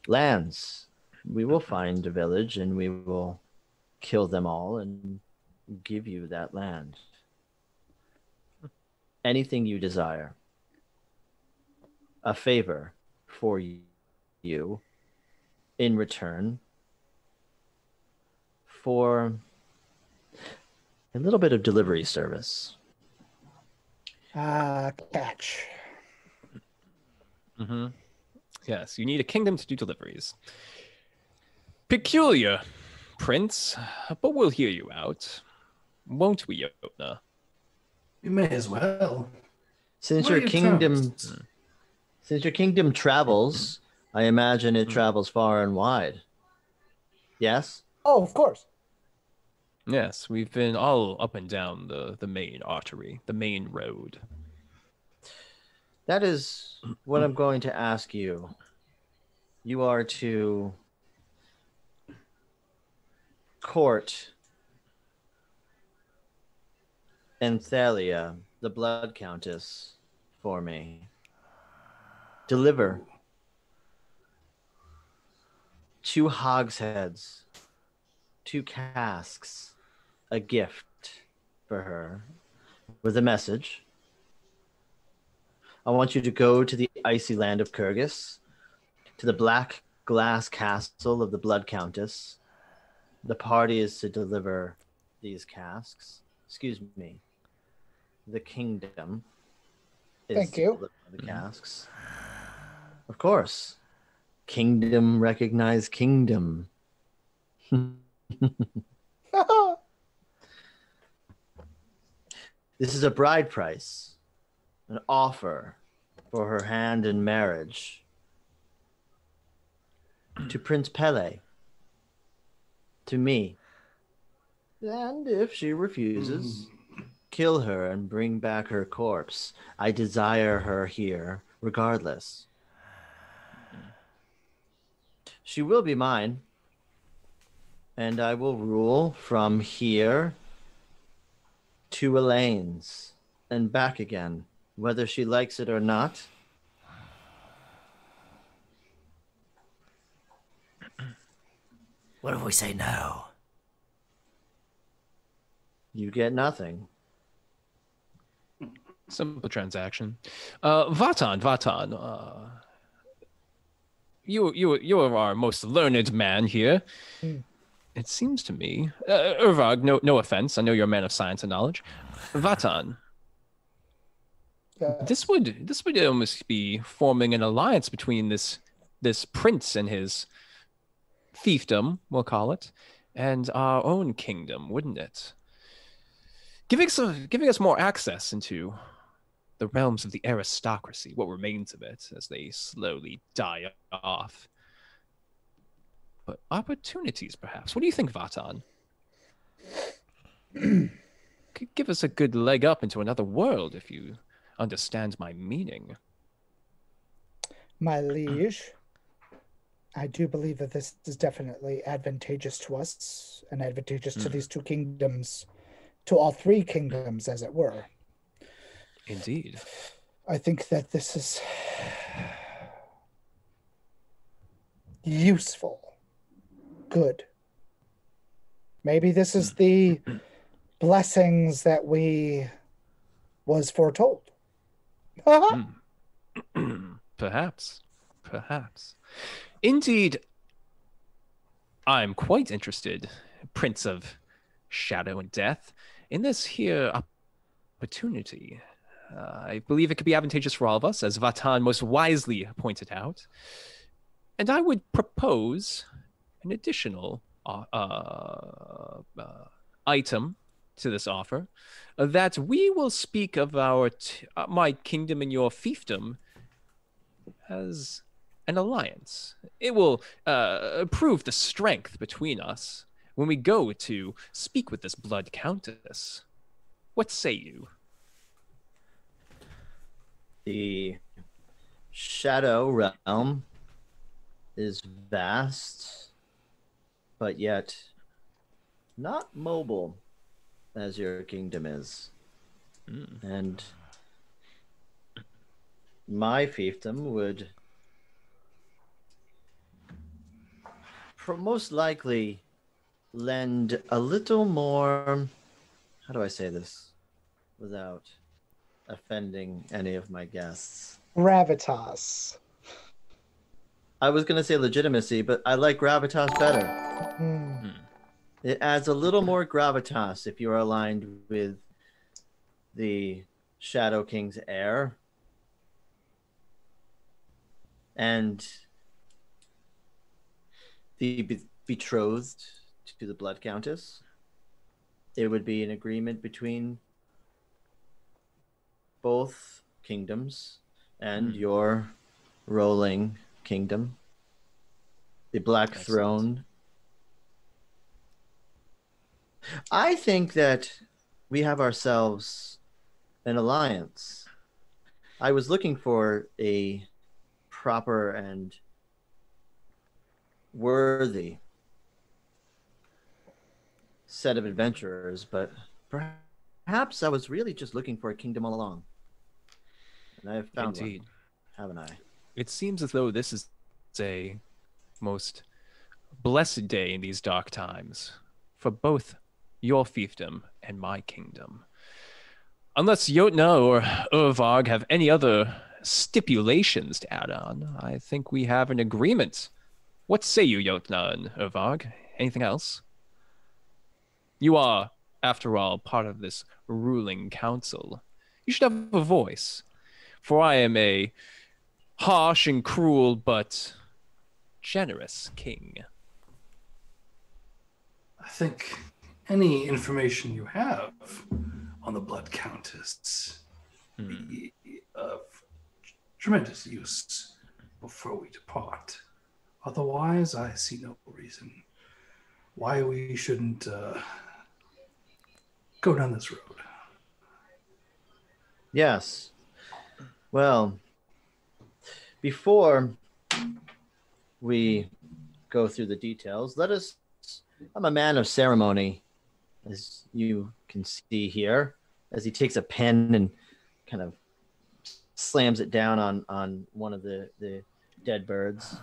Lands, we will find a village and we will kill them all and give you that land. Anything you desire. A favor for you in return for a little bit of delivery service. Catch. Mm-hmm. Yes, you need a kingdom to do deliveries. Peculiar, Prince, but we'll hear you out. Won't we, Yona? You may as well. Since What are your your terms? kingdom travels, I imagine it travels far and wide. Yes? Oh, of course. Yes, we've been all up and down the main artery, the main road. That is what I'm going to ask you. You are to court Anthalia, the Blood Countess, for me. Deliver 2 hogsheads, 2 casks, a gift for her with a message. I want you to go to the icy land of Kyrgyz, to the black glass castle of the Blood Countess. The party is to deliver these casks. Excuse me. The kingdom is Thank to you. deliver the casks. Of course. Kingdom recognize kingdom. This is a bride price, an offer for her hand in marriage to Prince Pelle, to me. And if she refuses, kill her and bring back her corpse. I desire her here, regardless. She will be mine, and I will rule from here to Elaine's and back again, whether she likes it or not. What if we say no? You get nothing. Simple transaction. Vatan, you are our most learned man here. It seems to me, Urvag, no offense, I know you're a man of science and knowledge. Vatan, this would almost be forming an alliance between this prince and his fiefdom, we'll call it, and our own kingdom, wouldn't it? Giving us more access into the realms of the aristocracy, what remains of it, as they slowly die off. But opportunities, perhaps. What do you think, Vatan? Could give us a good leg up into another world, if you understand my meaning. My liege, I do believe that this is definitely advantageous to us and advantageous to these 2 kingdoms, to all 3 kingdoms, as it were. Indeed. I think that this is useful. Good. Maybe this is the blessings that we was foretold. Perhaps. Indeed, I'm quite interested, Prince of Shadow and Death, in this here opportunity. I believe it could be advantageous for all of us, as Vatan most wisely pointed out. And I would propose an additional item to this offer, that we will speak of my kingdom and your fiefdom as an alliance. It will prove the strength between us when we go to speak with this Blood Countess. What say you? The Shadow Realm is vast, but yet not mobile as your kingdom is. And my fiefdom would most likely lend a little more, how do I say this without offending any of my guests? Gravitas. I was going to say legitimacy, but I like gravitas better. It adds a little more gravitas if you are aligned with the Shadow King's heir. And the betrothed to the Blood Countess. It would be an agreement between both kingdoms and your rolling kingdom. The Black Throne. I think that we have ourselves an alliance. I was looking for a proper and worthy set of adventurers, but perhaps I was really just looking for a kingdom all along. And I have found one, haven't I? It seems as though this is a most blessed day in these dark times for both your fiefdom and my kingdom. Unless Jotna or Urvarg have any other stipulations to add on, I think we have an agreement. What say you, Jotna and Urvarg? Anything else? You are, after all, part of this ruling council. You should have a voice, for I am a harsh and cruel but generous king. I think any information you have on the Blood Countess be of tremendous use before we depart. Otherwise, I see no reason why we shouldn't go down this road. Yes. Well, before we go through the details, I'm a man of ceremony, as you can see here, as he takes a pen and kind of slams it down on one of the dead birds.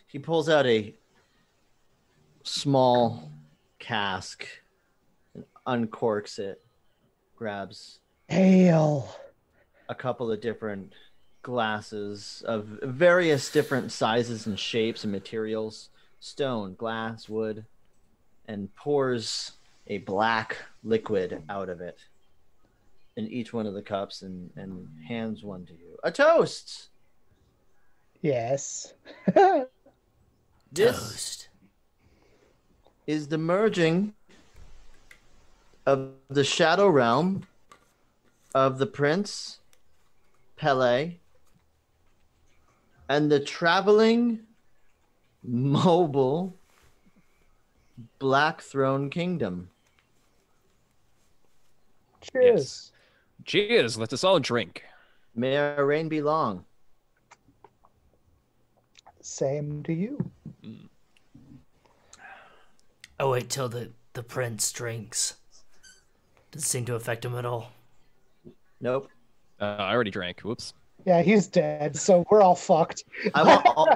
He pulls out a small cask and uncorks it, grabs Ale. a couple of different glasses of various different sizes and shapes and materials, stone, glass, wood, and pours a black liquid out of it in each one of the cups and hands one to you. A toast! Yes. This Toast. is the merging of the Shadow Realm of the Prince Pelle and the traveling mobile Black Throne Kingdom. Cheers. Yes. Cheers. Let us all drink. May our reign be long. Same to you. Oh, wait till the prince drinks. Doesn't seem to affect him at all. Nope. I already drank. Whoops. Yeah, he's dead, so we're all fucked. I want all...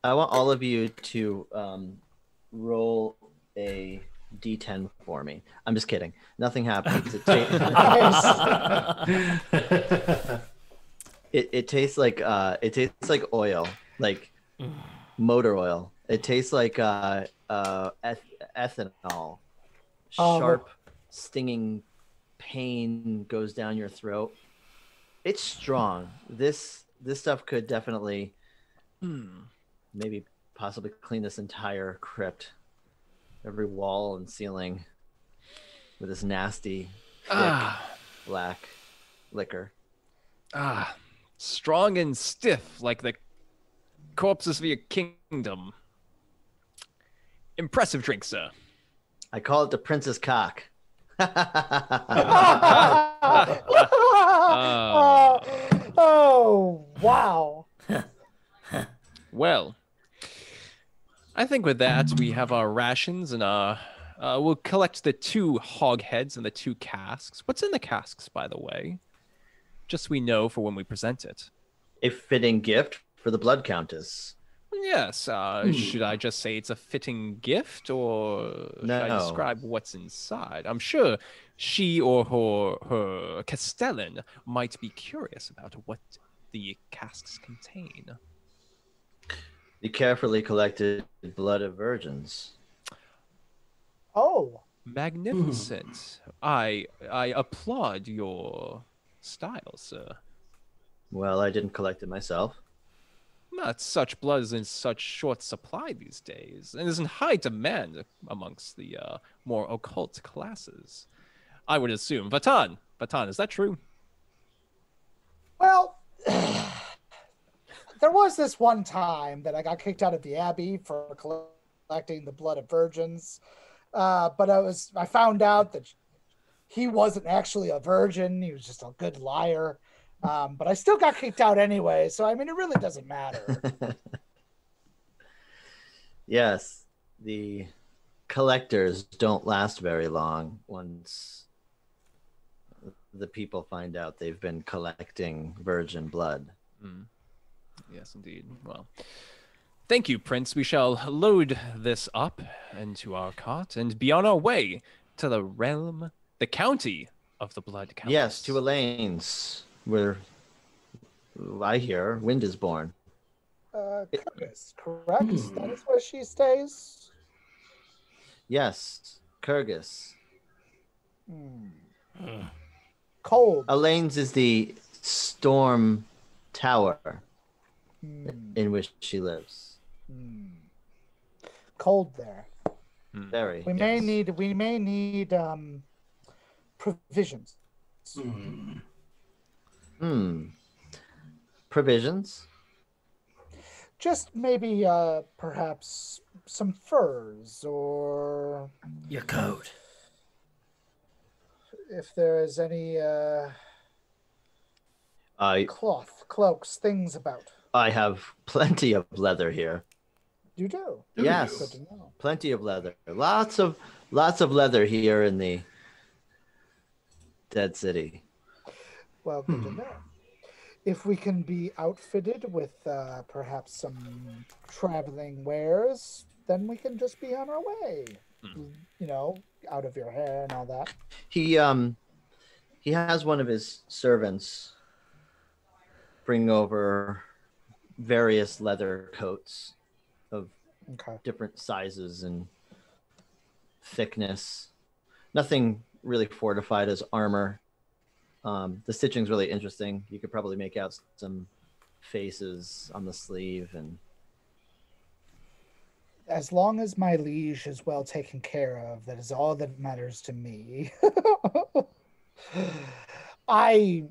I want all of you to roll a D10 for me. I'm just kidding. Nothing happens. It tastes like oil, like motor oil. It tastes like ethanol. Sharp, stinging pain goes down your throat. It's strong. This stuff could definitely maybe possibly clean this entire crypt, every wall and ceiling, with this nasty thick, black liquor. Strong and stiff like the corpses of your kingdom. Impressive drink, sir. I call it the Prince's Cock. Oh, wow. Well, I think with that, we have our rations and we'll collect the 2 hogsheads and the 2 casks. What's in the casks, by the way? Just so we know for when we present it. A fitting gift for the Blood Countess. Yes. Should I just say it's a fitting gift, or should I describe what's inside? I'm sure she or her castellan might be curious about what the casks contain. The carefully collected blood of virgins. Oh. Magnificent. I applaud your style, sir. Well, I didn't collect it myself. Not such blood is in such short supply these days, and is in high demand amongst the more occult classes. I would assume. Vatan, is that true? Well, there was this one time that I got kicked out of the Abbey for collecting the blood of virgins, but I found out that he wasn't actually a virgin. He was just a good liar. But I still got kicked out anyway, so I mean, it really doesn't matter. Yes, the collectors don't last very long once the people find out they've been collecting virgin blood. Yes, indeed. Well, thank you, Prince. We shall load this up into our cart and be on our way to the county of the Blood Countess. Yes, to Elaine's, where I hear wind is born. Kyrgyz, correct? That is where she stays? Yes, Kyrgyz. Cold. Elaine's is the storm tower in which she lives. Cold there. Very. We may need provisions. Provisions? Just maybe perhaps some furs, or Your coat. if there is any cloth, cloaks, things about. I have plenty of leather here. You do? Yes, Good to know. plenty of leather. Lots of leather here in the Dead City. Well, good to know. If we can be outfitted with perhaps some traveling wares, then we can just be on our way. You know, out of your hair and all that. He has one of his servants bring over various leather coats of different sizes and thickness. Nothing really fortified as armor. The stitching's really interesting. You could probably make out some faces on the sleeve, and As long as my liege is well taken care of, that is all that matters to me. I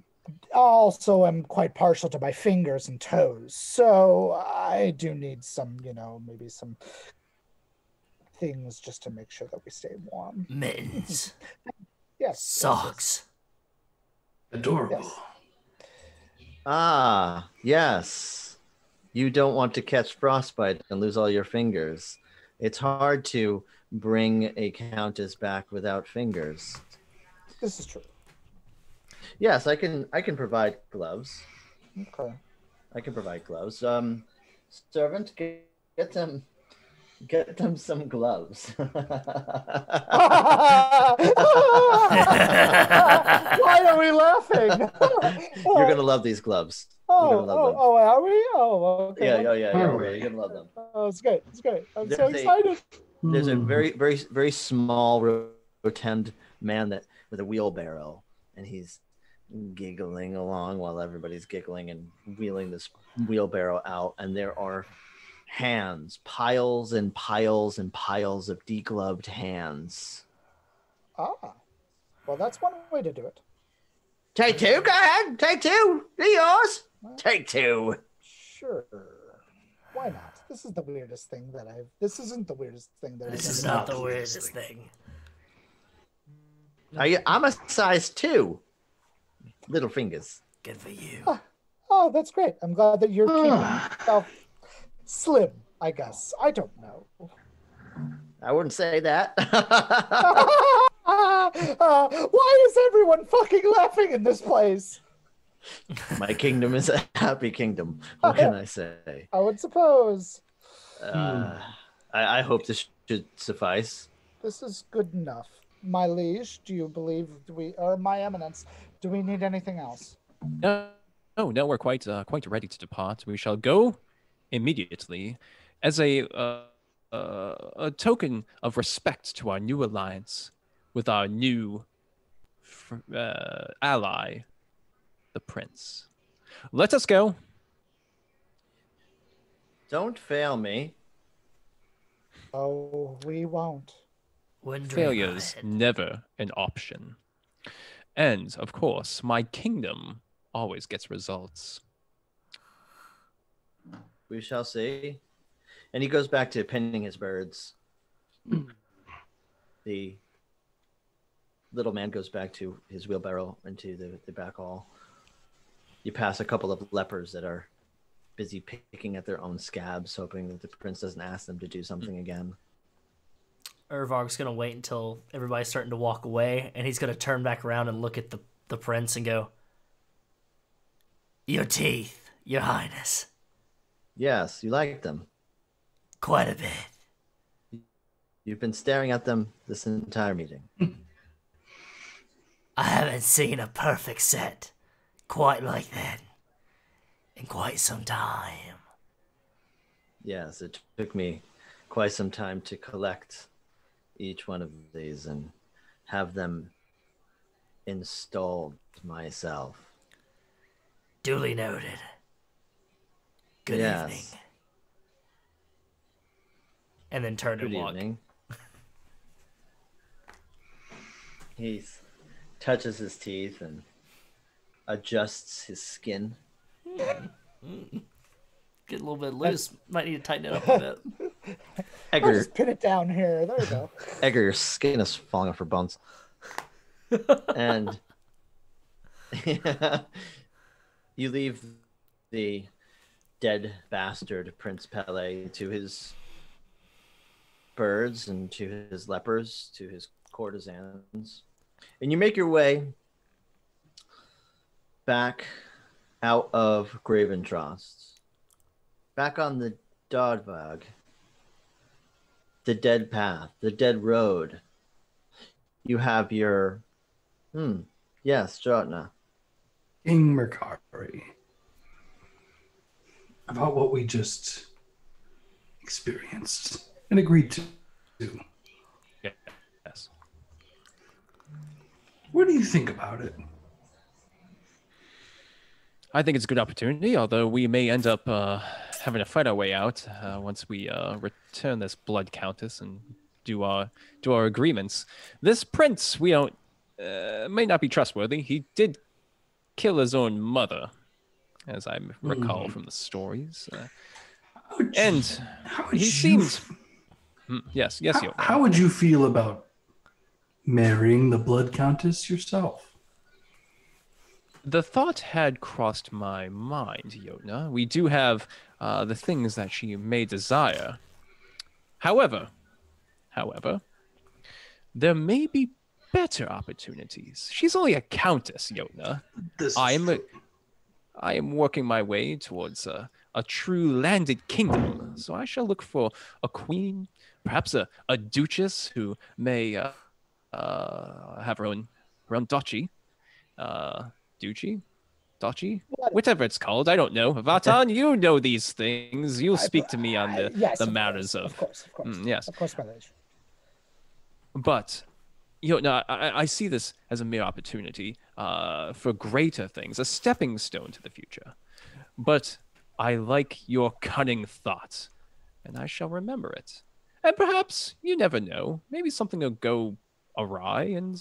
also am quite partial to my fingers and toes, so I do need some, maybe some things just to make sure that we stay warm. Mittens. Yes. Socks. Adorable. Yes. Ah, yes. You don't want to catch frostbite and lose all your fingers. It's hard to bring a countess back without fingers. This is true. Yes, I can provide gloves. Okay. I can provide gloves. Servant, get Get them some gloves. Why are we laughing? You're gonna love these gloves. Are we? Oh, okay. Yeah. Are You're gonna love them. Oh, it's great. It's great. I'm so There's excited. There's a very small, rotund man with a wheelbarrow, and he's giggling along while everybody's giggling and wheeling this wheelbarrow out, and there are hands, piles and piles and piles of degloved hands. Well, that's one way to do it. Take two, go ahead. Take two. They're yours. Take two. Sure. Why not? This is the weirdest thing that I've. This isn't the weirdest thing that I've. This is not the weirdest thing. I'm a size 2. Little fingers. Good for you. Oh, that's great. I'm glad that you're keeping yourself slim, I guess. I don't know. I wouldn't say that. Why is everyone fucking laughing in this place? My kingdom is a happy kingdom. What can I say? I would suppose. I hope this should suffice. This is good enough. My liege, do you believe or my eminence, do we need anything else? No, we're quite ready to depart. We shall go immediately as a token of respect to our new alliance with our new ally, the prince. Let us go. Don't fail me. Oh, we won't. Failure's never an option. And, of course, my kingdom always gets results. We shall see. And he goes back to pinning his birds. The little man goes back to his wheelbarrow into the back hall. You pass a couple of lepers that are busy picking at their own scabs, hoping that the prince doesn't ask them to do something again. Urvarg's going to wait until everybody's starting to walk away, and he's going to turn back around and look at the prince and go, "Your teeth, your highness." Yes, you like them. Quite a bit. You've been staring at them this entire meeting. I haven't seen a perfect set quite like that in quite some time. Yes, it took me quite some time to collect each one of these and have them installed myself. Duly noted. Good evening. And then turn and walk. Evening. He touches his teeth and adjusts his skin. Get a little bit loose. Might need to tighten it up a bit. I'll just pin it down here. There we go. Edgar, your skin is falling off your bones. And you leave the dead bastard Prince Pelle to his birds and to his lepers, to his courtesans. And you make your way back out of Graven-Trosk, back on the Dodvag, the dead path, the dead road. You have your, yes, Jotna. King Mercari. About what we just experienced and agreed to do. Yes. What do you think about it? I think it's a good opportunity, although we may end up having to fight our way out once we return this Blood Countess and do our agreements. This prince, we don't may not be trustworthy. He did kill his own mother, as I recall from the stories, and he seems. Yes, How would you feel about marrying the Blood Countess yourself? The thought had crossed my mind, Yona. We do have the things that she may desire. However, there may be better opportunities. She's only a countess, Yona. I am working my way towards a true landed kingdom. So I shall look for a queen, perhaps a duchess who may have her own duchy. Duchy? Duchy? Whatever it's called, I don't know. Vatan, you know these things. You'll speak to me on yes, the of matters course, of... Of course, of course. Yes. Of course, my liege. But, I see this as a mere opportunity for greater things, a stepping stone to the future. But I like your cunning thought, and I shall remember it. And perhaps, you never know, maybe something will go awry, and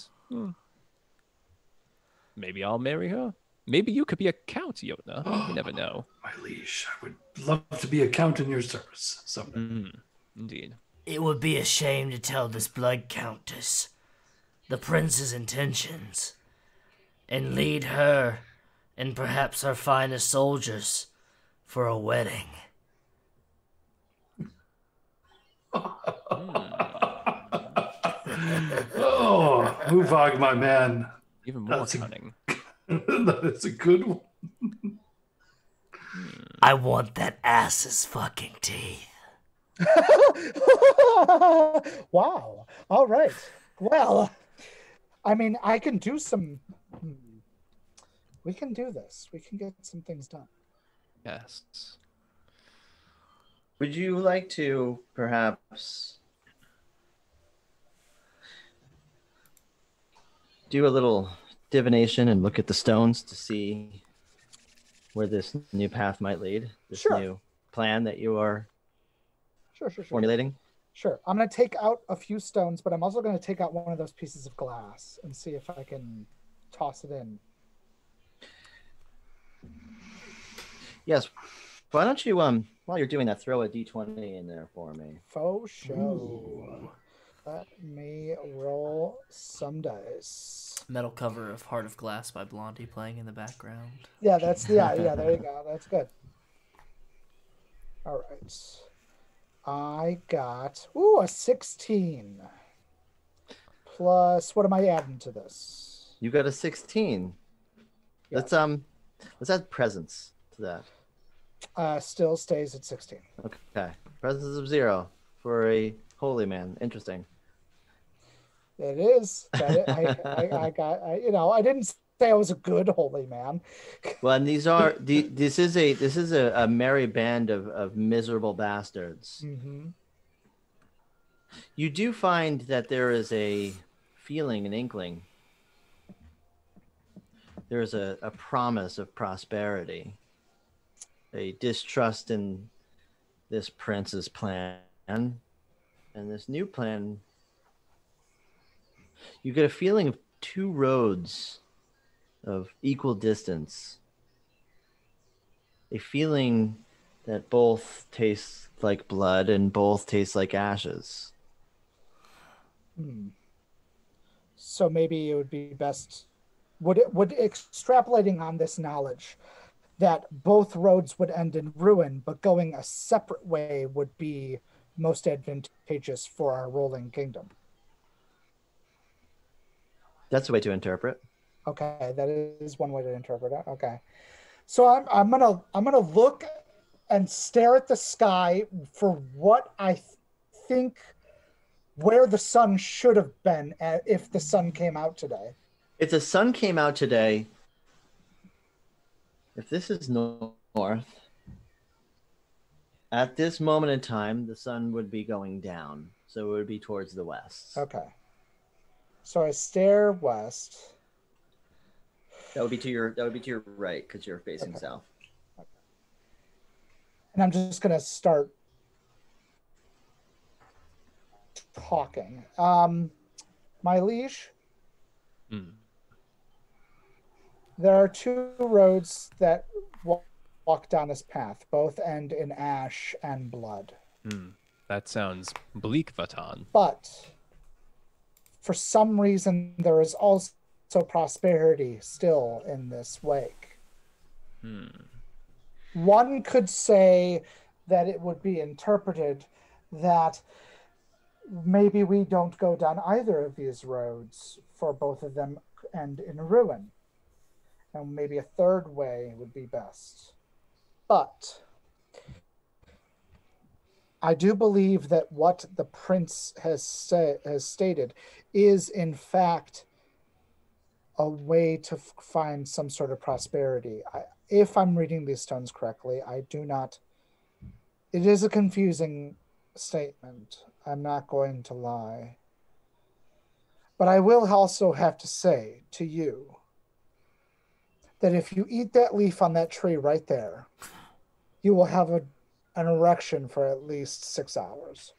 maybe I'll marry her. Maybe you could be a count, Yotna. You never know. My liege, I would love to be a count in your service someday. Indeed. It would be a shame to tell this Blood Countess the prince's intentions, and lead her and perhaps our finest soldiers for a wedding. Oh, Muvag, my man. Even more cunning. That is a good one. I want that ass's fucking teeth. Wow. All right. Well, I mean, I can do some. We can do this. We can get some things done. Yes. Would you like to perhaps do a little divination and look at the stones to see where this new path might lead? This Sure. new plan that you are Sure. formulating? Sure. I'm going to take out a few stones, but I'm also going to take out one of those pieces of glass and see if I can toss it in. Yes. Why don't you, while you're doing that, throw a d20 in there for me? Faux show. Let me roll some dice. Metal cover of Heart of Glass by Blondie playing in the background. Yeah, there you go. That's good. All right. I got a 16. Plus, what am I adding to this? You got a 16. Yeah. Let's add presence to that. Still stays at 16. Okay. Presence of 0 for a holy man. Interesting. It is. I didn't say I was a good holy man. Well, and this is a merry band of miserable bastards. Mm-hmm. You do find that there is a feeling, an inkling. There's a promise of prosperity, a distrust in this prince's plan, and this new plan. You get a feeling of two roads of equal distance. A feeling that both taste like blood and both taste like ashes. So maybe it would be best, would extrapolating on this knowledge that both roads would end in ruin, but going a separate way would be most advantageous for our rolling kingdom. That's the way to interpret. Okay, that is one way to interpret it. Okay, so I'm gonna look and stare at the sky for what I think where the sun should have been if the sun came out today. If the sun came out today, if this is north, at this moment in time, the sun would be going down, so it would be towards the west. Okay. So I stare west. That would be to your right because you're facing south. Okay. And I'm just gonna start talking. My liege, there are two roads that walk down this path. Both end in ash and blood. That sounds bleak, Vatan. But for some reason, there is also prosperity still in this wake. One could say that it would be interpreted that maybe we don't go down either of these roads, for both of them end in ruin. And maybe a third way would be best. But I do believe that what the prince has stated is, in fact, a way to find some sort of prosperity. If I'm reading these stones correctly, I do not. It is a confusing statement. I'm not going to lie. But I will also have to say to you that if you eat that leaf on that tree right there, you will have an erection for at least 6 hours.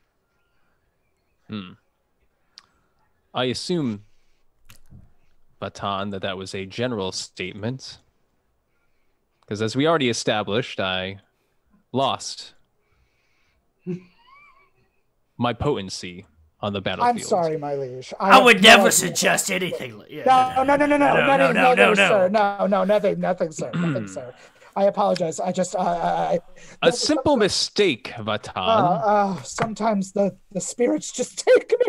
I assume, Vatan, that was a general statement. Because as we already established, I lost my potency on the battlefield. I'm sorry, my liege. I would never suggest anything. No, nothing, sir. No, nothing, sir. Nothing, sir. I apologize. I just a simple mistake, Vatan. Sometimes the spirits just take me.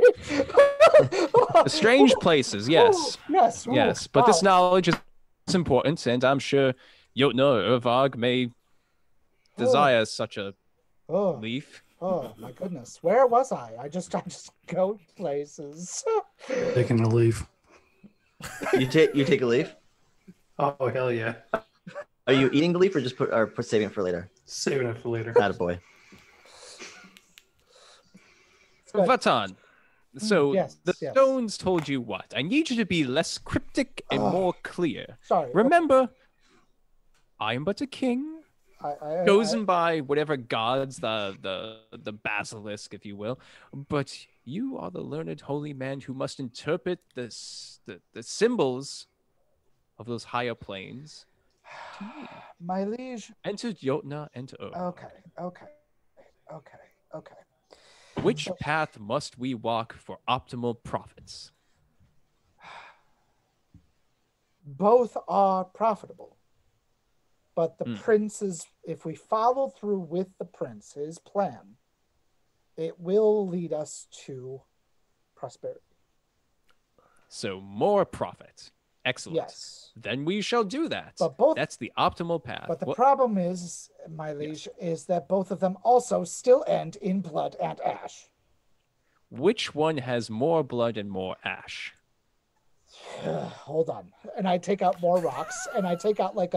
Strange places, yes. Yes. Yes, but this knowledge is important, and I'm sure Jotner Urvag may desire such a leaf. Oh my goodness, where was I? I just go places. Taking a leaf. You take a leaf? Oh hell yeah! Are you eating the leaf or just saving it for later? Saving it for later. Attaboy. Vatan, so the yes. stones told you what? I need you to be less cryptic and more clear. Sorry. Remember, I am but a king. Chosen by whatever gods, the basilisk, if you will, but you are the learned holy man who must interpret the symbols of those higher planes to me. My liege. And to Jotna and to Ur. Okay. Which path must we walk for optimal profits? Both are profitable. But the prince's, if we follow through with the prince, his plan, it will lead us to prosperity. So more profit. Excellent. Yes. Then we shall do that. But that's the optimal path. But the problem is, my liege, is that both of them also still end in blood and ash. Which one has more blood and more ash? Hold on. And I take out more rocks, and I take out like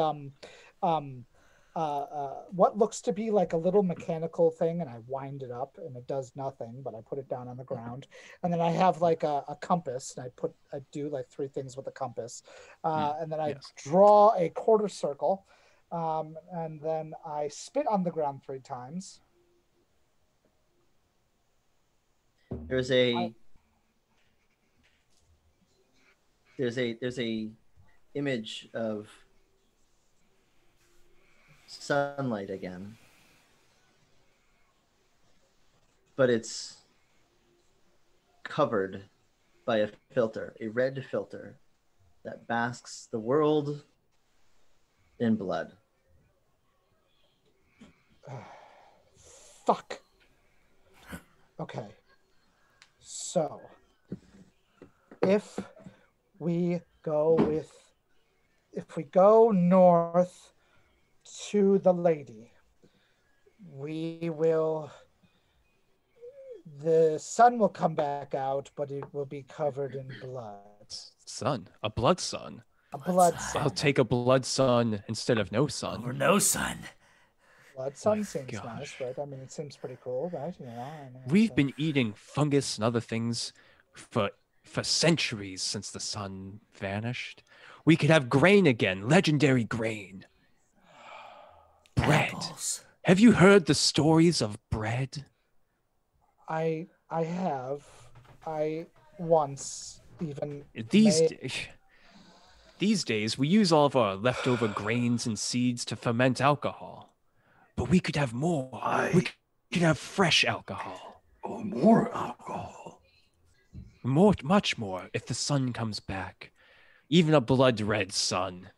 what looks to be like a little mechanical thing, and I wind it up, and it does nothing, but I put it down on the ground. And then I have like a compass, and I do like 3 things with the compass, and then I draw a quarter circle, and then I spit on the ground 3 times. There's a image of sunlight again, but it's covered by a filter, a red filter that basks the world in blood. Fuck. Okay. So, if we go north to the lady, the sun will come back out, but it will be covered in blood. Sun? A blood sun? A blood sun. I'll take a blood sun instead of no sun. Or no sun. Blood sun seems nice, right? I mean, it seems pretty cool, right? You know, we've been eating fungus and other things for centuries since the sun vanished. We could have grain again, legendary grain. Bread. Apples. Have you heard the stories of bread? I have. I once even These days, we use all of our leftover grains and seeds to ferment alcohol. But we could have more. We could have fresh alcohol. Oh, more alcohol. Much more if the sun comes back. Even a blood red sun.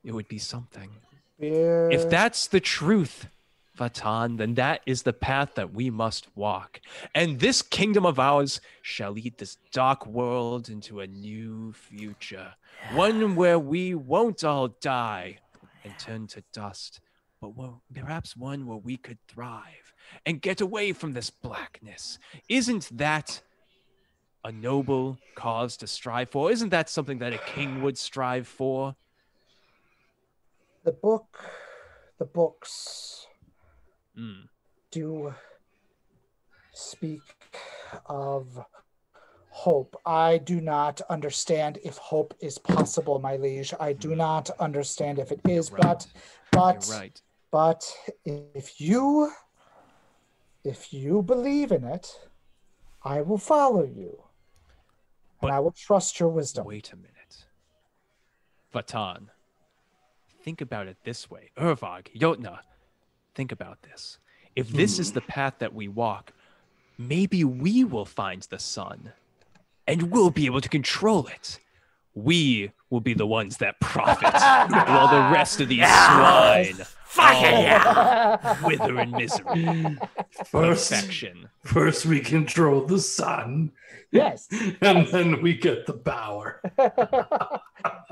It would be something. Beer. If that's the truth, Vatan, then that is the path that we must walk. And this kingdom of ours shall lead this dark world into a new future. One where we won't all die and turn to dust, but perhaps one where we could thrive and get away from this blackness. Isn't that a noble cause to strive for? Isn't that something that a king would strive for? The books do speak of hope. I do not understand if hope is possible, my liege. I do not understand if it is, Right. but You're right. but if you believe in it, I will follow you. And But- I will trust your wisdom. Wait a minute. Vatan, think about it this way. Urvag, Jotna, think about this. If this is the path that we walk, maybe we will find the sun and we'll be able to control it. We will be the ones that profit while the rest of these swine wither in misery. Perfection. First we control the sun, Yes. and then we get the power.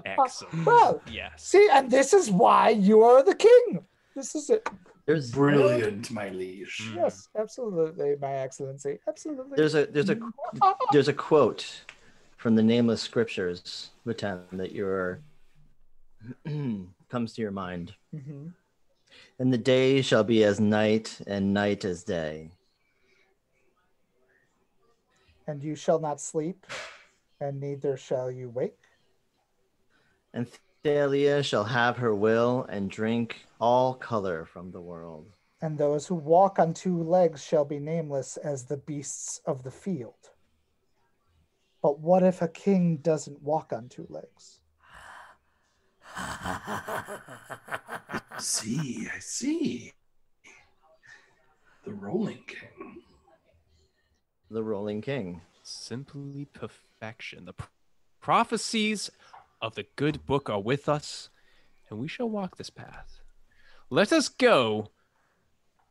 Excellent. Well, Yes. see, and this is why you are the king. This is it. There's Brilliant, my liege. Yes, absolutely, my excellency. Absolutely. there's a quote from the nameless scriptures, Vatan, that comes to your mind. Mhm. And the day shall be as night, and night as day. And you shall not sleep, and neither shall you wake. And Thalia shall have her will, and drink all color from the world. And those who walk on two legs shall be nameless as the beasts of the field. But what if a king doesn't walk on two legs? I see. The Rolling King. The Rolling King. Simply perfection. The prophecies of the good book are with us, and we shall walk this path. Let us go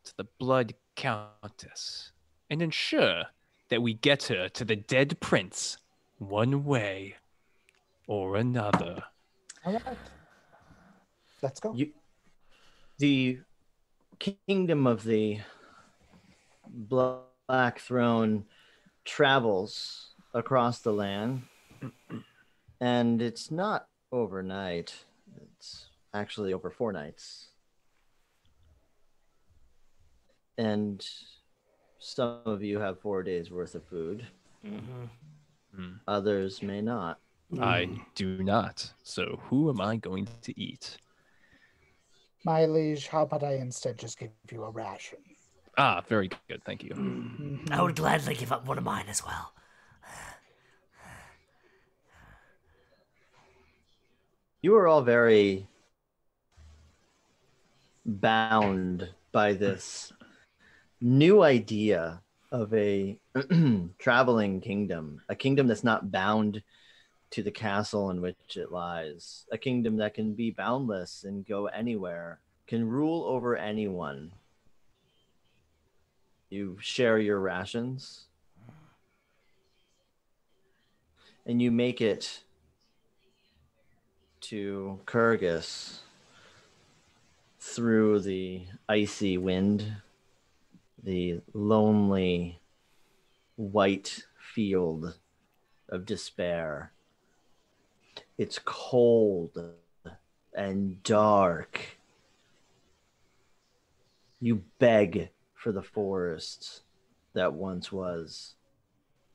to the Blood Countess and ensure that we get her to the dead prince one way or another. All right. Let's go. The kingdom of the Black Throne travels across the land, and it's not overnight. It's actually over 4 nights. And some of you have 4 days worth of food. Others may not. I do not. So who am I going to eat? My liege, how about I instead just give you a ration? Ah, very good. Thank you. I would gladly give up one of mine as well. You are all very bound by this new idea of a traveling kingdom, a kingdom that's not bound to the castle in which it lies, a kingdom that can be boundless and go anywhere, can rule over anyone. You share your rations, and you make it to Kyrgyz through the icy wind, the lonely white field of despair. It's cold and dark. You beg for the forest that once was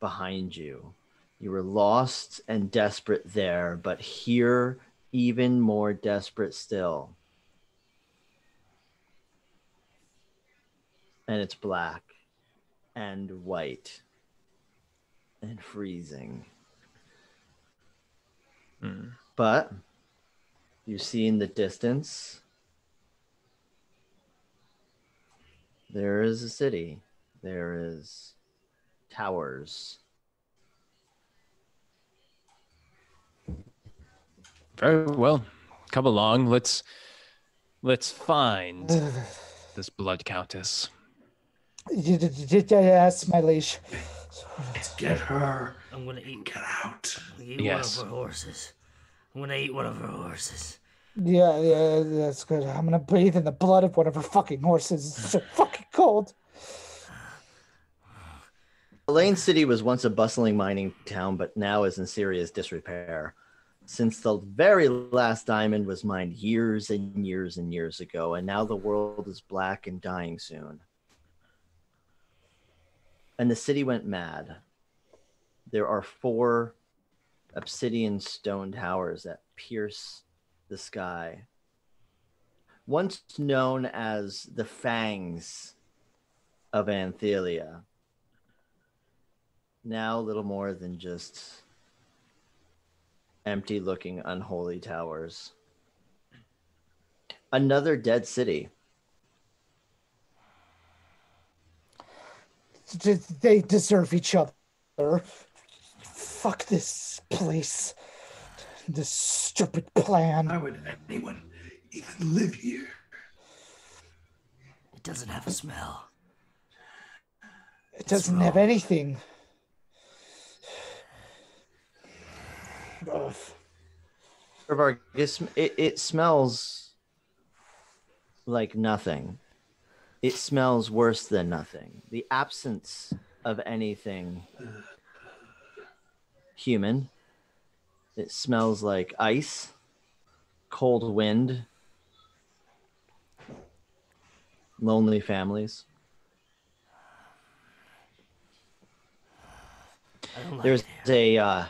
behind you. You were lost and desperate there, but here, even more desperate still. And it's black and white and freezing. But you see in the distance, there is a city. There is towers. Very well. Come along. Let's find this Blood Countess. Yes, my liege. Get her. I'm gonna eat. Get out. Eat Yes. one of her horses. I'm gonna eat one of her horses. Yeah, that's good. I'm gonna bathe in the blood of whatever fucking horses. It's so fucking cold. Lane City was once a bustling mining town, but now is in serious disrepair. Since the very last diamond was mined years and years and years ago, and now the world is black and dying soon. And the city went mad. There are 4 obsidian stone towers that pierce the sky. Once known as the Fangs of Anthelia. Now little more than just empty-looking, unholy towers. Another dead city. They deserve each other. Fuck this place. This stupid plan. Why would anyone even live here? It doesn't have a smell. It doesn't have anything. Ugh. It smells like nothing. It smells worse than nothing. The absence of anything human. It smells like ice, cold wind, lonely families. There's a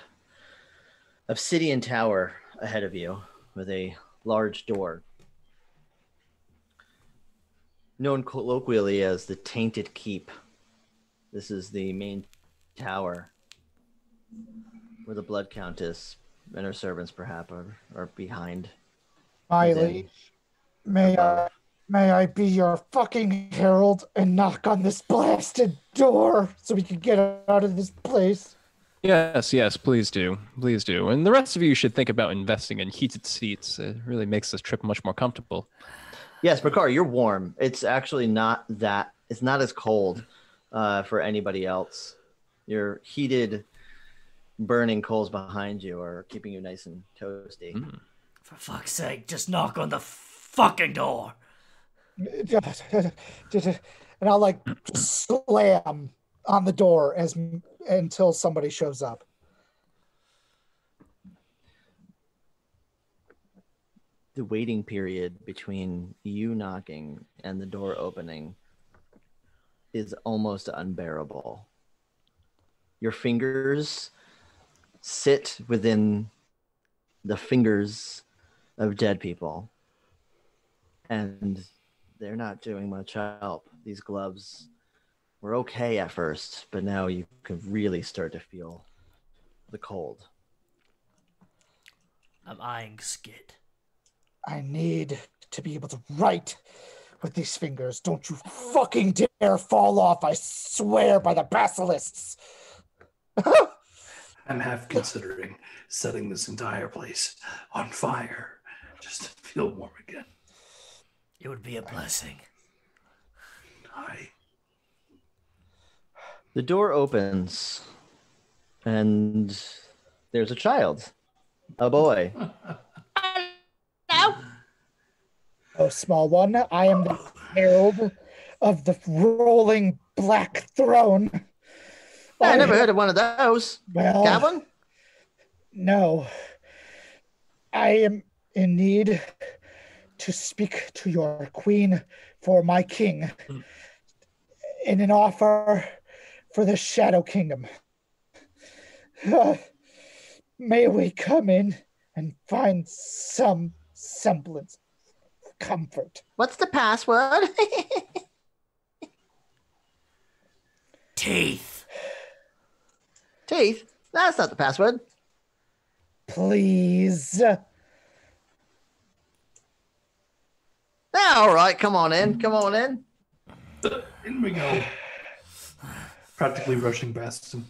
obsidian tower ahead of you with a large door, known colloquially as the Tainted Keep. This is the main tower where the Blood Countess and her servants perhaps are behind. My liege, may I be your fucking herald and knock on this blasted door so we can get out of this place? Yes, please do. Please do. And the rest of you should think about investing in heated seats. It really makes this trip much more comfortable. Yes, Bakar, you're warm. It's actually it's not as cold for anybody else. Your heated, burning coals behind you are keeping you nice and toasty. Mm. For fuck's sake, just knock on the fucking door. And I'll like slam on the door until somebody shows up. The waiting period between you knocking and the door opening is almost unbearable. Your fingers sit within the fingers of dead people, and they're not doing much help. These gloves were okay at first, but now you can really start to feel the cold. I'm eyeing Skid. I need to be able to write with these fingers. Don't you fucking dare fall off, I swear by the basilisks. I'm half considering setting this entire place on fire just to feel warm again. It would be a blessing. The door opens, and there's a child, a boy. Oh, small one, I am the herald of the rolling black throne. I never heard of one of those. Well, Got one? No. I am in need to speak to your queen for my king in an offer for the Shadow Kingdom. May we come in and find some semblance of comfort. What's the password? Teeth. Teeth? That's not the password. Please. All right, come on in. Come on in. In we go. Practically rushing past him.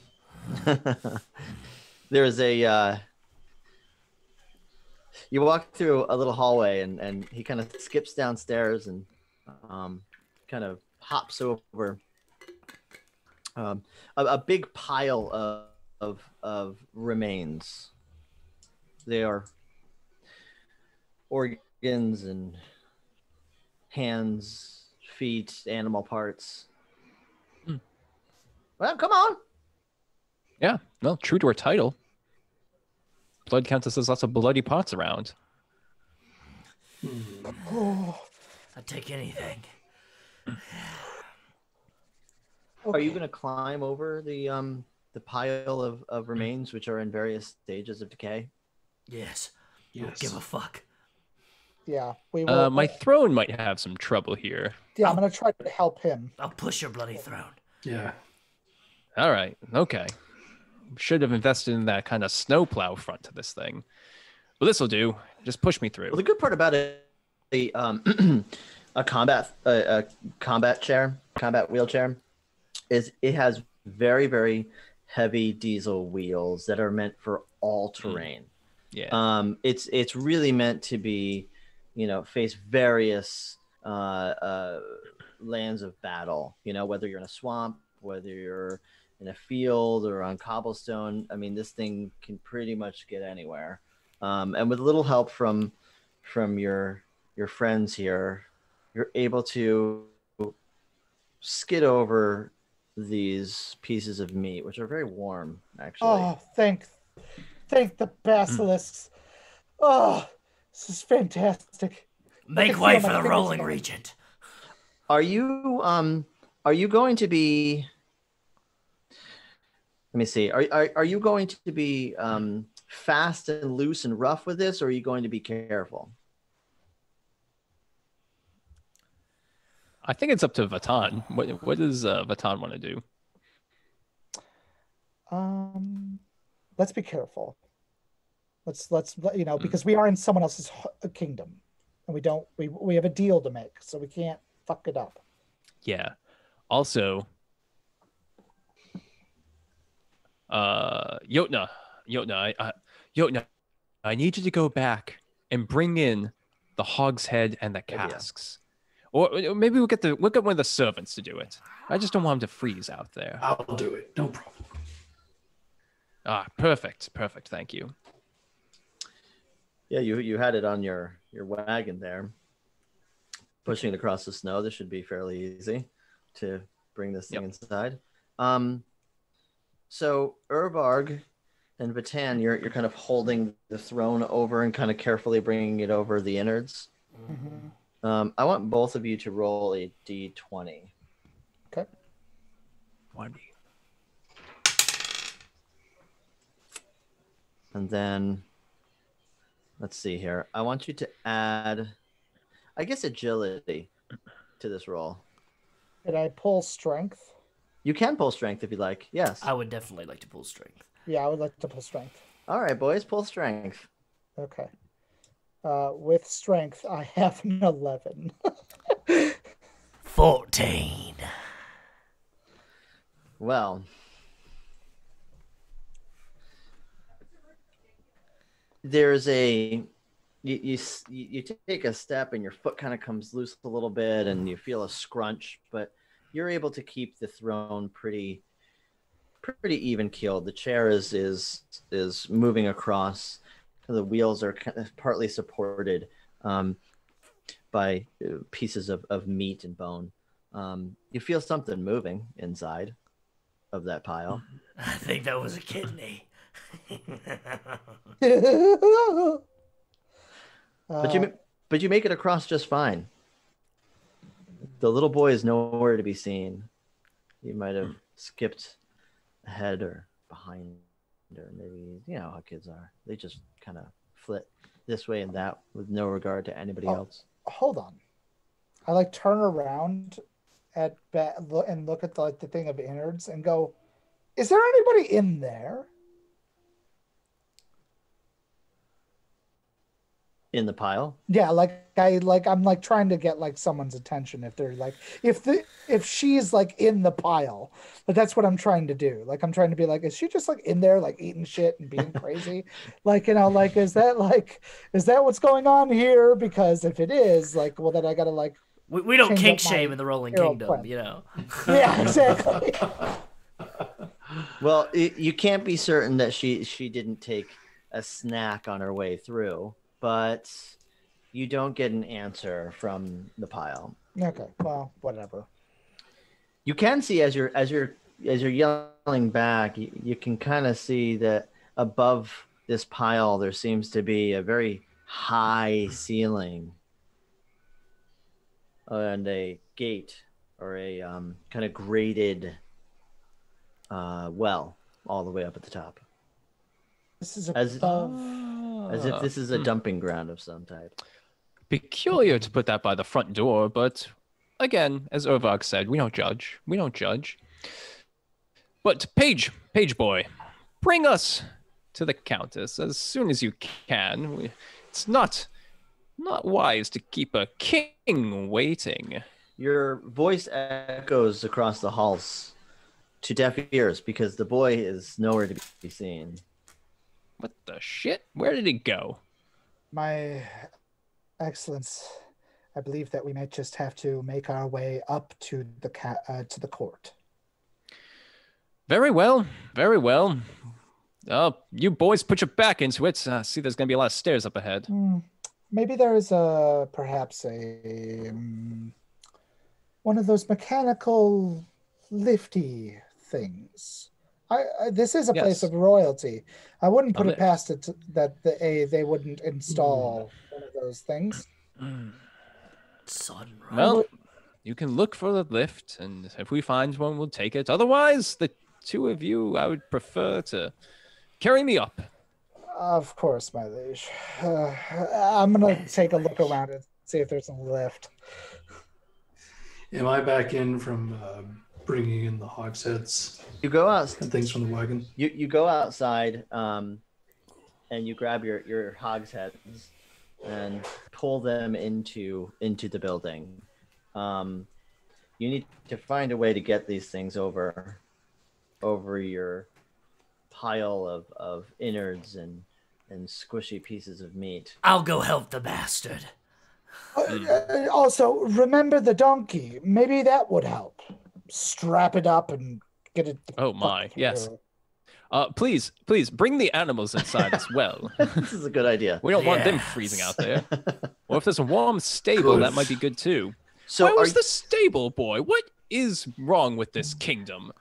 There's a you walk through a little hallway, and he kind of skips downstairs and kind of hops over a big pile of remains. They are organs and hands, feet, animal parts. Well, come on. Yeah, well, true to her title. Blood Countess has lots of bloody parts around. Oh, I'd take anything. Are you going to climb over the pile of remains, which are in various stages of decay? Yes. Yes. Don't give a fuck. yeah, we will. My throne might have some trouble here. Yeah, I'm gonna try to help him. I'll push your bloody throne. Yeah. All right, okay. Should have invested in that kind of snowplow front to this thing. Well, this will do. Just push me through. Well, the good part about it, a combat wheelchair, is it has very, very heavy diesel wheels that are meant for all terrain. Yeah. It's really meant to be, face various lands of battle. Whether you're in a swamp, whether you're in a field or on cobblestone. I mean, this thing can pretty much get anywhere. And with a little help from your friends here, you're able to skid over these pieces of meat, which are very warm, actually. Oh, thank the basilisks. Oh, this is fantastic. Make way for the rolling regent. Are you going to be? Let me see. Are you going to be fast and loose and rough with this, or are you going to be careful? I think it's up to Vatan. What does Vatan want to do? Let's be careful. Let's because we are in someone else's kingdom, and we have a deal to make, so we can't fuck it up. Yeah. Also, Yotna, I need you to go back and bring in the hogshead and the casks. Or maybe we'll get one of the servants to do it. I just don't want him to freeze out there. I'll do it. No problem. Ah, perfect. Thank you. Yeah, you had it on your wagon there, pushing it across the snow. This should be fairly easy to bring this thing inside. So Urvarg and Vatan, you're kind of holding the throne over and kind of carefully bringing it over the innards. Mm-hmm. I want both of you to roll a d20. Okay. 1D. And then, let's see here. I want you to add, I guess, agility to this roll. Did I pull strength? You can pull strength if you like. Yes. I would definitely like to pull strength. Yeah, I would like to pull strength. All right, boys, pull strength. Okay. With strength, I have an 11. 14. Well, there's you take a step and your foot kind of comes loose a little bit and you feel a scrunch, but you're able to keep the throne pretty even keeled. The chair is moving across. The wheels are kind of partly supported by pieces of meat and bone. You feel something moving inside of that pile. I think that was a kidney. But you make it across just fine. The little boy is nowhere to be seen. You might have skipped ahead or behind, or maybe how kids are. They just kind of flit this way and that with no regard to anybody else. Hold on. I turn around and look at the thing of innards and go, is there anybody in there? In the pile? Yeah, I'm trying to get someone's attention if they're if she's in the pile. But that's what I'm trying to do. I'm trying to be is she just in there eating shit and being crazy? Is that what's going on here? Because if it is, well then I gotta we don't kink shame in the Rolling Kingdom, Yeah, exactly. Well, you can't be certain that she didn't take a snack on her way through. But, you don't get an answer from the pile. Okay, well, whatever. You can see as you're yelling back, you can kind of see that above this pile there seems to be a very high ceiling and a gate or a kind of grated well all the way up at the top. This is As if this is a dumping ground of some type. Peculiar to put that by the front door, but again, as Ovog said, we don't judge. We don't judge. But page boy, bring us to the Countess as soon as you can. It's not wise to keep a king waiting. Your voice echoes across the halls to deaf ears because the boy is nowhere to be seen. What the shit? Where did he go? My Excellence, I believe that we might just have to make our way up to the court. Very well, very well. You boys put your back into it. See, there's going to be a lot of stairs up ahead. Maybe there is perhaps a one of those mechanical lifty things. This is a place of royalty. I wouldn't put it past it that they wouldn't install one of those things. Sunrise. Well, you can look for the lift, and if we find one, we'll take it. Otherwise, the two of you, I would prefer to carry me up. Of course, my liege. I'm going to take a look around and see if there's a lift. Am I back in from bringing in the hogsheads? You go out and things from the wagon. You go outside, and you grab your hogsheads and pull them into the building. You need to find a way to get these things over your pile of innards and squishy pieces of meat. I'll go help the bastard. Also, remember the donkey. Maybe that would help. Strap it up and get it. Oh my, yes. Please bring the animals inside as well. This is a good idea. We don't want them freezing out there. Or if there's a warm stable, that might be good too. So where was the stable boy? What is wrong with this kingdom?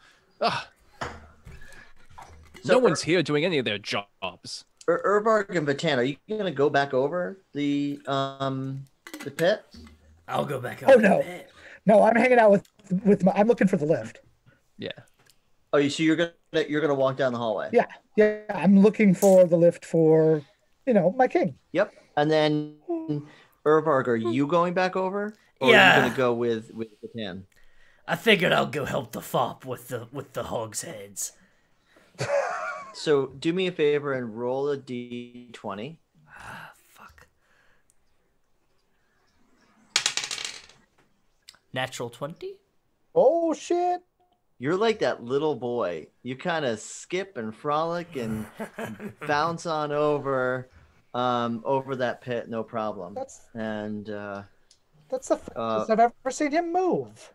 No one's here doing any of their jobs. Urvarg and Vatan, are you going to go back over the pit? I'll go back over the pit. No, I'm hanging out with my. I'm looking for the lift. Yeah. Oh, so you're gonna walk down the hallway? Yeah. I'm looking for the lift for, my king. Yep. And then Urvarg, are you going back over? Or Yeah. are you gonna go with Vatan? I figured I'll go help the fop with the hogsheads. So do me a favor and roll a d20. Fuck. Natural 20? Oh shit. You're like that little boy. You kind of skip and frolic and bounce on over that pit, no problem. That's the fastest I've ever seen him move.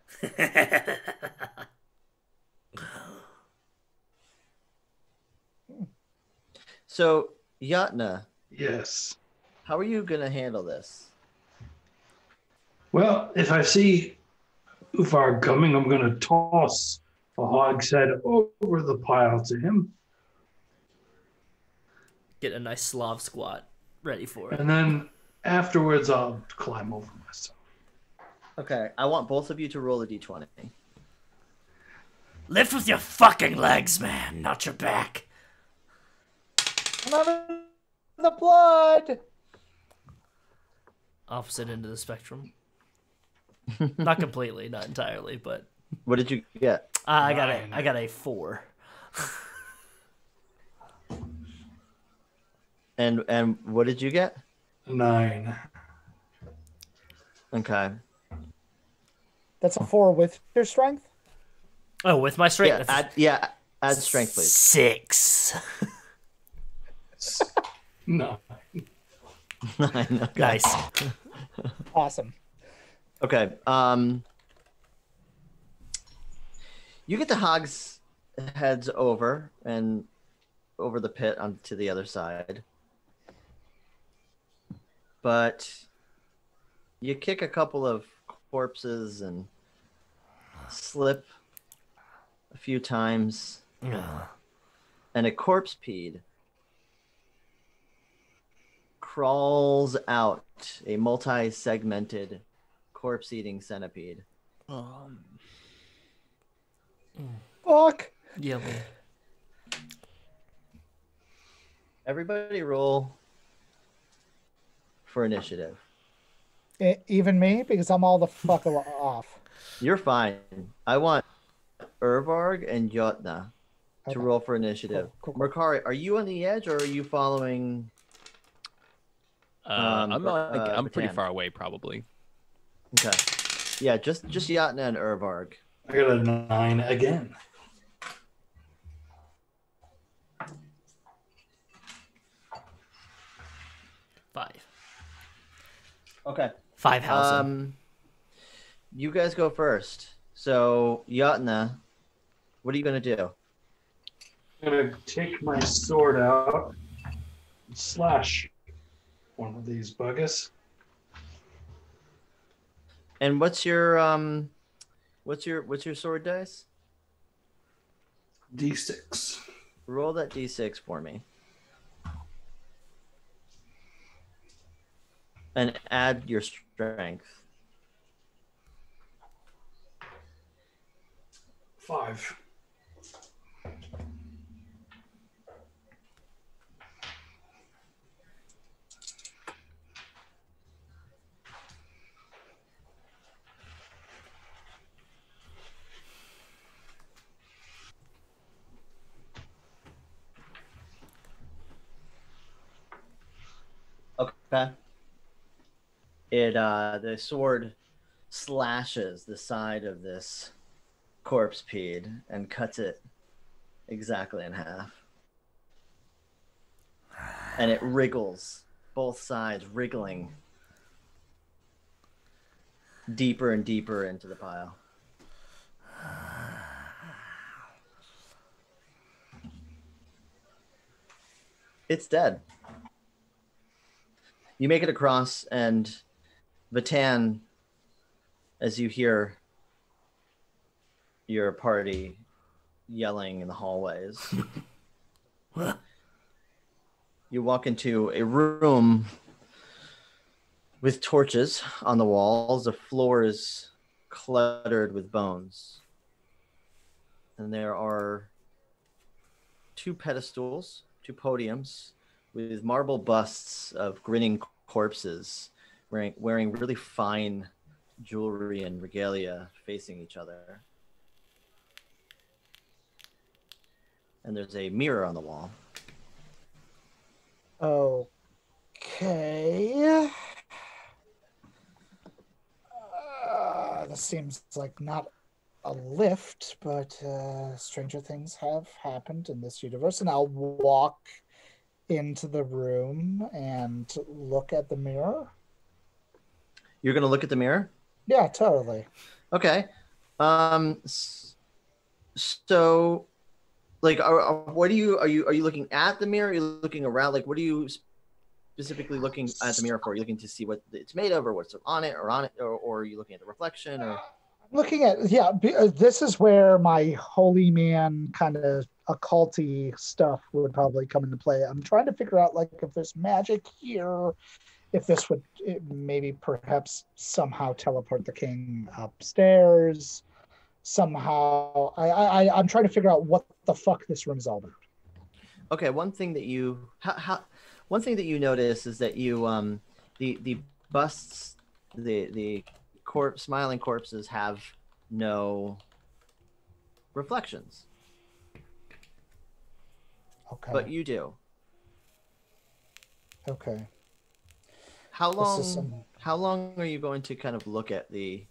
So, Yatna. Yes. How are you gonna handle this? Well, if I see Ufar coming, I'm going to toss a hogshead over the pile to him. Get a nice Slav squat ready for it. And then afterwards, I'll climb over myself. Okay, I want both of you to roll a d20. Lift with your fucking legs, man, not your back. I'm the blood. Opposite end of the spectrum. Not completely, not entirely, but What did you get? I got a 4. And what did you get? 9. Okay. That's a 4 with your strength? Oh, with my strength? Add strength, please. 6. No. 9. Okay. Nice. Awesome. Okay. You get the hogs heads over the pit onto the other side. But You kick a couple of corpses and slip a few times, and a corpse peed crawls out, a multi-segmented corpse-eating centipede. Fuck. Yummy. Everybody roll for initiative. Even me, because I'm all the fuck off. You're fine. I want Urvarg and Jotna to roll for initiative. Cool. Mercari, are you on the edge or are you following? I'm pretty Batan? far away, probably. Okay. Yeah, just Jotna and Urvarg. I got a 9 again. Five. Okay. 5,000. You guys go first. So, Jotna, what are you going to do? I'm going to take my sword out and slash one of these buggers. And what's your sword dice? D6. Roll that D6 for me. And add your strength. 5. Okay. The sword slashes the side of this corpse peed and cuts it exactly in half. And it wriggles, both sides wriggling deeper and deeper into the pile. It's dead. You make it across, and Vatan, as you hear your party yelling in the hallways, you walk into a room with torches on the walls. The floor is cluttered with bones. And there are 2 pedestals, 2 podiums, with marble busts of grinning corpses wearing really fine jewelry and regalia facing each other. And there's a mirror on the wall. Okay. This seems like not a lift, but stranger things have happened in this universe. And I'll walk into the room and look at the mirror. You're going to look at the mirror? Yeah, totally. Okay. So, like, what are you looking at the mirror? Are you looking around? Like, what are you specifically looking at the mirror for? Are you looking to see what it's made of, or what's on it, or are you looking at the reflection? Or looking at, this is where my holy man kind of occulty stuff would probably come into play. I'm trying to figure out, like, if there's magic here, if this would maybe perhaps somehow teleport the king upstairs. Somehow, I'm trying to figure out what the fuck this room is all about. Okay, one thing that you notice is that you the busts, the smiling corpses have no reflections. Okay. But you do. Okay. How long are you going to kind of look at the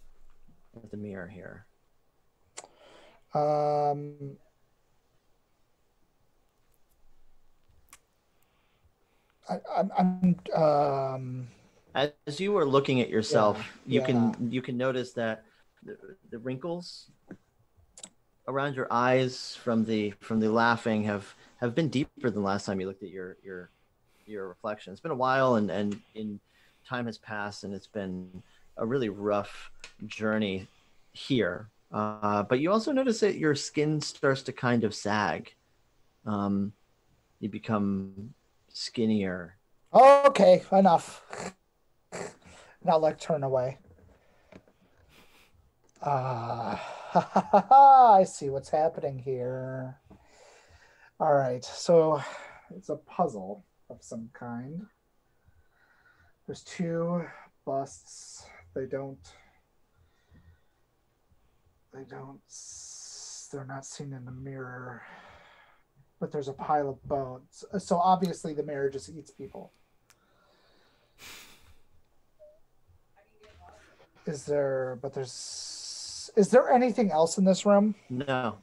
mirror here? As you were looking at yourself, you can notice that the wrinkles around your eyes from the laughing have been deeper than last time you looked at your reflection. It's been a while, and in time has passed, and it's been a really rough journey here. But you also notice that your skin starts to kind of sag. You become skinnier. Okay, enough. Now, like, turn away. I see what's happening here. All right, so it's a puzzle of some kind. There's two busts. They're not seen in the mirror, but there's a pile of bones. So obviously the mirror just eats people. Is there anything else in this room? No.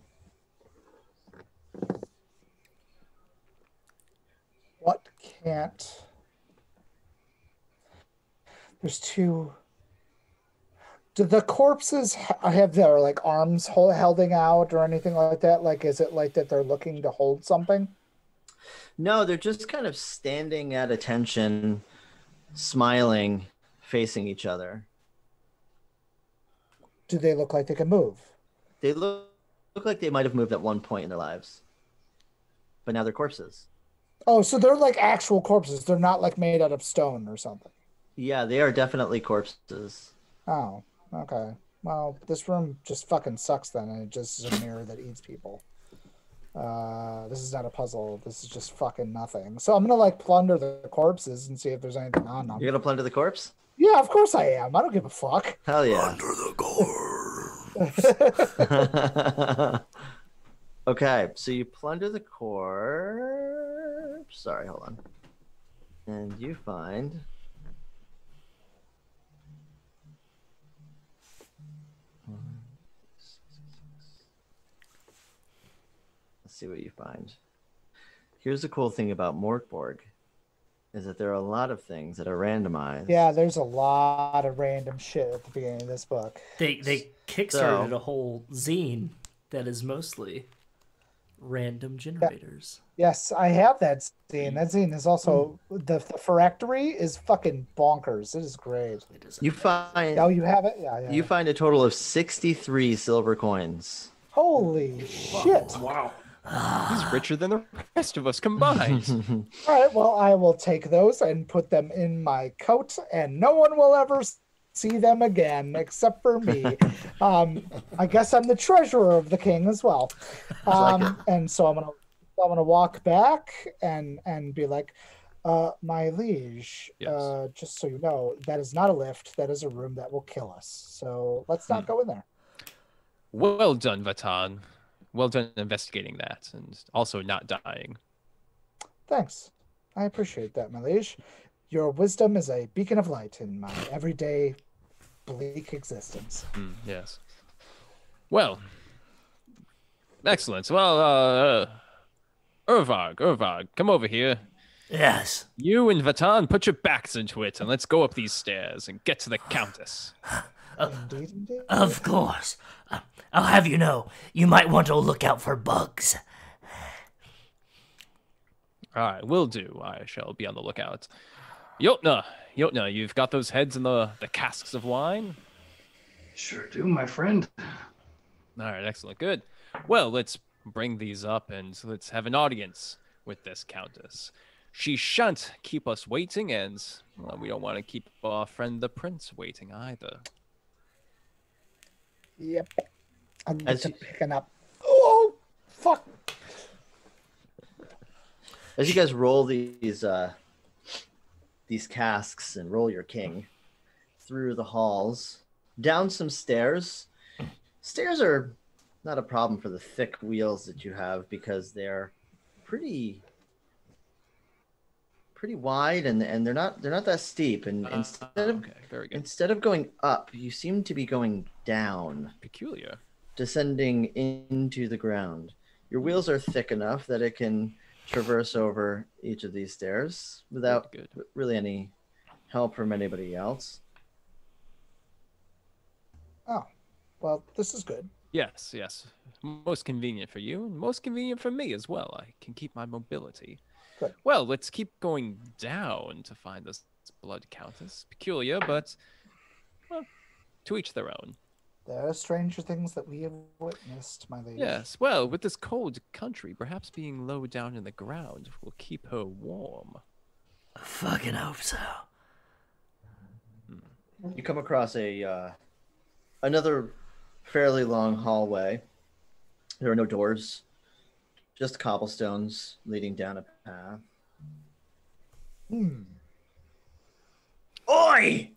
What can't? There's two. Do the corpses have their like arms holding out or anything like that? Like, is it like that they're looking to hold something? No, they're just kind of standing at attention, smiling, facing each other. Do they look like they can move? They look like they might have moved at one point in their lives, but now they're corpses. Oh, so they're like actual corpses. They're not like made out of stone or something. Yeah, they are definitely corpses. Oh, okay. Well, this room just fucking sucks then, and it just is a mirror that eats people. This is not a puzzle. This is just fucking nothing. So I'm gonna like plunder the corpses and see if there's anything on them. You're gonna plunder the corpse? Yeah, of course I am. I don't give a fuck. Hell yeah. Under the corpse. Okay, so you plunder the corpse. Sorry, hold on. And you find... Let's see what you find. Here's the cool thing about MÖRK BORG, is that there are a lot of things that are randomized. Yeah, there's a lot of random shit at the beginning of this book. They kickstarted a whole zine that is mostly random generators. Yes, I have that zine. That zine is also the phylactery is fucking bonkers. It is great. It is You find... Oh, you have it? Yeah. You find a total of 63 silver coins. Holy shit. Wow. He's richer than the rest of us combined. All right, well, I will take those and put them in my coat, and no one will ever see them again except for me. I guess I'm the treasurer of the king as well. And so I'm gonna walk back and be like, my liege, Yes. just so you know, that is not a lift. That is a room that will kill us. So let's not go in there. Well done, Vatan. Well done investigating that and also not dying. Thanks. I appreciate that, my liege. Your wisdom is a beacon of light in my everyday bleak existence. Yes. Well, excellent. Well, Urvarg, come over here. Yes. You and Vatan, put your backs into it, and let's go up these stairs and get to the Countess. Indeed. Of course. I'll have you know, you might want to look out for bugs. All right, will do. I shall be on the lookout. Jotna, you've got those heads in the casks of wine? Sure do, my friend. All right, excellent. Good. Well, let's bring these up and let's have an audience with this Countess. She shan't keep us waiting, and well, we don't want to keep our friend the prince waiting either. Yep. I'm As just you- picking up. Oh, fuck. As you guys roll these casks and roll your king through the halls, down some stairs. Stairs are not a problem for the thick wheels that you have because they're pretty wide and they're not that steep. And instead of going up, you seem to be going down, Peculiar. descending into the ground. Your wheels are thick enough that it can traverse over each of these stairs without Good. really any help from anybody else. Oh, well, this is good. Yes. Most convenient for you and most convenient for me as well. I can keep my mobility. Good. Well, let's keep going down to find this Blood Countess. Peculiar, but well, to each their own. There are stranger things that we have witnessed, my lady. Yes, well, with this cold country, perhaps being low down in the ground will keep her warm. I fucking hope so. You come across another fairly long hallway. There are no doors, just cobblestones leading down a path. Oi!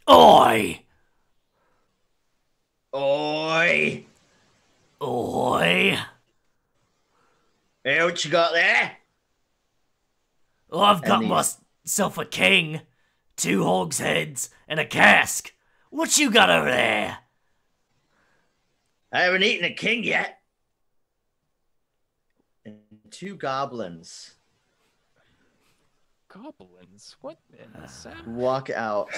Oi! Oi! Oi! Hey, what you got there? Oh, I've got And myself a king, 2 hogsheads, and a cask. What you got over there? I haven't eaten a king yet. And 2 goblins Goblins? What in the sand? walk out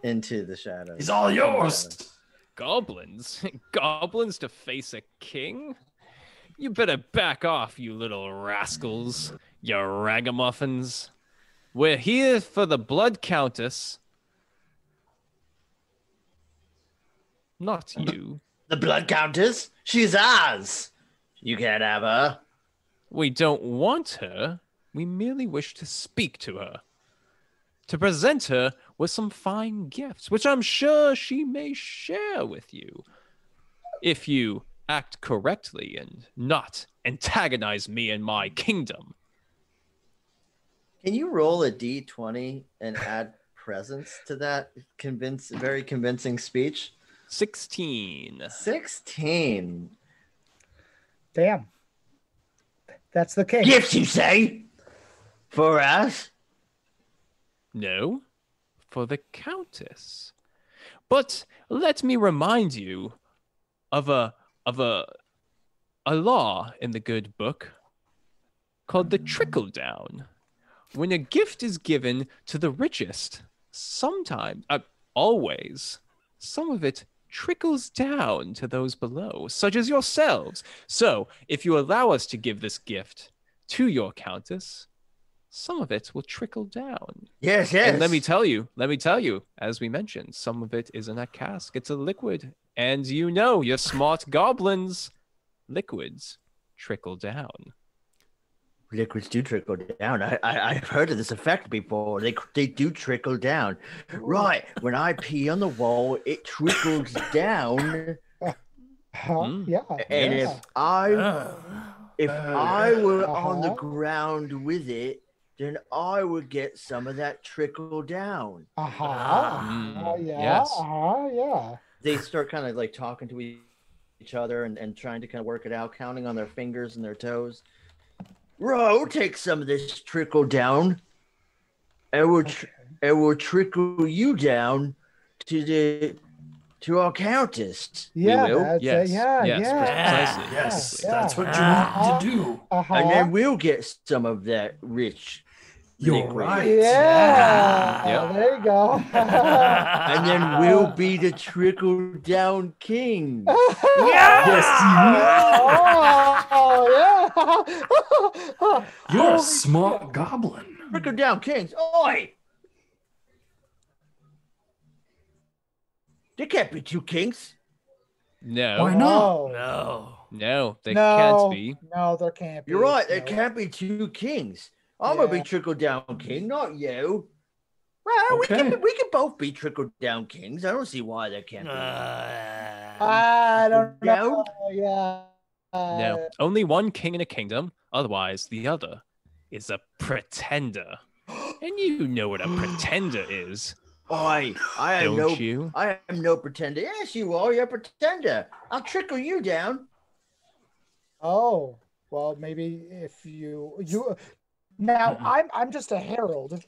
into the shadows. He's all yours. Goblins? Goblins to face a king? You better back off, you little rascals. You ragamuffins. We're here for the Blood Countess. Not you. The Blood Countess? She's ours. You can't have her. We don't want her. We merely wish to speak to her. To present her with some fine gifts, which I'm sure she may share with you. If you act correctly and not antagonize me and my kingdom. Can you roll a d20 and add presence to that very convincing speech? 16. 16. Damn. That's the king. Gifts, you say? For us? No, for the Countess. But let me remind you of a law in the good book called the trickle down. When a gift is given to the richest, sometimes, always, some of it trickles down to those below, such as yourselves. So, if you allow us to give this gift to your Countess, some of it will trickle down. Yes, yes. And let me tell you, as we mentioned, some of it is in a cask. It's a liquid. And you know, you smart goblins, liquids trickle down. Liquids do trickle down. I've heard of this effect before. They do trickle down. Right. When I pee on the wall, it trickles down. Yeah. And yeah. if I were on the ground with it, then I would get some of that trickle down. Yeah. Yes. Yeah. They start kind of like talking to each other and trying to kind of work it out, counting on their fingers and their toes. Ro, take some of this trickle down, and we'll trickle you down to our Countess. Yeah. We will. That's Yes. yeah. Yes, Yeah. precisely. Yes, Yeah. that's what you want to do. And then we'll get some of that rich You're liquid. right. Yeah. Yep. There you go. And then we'll be the trickle down king. Yes, Oh, you're a smart goblin. Trickle down kings. Oi! There can't be 2 kings. No. Why not? No. No, they No. can't be. No, there can't be. You're right. There No. can't be 2 kings. I'm gonna be Yeah. trickle down king, not you. Well, Okay. we can both be trickle down kings. I don't see why there can't be. I don't know. Down? Yeah. No. Only one king in a kingdom. Otherwise, the other is a pretender. And you know what a pretender is, I am don't you? I am no pretender. Yes, you are. You're a pretender. I'll trickle you down. Oh, well, maybe if you now I'm just a herald.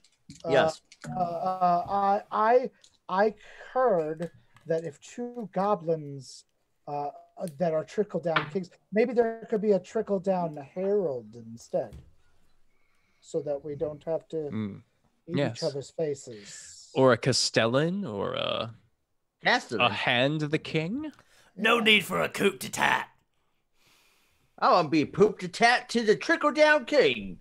Yes. I heard that if 2 goblins that are trickle down kings, maybe there could be a trickle down herald instead, so that we don't have to eat Yes. each other's faces. Or a castellan, or a Castellan. hand of the king. No need for a coup d'etat. I want to be pooped a tat to the trickle down king.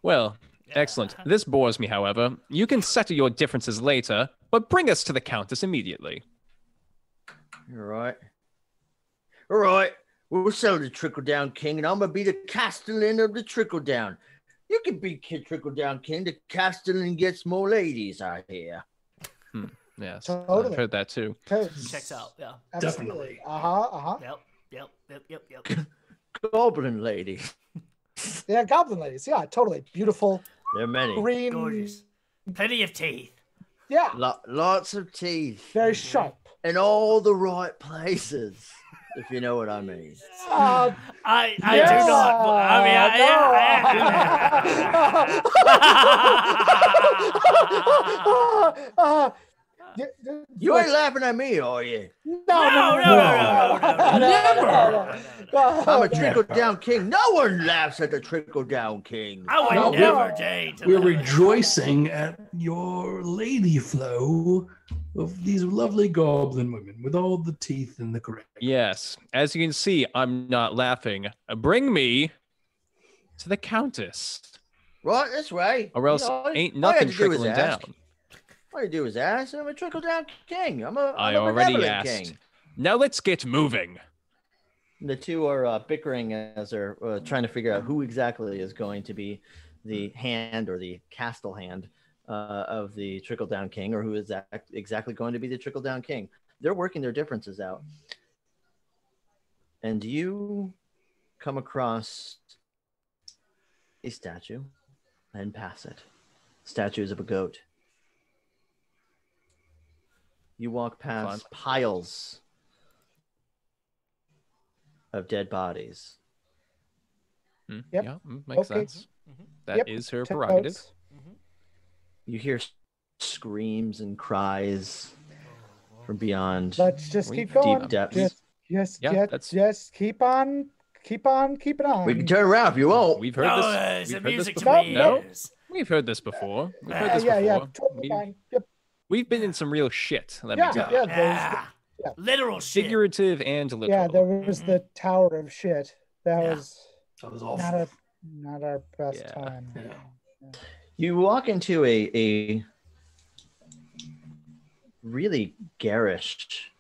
Well, Excellent. This bores me, however. You can settle your differences later, but bring us to the Countess immediately. All right. All right. We'll settle the trickle-down king, and I'm going to be the castellan of the trickle-down. You can be trickle-down king. The castellan gets more ladies, I hear. Yes, Totally. I've heard that too. Checks out. Yeah. Definitely. Yep. Goblin lady. Yeah, goblin ladies. Yeah, totally. Beautiful. There are many. Green. Gorgeous. Plenty of teeth. Yeah. Lots of teeth. Very sharp. In all the right places, if you know what I mean. I do not. I mean, You ain't laughing at me, are you? No. I'm a trickle-down king. No one laughs at the trickle-down king. I would never date. We're rejoicing at your lady flow of these lovely goblin women with all the teeth and the correct. Yes, as you can see, I'm not laughing. Bring me to the Countess, Right this way. or else ain't nothing trickling down. All you do is ask. I'm a trickle-down king. I I'm a already benevolent asked. king. Now let's get moving. The two are bickering as they're trying to figure out who exactly is going to be the hand or the castle hand of the trickle-down king, or who is exactly going to be the trickle-down king. They're working their differences out. And you come across a statue and pass it. Statues of a goat. You walk past piles of dead bodies. Yep. Yeah, makes sense. That is her prerogative. You hear screams and cries from beyond. Let's just keep going. Deep depths. Just keep on keeping on. We can turn around if you won't. We've heard this. The We've heard this music before. to me No, is- we've heard this before. We've heard this Yeah, before. totally fine. Yep. We've been in some real shit. Let me tell you. Yeah. Literal shit. Figurative and literal. Yeah, there was the Tower of Shit. That was awful. not our best time. Yeah. You walk into a really garish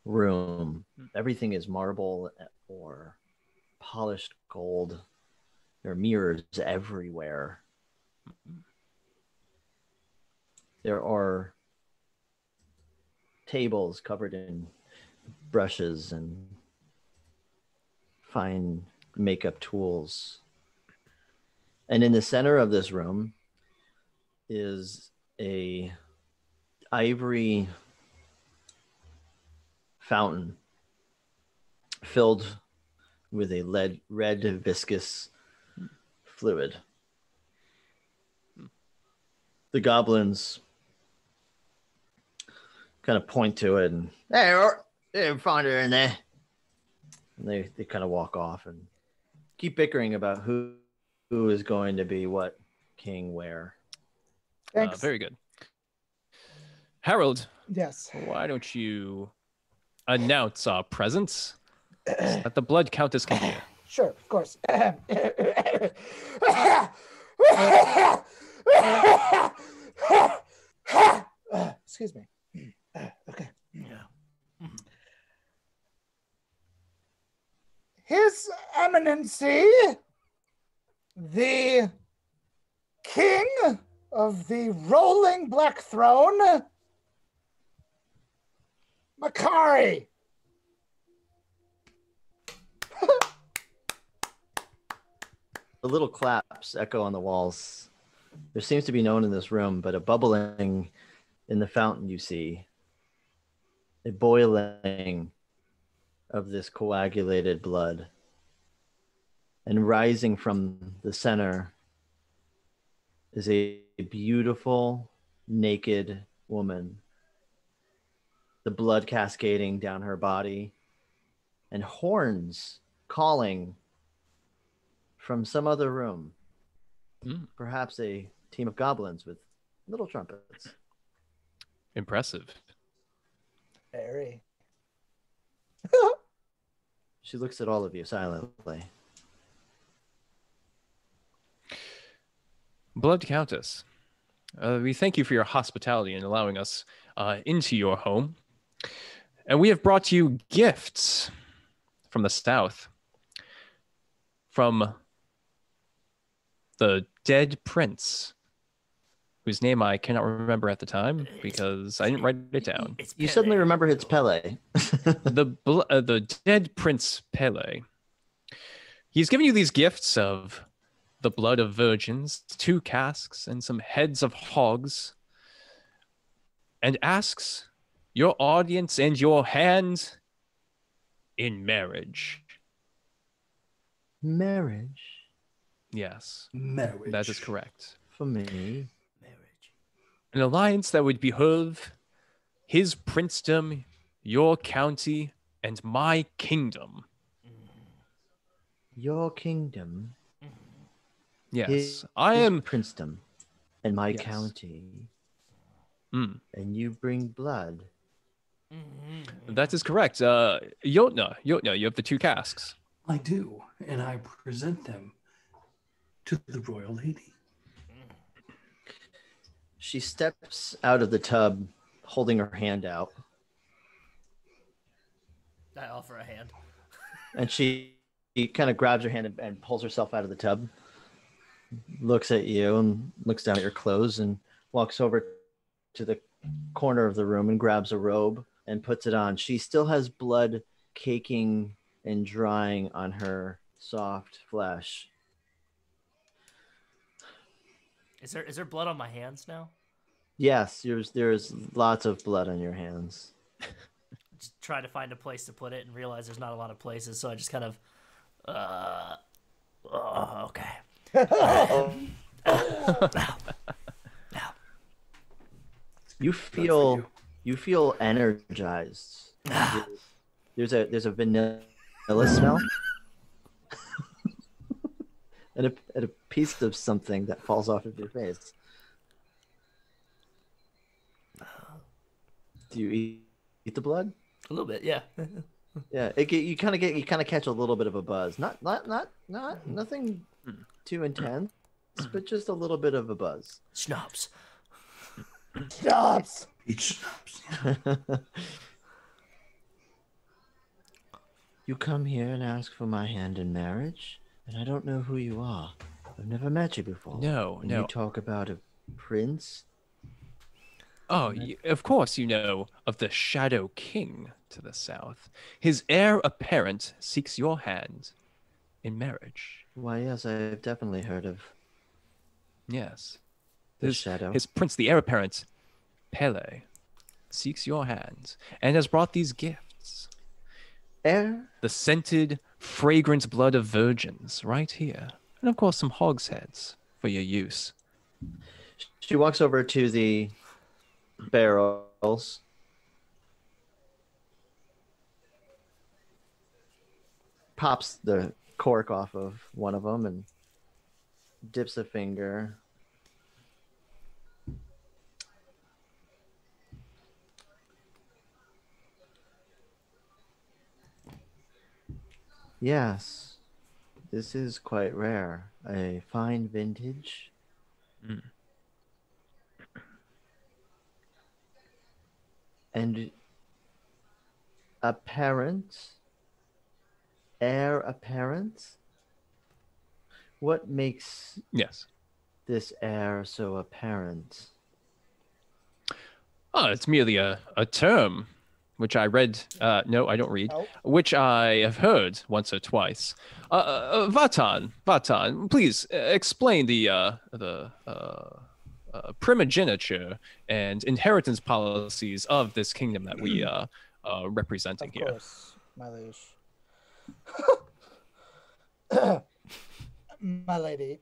room. Everything is marble or polished gold. There are mirrors everywhere. There are tables covered in brushes and fine makeup tools. And in the center of this room is a ivory fountain filled with a red viscous fluid. The goblins kind of point to it and, hey, find her in there. And they kind of walk off and keep bickering about who is going to be what king where. Thanks. Very good. Harold, Yes. why don't you announce our presence at the Blood Countess can hear? Sure, of course. Excuse me. Okay. His Eminency, the King of the Rolling Black Throne, Makari. The little claps echo on the walls. There seems to be no one in this room, but a bubbling in the fountain you see. A boiling of this coagulated blood. And rising from the center is a beautiful, naked woman. The blood cascading down her body and horns calling from some other room. Perhaps a team of goblins with little trumpets. Impressive. Very. She looks at all of you silently. Blood Countess, we thank you for your hospitality and allowing us into your home. And we have brought you gifts from the south, from the dead prince, whose name I cannot remember at the time because I didn't write it down. You suddenly remember it's Pele. The dead Prince Pelle. He's given you these gifts of the blood of virgins, 2 casks, and some heads of hogs, and asks your audience and your hand in marriage. Marriage? Yes. Marriage. That is correct. For me. An alliance that would behoove his princedom, your county, and my kingdom. Your kingdom? Yes. I am princedom and my Yes. county. Mm. And you bring blood. That is correct. Jotna, you have the 2 casks. I do, and I present them to the royal lady. She steps out of the tub, holding her hand out, I offer a hand. and she kind of grabs her hand and pulls herself out of the tub, looks at you and looks down at your clothes, and walks over to the corner of the room and grabs a robe and puts it on. She still has blood caking and drying on her soft flesh. Is there blood on my hands now? Yes, there's lots of blood on your hands. Just try to find a place to put it and realize there's not a lot of places, so I just kind of okay. Now. You feel energized. There's a vanilla smell. and a piece of something that falls off of your face. Do you eat the blood? A little bit, yeah. Yeah, you kind of catch a little bit of a buzz. Not nothing too intense, but just a little bit of a buzz. Schnapps. Schnapps. Each schnapps. You come here and ask for my hand in marriage, and I don't know who you are. I've never met you before. No. You talk about a prince. Oh, of course you know of the Shadow King to the south. His heir apparent seeks your hand in marriage. Why, yes, I've definitely heard of Yes. the shadow. His prince, the heir apparent, Pele, seeks your hand and has brought these gifts. Heir? The scented, fragrant blood of virgins right here. And of course some hogsheads for your use. She walks over to the barrels. Pops the cork off of one of them and dips a finger. Yes, this is quite rare. A fine vintage. Mm. And heir apparent? What makes Yes. this heir so apparent? Oh, it's merely a term, which I read. No, I don't read. Oh. Which I have heard once or twice. Vatan, please explain the primogeniture and inheritance policies of this kingdom that we representing Of here. course, my liege. My lady,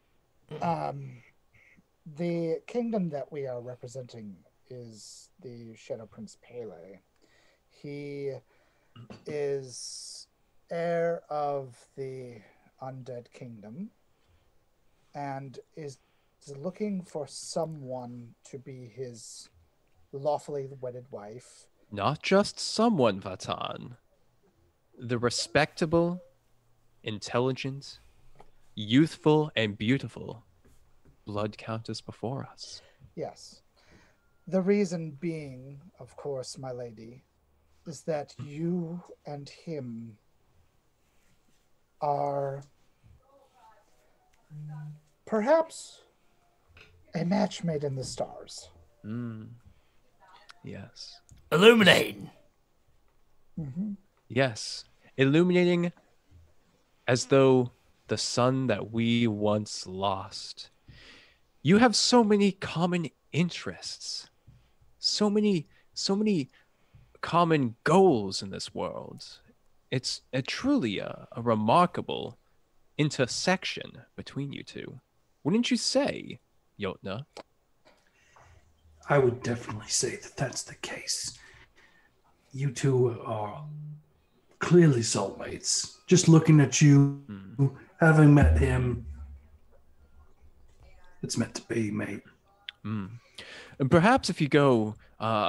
the kingdom that we are representing is the Shadow Prince Pele. He is heir of the undead kingdom and is looking for someone to be his lawfully wedded wife. Not just someone, Vatan. The respectable, intelligent, youthful, and beautiful Blood Countess before us. Yes. The reason being, of course, my lady, is that you and him are perhaps a match made in the stars. Yes. Illuminating. Yes. Illuminating as though the sun that we once lost. You have so many common interests. So many common goals in this world. It's truly a remarkable intersection between you two. Wouldn't you say, Jotna? I would definitely say that that's the case. You two are clearly soulmates. Just looking at you, having met him, it's meant to be, mate. And perhaps if you go,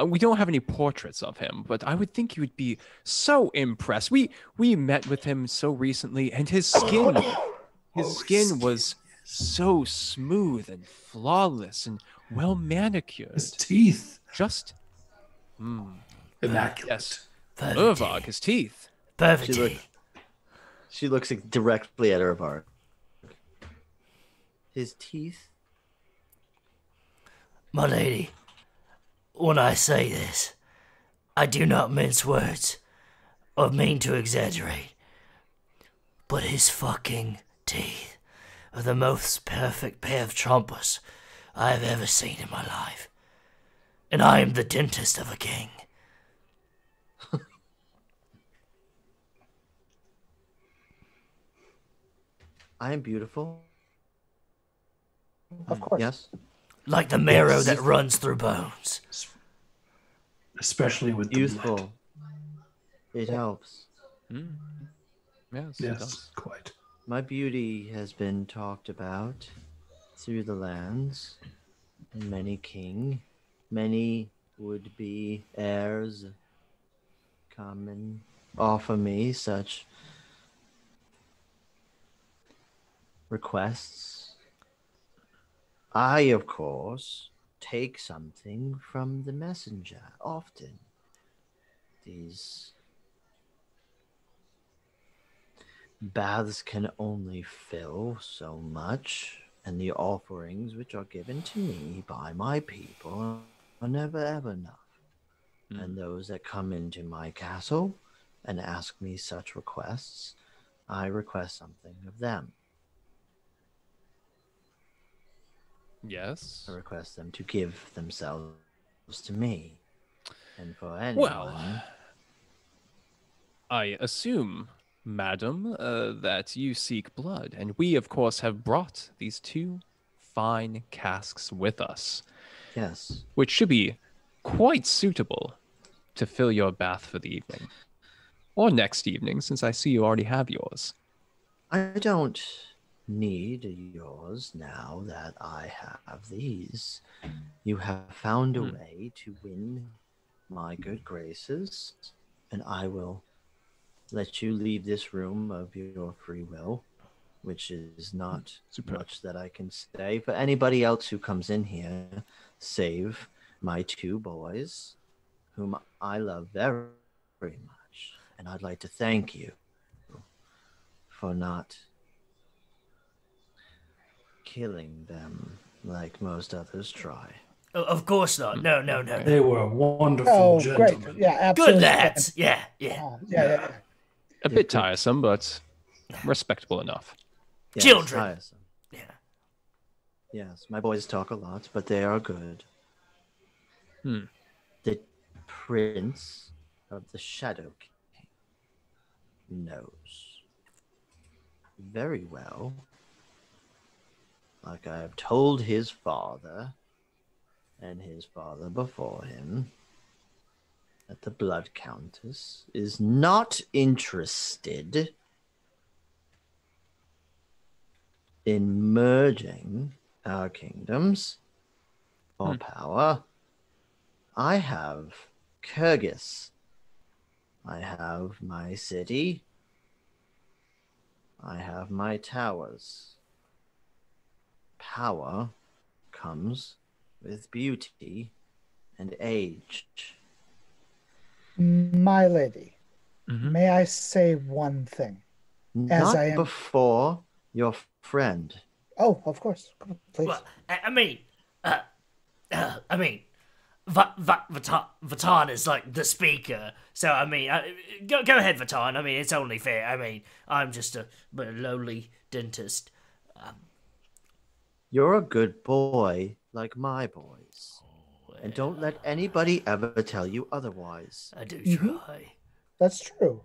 we don't have any portraits of him, but I would think you would be so impressed. We met with him so recently, and his skin was so smooth and flawless and well manicured. His teeth, just immaculate. Yes, Perfect Urvog, teeth. his teeth. Perfect teeth. She looks directly at Urvog. His teeth. My lady, when I say this, I do not mince words or mean to exaggerate, but his fucking teeth are the most perfect pair of chompers I have ever seen in my life. And I am the dentist of a king. I am beautiful. Of course. Yes. Like the marrow Yes. that runs through bones. Especially with the blood. Useful. It helps. Yes, it Yes, does. quite. My beauty has been talked about through the lands, and many would-be heirs come and offer me such requests. I, of course, take something from the messenger often. These baths can only fill so much, and the offerings which are given to me by my people are never ever enough. And those that come into my castle and ask me such requests, I request something of them. Yes. I request them to give themselves to me. And for anyone... Well, I assume, madam, that you seek blood, and we, of course, have brought these two fine casks with us, Yes. which should be quite suitable to fill your bath for the evening. Or next evening, since I see you already have yours. I don't need yours now that I have these. You have found a way to win my good graces, and I will let you leave this room of your free will, which is not much that I can say for anybody else who comes in here, save my two boys, whom I love very, very much. And I'd like to thank you for not killing them like most others try. Of course not. No. They were wonderful Oh, gentlemen. great. Yeah, absolutely. Good lads. Yeah. Yeah. A bit tiresome, but respectable enough. Yes, Children. tiresome. Yeah. Yes, my boys talk a lot, but they are good. The Prince of the Shadow King knows very well, like I have told his father and his father before him, that the Blood Countess is not interested in merging our kingdoms for power. I have Kyrgyz. I have my city. I have my towers. Power comes with beauty and age. My lady, Mhm. may I say one thing? Not I am- before your friend. Oh, of course. Come on, please. Well, I mean, Vatan is like the speaker, so I mean, go ahead, Vatan. I mean, it's only fair. I mean, I'm just a lowly dentist. You're a good boy, like my boys. And don't let anybody ever tell you otherwise. I do Mhm. try. That's true.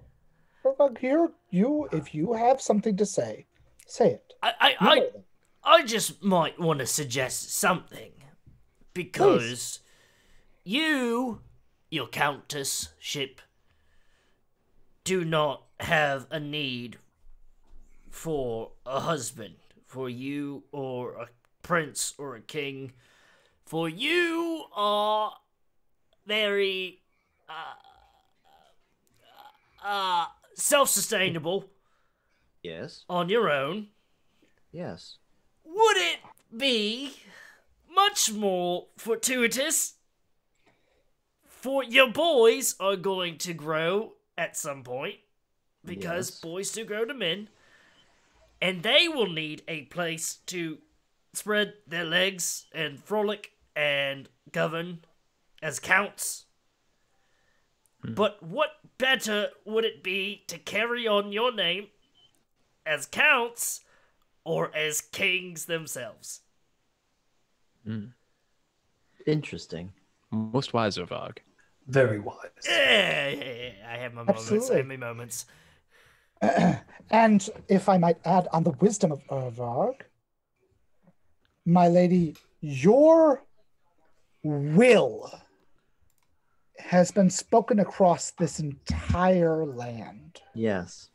If you have something to say, say it. I just might want to suggest something, because your countess ship, do not have a need for a husband, for you or a prince or a king, for you are very self-sustainable Yes, on your own. yes. Would it be much more fortuitous for your boys are going to grow at some point, because Yes. boys do grow to men, and they will need a place to spread their legs and frolic and govern as counts. But what better would it be to carry on your name as counts or as kings themselves? Interesting. Most wise, Ovog. Very wise. Yeah, I have my moments. I Absolutely. have my moments. And if I might add on the wisdom of Varg, my lady, your will has been spoken across this entire land, Yes.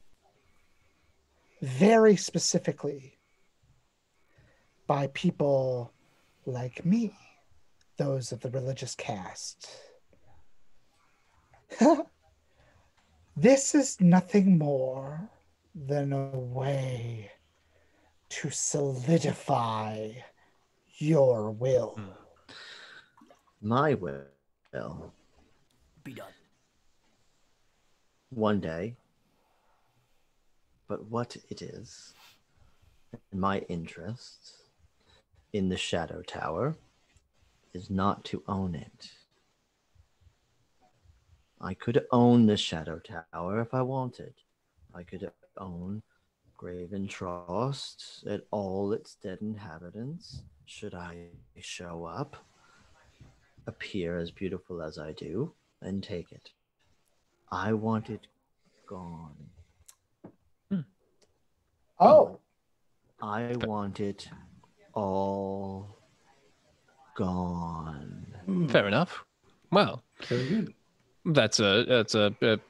very specifically by people like me, those of the religious caste. This is nothing more than a way to solidify your will. My will. Be done. One day. But what it is, my interest in the Shadow Tower is not to own it. I could own the Shadow Tower if I wanted. I could own Graven-Trosk and all its dead inhabitants, should I show up, appear as beautiful as I do, and take it. I want it gone. Oh, I want it all gone. Fair enough. Well, Very good. that's a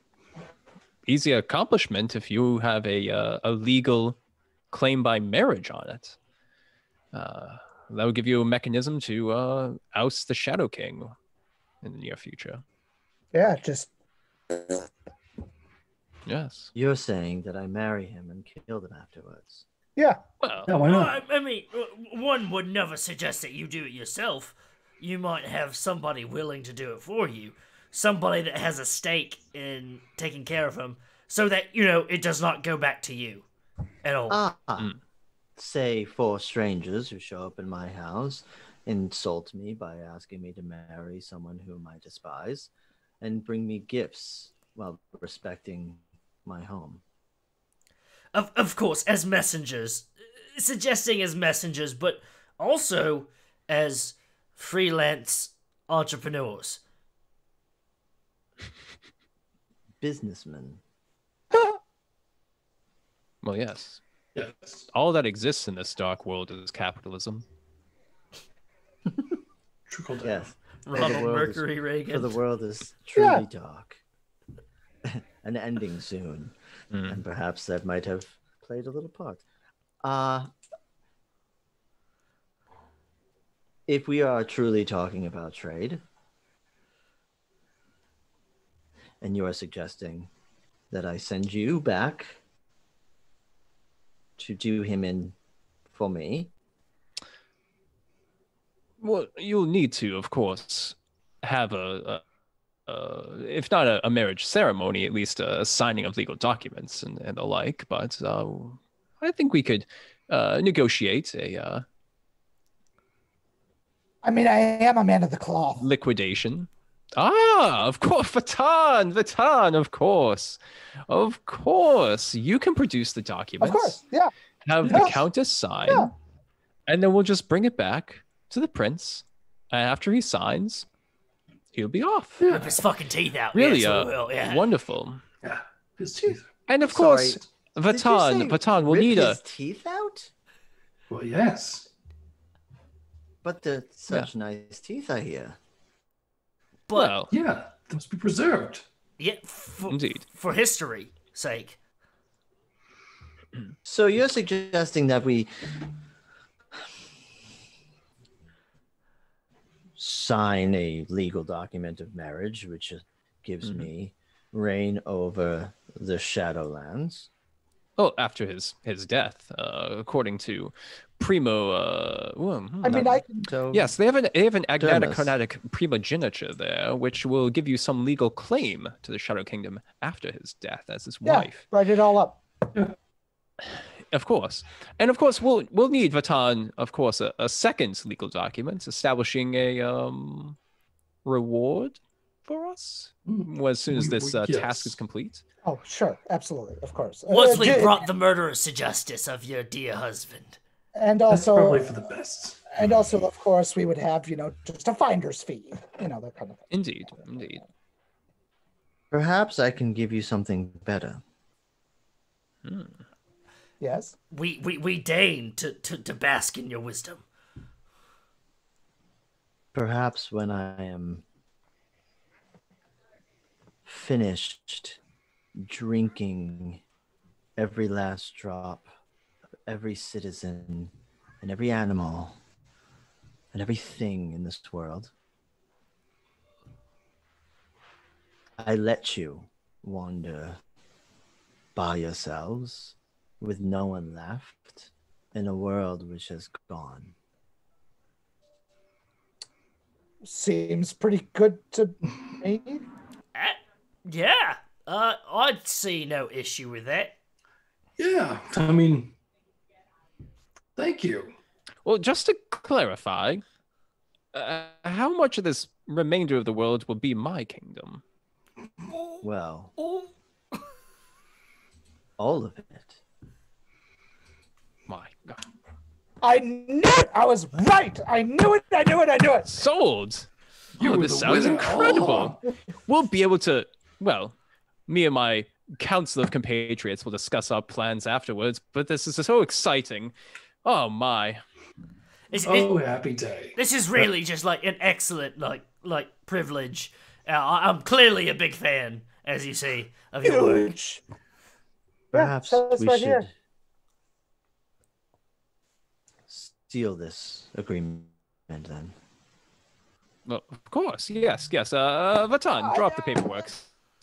easy accomplishment if you have a legal claim by marriage on it. That would give you a mechanism to oust the Shadow King in the near future. yeah, just Yes. You're saying that I marry him and kill them afterwards. yeah. Well, Yeah, why Well, not? I mean, one would never suggest that you do it yourself. You might have somebody willing to do it for you. Somebody that has a stake in taking care of him, so that, it does not go back to you at all. Say 4 strangers who show up in my house, insult me by asking me to marry someone whom I despise, and bring me gifts while respecting my home. Of course, as messengers, suggesting as messengers, but also as freelance entrepreneurs. Businessmen. well, yes. Yes. All that exists in this dark world is capitalism. Trickle down. Yes. Ronald world is- Mercury Reagan. For the world is truly dark. An ending soon. And perhaps that might have played a little part. If we are truly talking about trade, and you are suggesting that I send you back to do him in for me, Well, you'll need to, of course, have if not a marriage ceremony, at least a signing of legal documents and the like. But I think we could negotiate a I mean, I am a man of the cloth. liquidation. Ah, of course, Vatan, of course. Of course. You can produce the documents. Of course, yeah. Have the Countess sign, Yeah. and then we'll just bring it back to the prince. And after he signs, he'll be off. Rip his fucking teeth out. Really, yeah, so we will, yeah. wonderful. Yeah, his teeth. And of Sorry, course, did you say Vatan will rip need his teeth out? Well, yes. But they're such nice teeth, I hear. But well, Yeah, they must be preserved. yeah, indeed. for history sake. So you're suggesting that we sign a legal document of marriage, which gives me reign over the Shadowlands. Oh, after his death, according to Primo. I mean, I can. So Yes, they have an Dermis. agnatic primogeniture there, which will give you some legal claim to the Shadow Kingdom after his death as his Yeah, wife. write it all up. Of course. And of course, we'll need Vatan, of course, a second legal document establishing a reward for us as soon as this task yes. is complete. Oh, sure, absolutely, of course. Once we J- brought the murderers to justice of your dear husband. and That's also, probably for the best. and also, of course, we would have just a finder's fee, that kind of thing. Indeed, indeed. perhaps I can give you something better. Yes. We deign to bask in your wisdom. Perhaps when I am finished drinking every last drop of every citizen and every animal and everything in this world, I let you wander by yourselves with no one left in a world which has gone. Seems pretty good to me. Yeah, I'd see no issue with that. Yeah, I mean, thank you. Well, just to clarify, how much of this remainder of the world will be my kingdom? Well, all of it. My God. I knew it. I was right. I knew it. I knew it. I knew it. Sold! You Oh, were this the sounds winner. incredible. Oh. We'll be able to, well, me and my council of compatriots will discuss our plans afterwards, but this is so exciting. Oh my. Oh, happy day. This is really just like an excellent like privilege. I'm clearly a big fan, as you see, of your work. Huge. Perhaps so it's we right should here. seal this agreement then. Well, of course, yes. Vatan, drop the paperwork.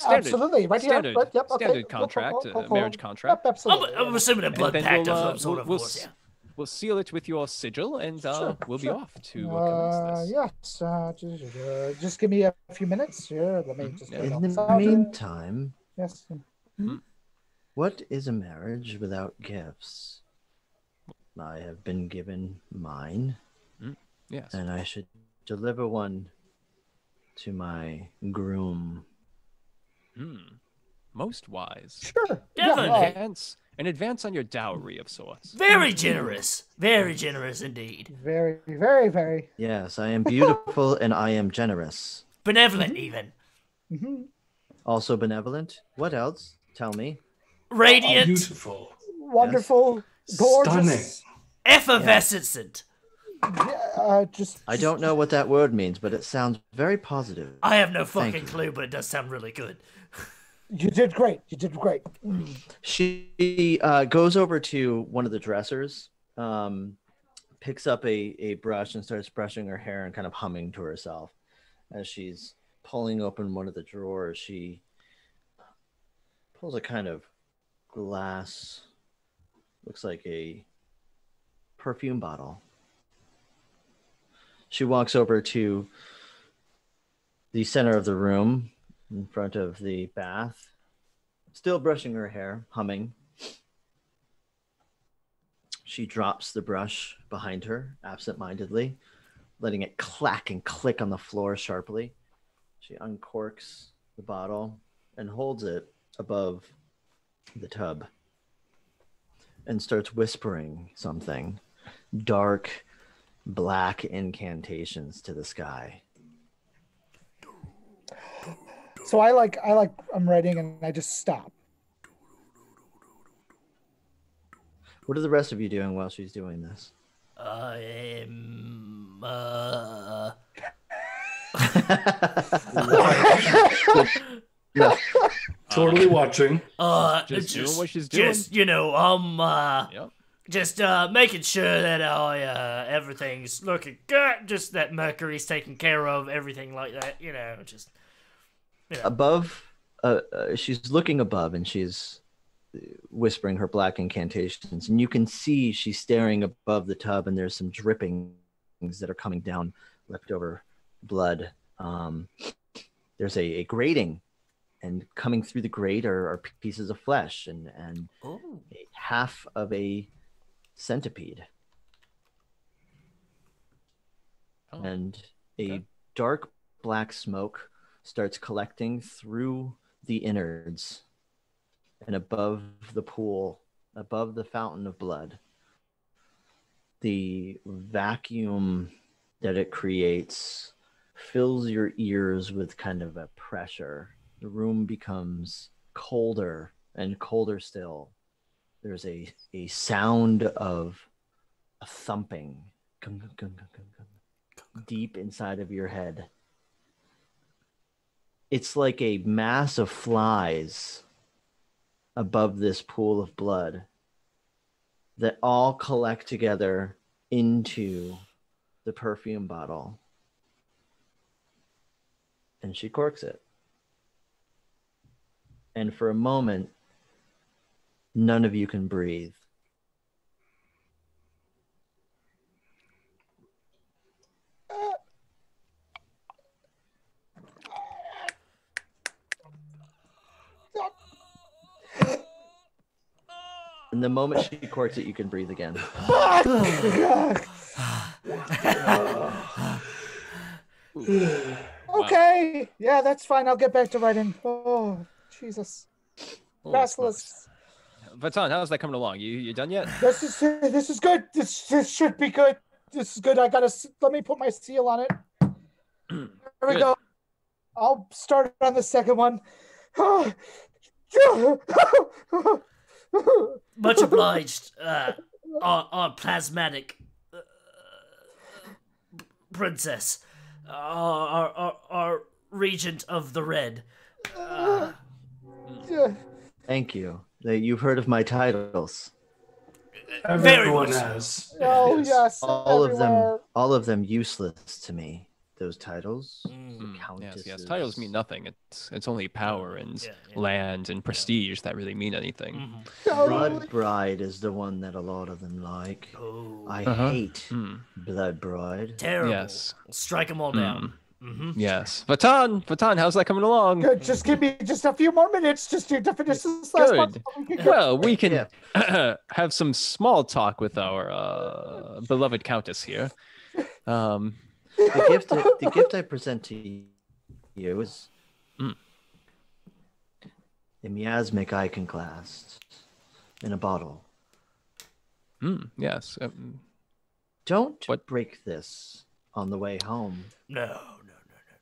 Absolutely, right here. Standard, Right, yep, okay. standard contract, marriage contract. Yep, absolutely. I'm assuming a blood then pact we'll, of some sort of we'll, course, yeah. we'll seal it with your sigil, and we'll be sure. off to commence this. Yes. Just give me a few minutes here. Let me just. In the meantime, Yes. what is a marriage without gifts? I have been given mine, Yes. and I should deliver one to my groom. Most wise. Sure. Definitely. An advance on your dowry of sorts. Very generous indeed. Very, very, very. Yes, I am beautiful and I am generous. Benevolent even. Also benevolent. What else? Tell me. Radiant. Beautiful. Wonderful. Gorgeous. Effervescent. Just. I don't know what that word means, but it sounds very positive. I have no Thank fucking you. clue, but it does sound really good. You did great. You did great. She goes over to one of the dressers, picks up a brush and starts brushing her hair and kind of humming to herself. As she's pulling open one of the drawers, she pulls a kind of glass, looks like a perfume bottle. She walks over to the center of the room in front of the bath, still brushing her hair, humming. She drops the brush behind her absentmindedly, letting it clack and click on the floor sharply. She uncorks the bottle and holds it above the tub and starts whispering something, dark, black incantations to the sky. So I'm writing and I just stop. What are the rest of you doing while she's doing this? Yeah. Totally watching. Just doing what she's doing. Just, just making sure that everything's looking good. Just that Mercury's taken care of, everything like that. Above, she's looking above and she's whispering her black incantations, and you can see she's staring above the tub, and there's some drippings that are coming down, leftover blood. There's a grating, and coming through the grate are pieces of flesh and half of a centipede. And a dark black smoke starts collecting through the innards and above the pool, above the fountain of blood. The vacuum that it creates fills your ears with kind of a pressure. The room becomes colder and colder still. There's a sound of a thumping deep inside of your head. It's like a mass of flies above this pool of blood that all collect together into the perfume bottle. And she corks it. And for a moment, none of you can breathe. And the moment she corks it, you can breathe again. Okay. Yeah, that's fine. I'll get back to writing. Oh, Jesus. Basilisk. Vatan, how's that coming along? You done yet? This is good. This should be good. This is good. Let me put my seal on it. There we go. I'll start on the second one. Much obliged, our plasmatic princess, our regent of the red. Thank you. You've heard of my titles. Everyone has. Oh yes. All of them useless to me. Those titles. Yes. Titles mean nothing. It's only power and land and prestige that really mean anything. Blood Bride is the one that a lot of them like. I hate Blood Bride. Terrible. Yes. Strike them all down. Yes. Vatan, how's that coming along? Good. Just give me just a few more minutes just to finish this last Good. Well, we can have some small talk with our beloved countess here. The gift I present to you is a miasmic iconoclast in a bottle. Yes. Don't break this on the way home. No.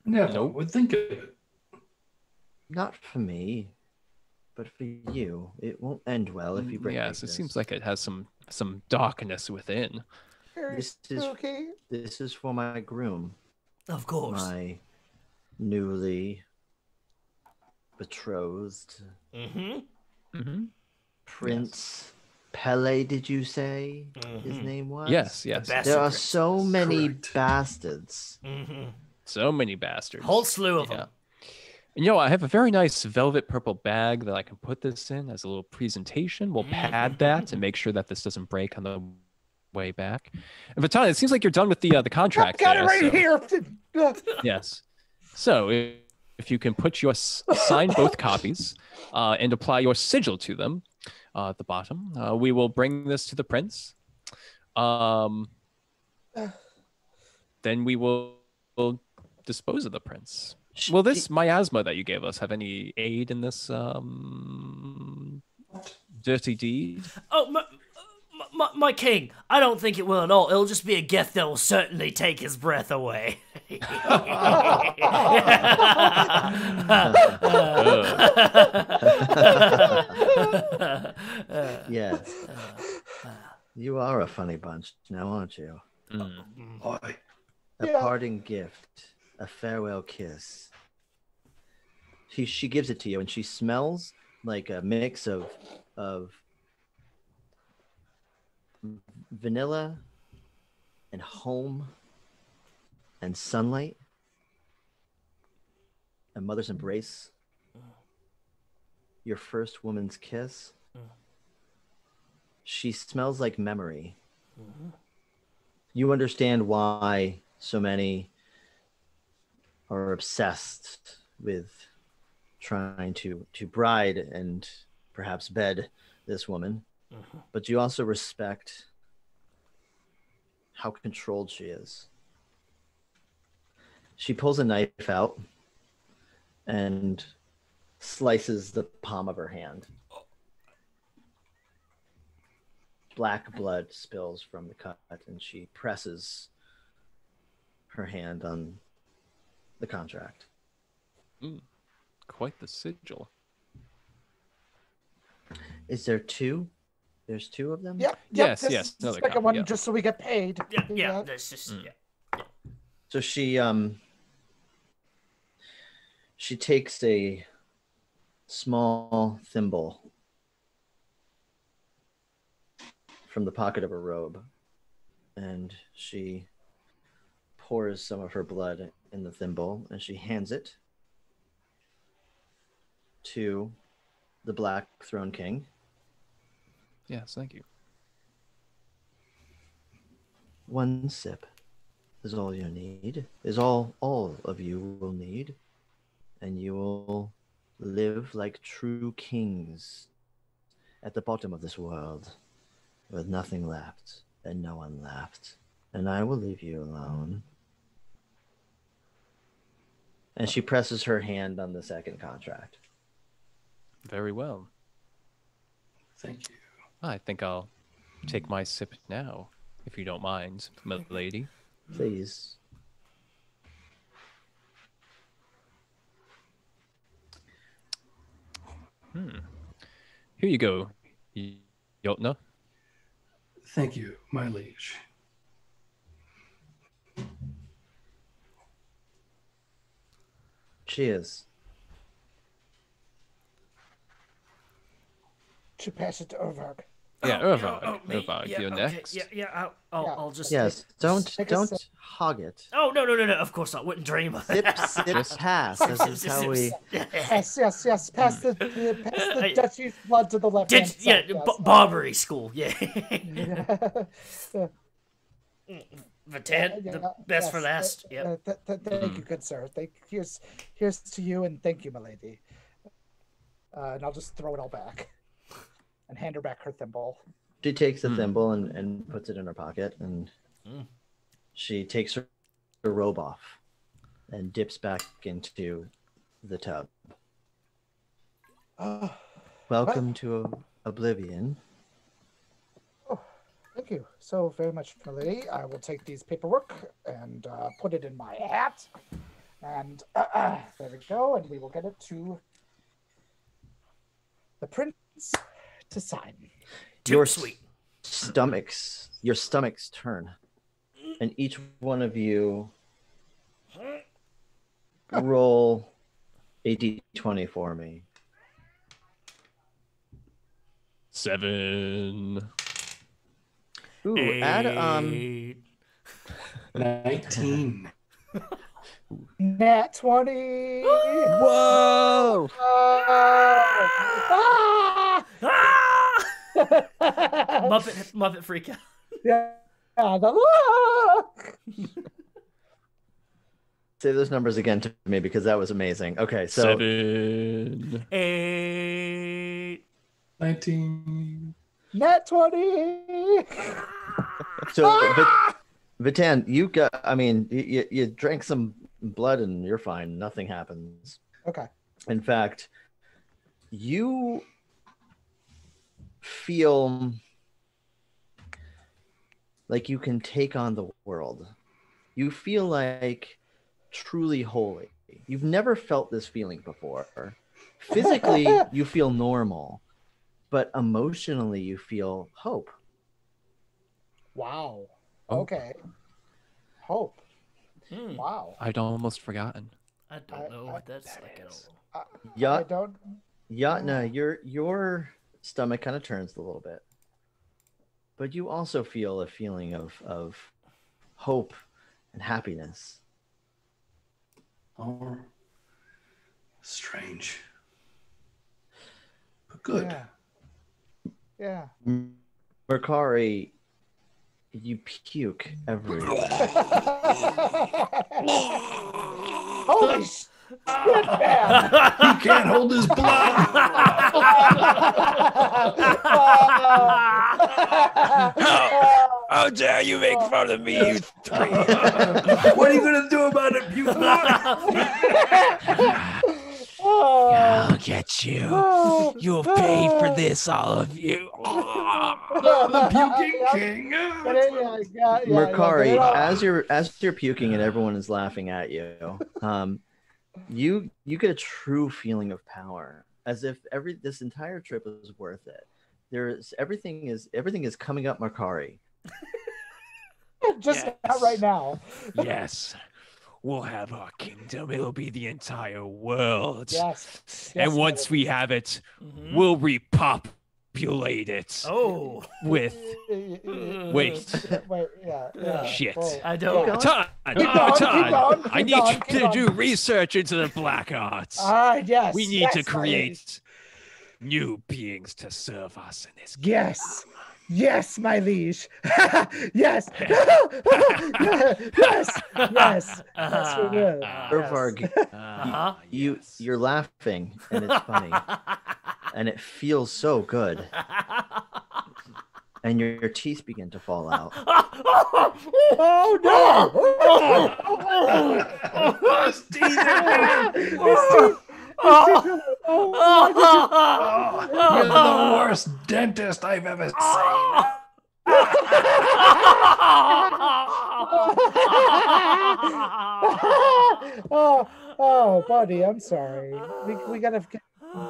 Never would think of it. Not for me, but for you. It won't end well if you break Yes, it this. seems like it has some darkness within. This is for my groom. Of course. My newly betrothed Prince Pelle, did you say his name was? Yes. There are so many bastards. So many bastards. Whole slew of them. And, I have a very nice velvet purple bag that I can put this in as a little presentation. We'll pad that and make sure that this doesn't break on the way back. And Vatan, it seems like you're done with the contract. Got it there, right so- here. Yes. So if you can put your sign both copies and apply your sigil to them at the bottom, we will bring this to the prince. Then we will dispose of the prince. Will this miasma that you gave us have any aid in this dirty deed? Oh, my king, I don't think it will at all. It'll just be a gift that will certainly take his breath away. Yes. You are a funny bunch now, aren't you? Boy. A Yeah. parting gift, a farewell kiss. She gives it to you, and she smells like a mix of vanilla and home and sunlight, a mother's embrace, your first woman's kiss. She smells like memory. You understand why so many are obsessed with trying to bride and perhaps bed this woman, but you also respect how controlled she is. She pulls a knife out and slices the palm of her hand. Black blood spills from the cut, and she presses her hand on the contract. Quite the sigil. Is there two? There's two of them? Yep. Yes, this yes, is the another second copy, one, yeah. just so we get paid. Yeah, that's just So she takes a small thimble from the pocket of her robe, and she pours some of her blood in the thimble, and she hands it to the Black Throne King. Yes, thank you. One sip is all you need, is all of you will need, and you will live like true kings at the bottom of this world, with nothing left and no one left, and I will leave you alone. And she presses her hand on the second contract. Very well. Thank you. I think I'll take my sip now, if you don't mind, my lady. Please. Here you go, Jotna. Thank you, my liege. Cheers. To pass it to Urvarg. Yeah, Urvarg. me. Urvarg, Yeah, you're okay. next. I'll just. Yes, don't Take a sip. hog it. Oh no! Of course not. Wouldn't dream of it. Sip, pass. This is how we. Yes. Pass the Dutch blood to the left hand side. Barbary school. Yeah. Vatan, the best for last. Yeah. Thank you, good sir. Here's to you, and thank you, my lady. And I'll just throw it all back and hand her back her thimble. She takes the thimble and puts it in her pocket, and she takes her robe off and dips back into the tub. Welcome to Oblivion. Oh, thank you so very much, my lady. I will take these paperwork and put it in my hat. And there we go. And we will get it to the prince to sign. Your Sweet. your stomachs turn, and each one of you roll a d20 for me. 7. Ooh, add 19. Nat 20. Whoa! Muppet freak out. Yeah. Say those numbers again to me because that was amazing. Okay, so 7, 8, 19. Net 20. so Vatan, you got. I mean, you drank some blood and you're fine. Nothing happens. Okay. In fact, you feel like you can take on the world. You feel like truly holy. You've never felt this feeling before. Physically, you feel normal, but emotionally, you feel hope. Wow. Oh. Okay. Hope. Wow. I'd almost forgotten. I don't know what that's like at all. Yeah, I don't. Yatna, your stomach kind of turns a little bit, but you also feel a feeling of hope and happiness. Oh, strange. But good. Yeah. Mercari, you puke everywhere. Holy shit, man. He can't hold his blood. How dare you make fun of me, you three? What are you gonna do about it, you? I'll get you. You'll pay for this, all of you. The puking king. Mercari, as you're puking and everyone is laughing at you, you get a true feeling of power, as if this entire trip is worth it. Everything is coming up, Mercari. Just not right now. Yes. We'll have our kingdom. It'll be the entire world. Yes. And once we have it, we'll repopulate it. Oh. With wait. Yeah. Shit. Whoa. I don't. Todd, Keep going, I need you to do research into the black arts. All right, yes. We need yes, to create new beings to serve us in this game. Yes. Yes, my liege. Yes. Yes. Yes. Yes, we will. Urvarg, you're laughing and it's funny. And it feels so good. And your teeth begin to fall out. Oh no! His teeth You're the worst dentist I've ever seen. Oh, buddy, I'm sorry. We gotta get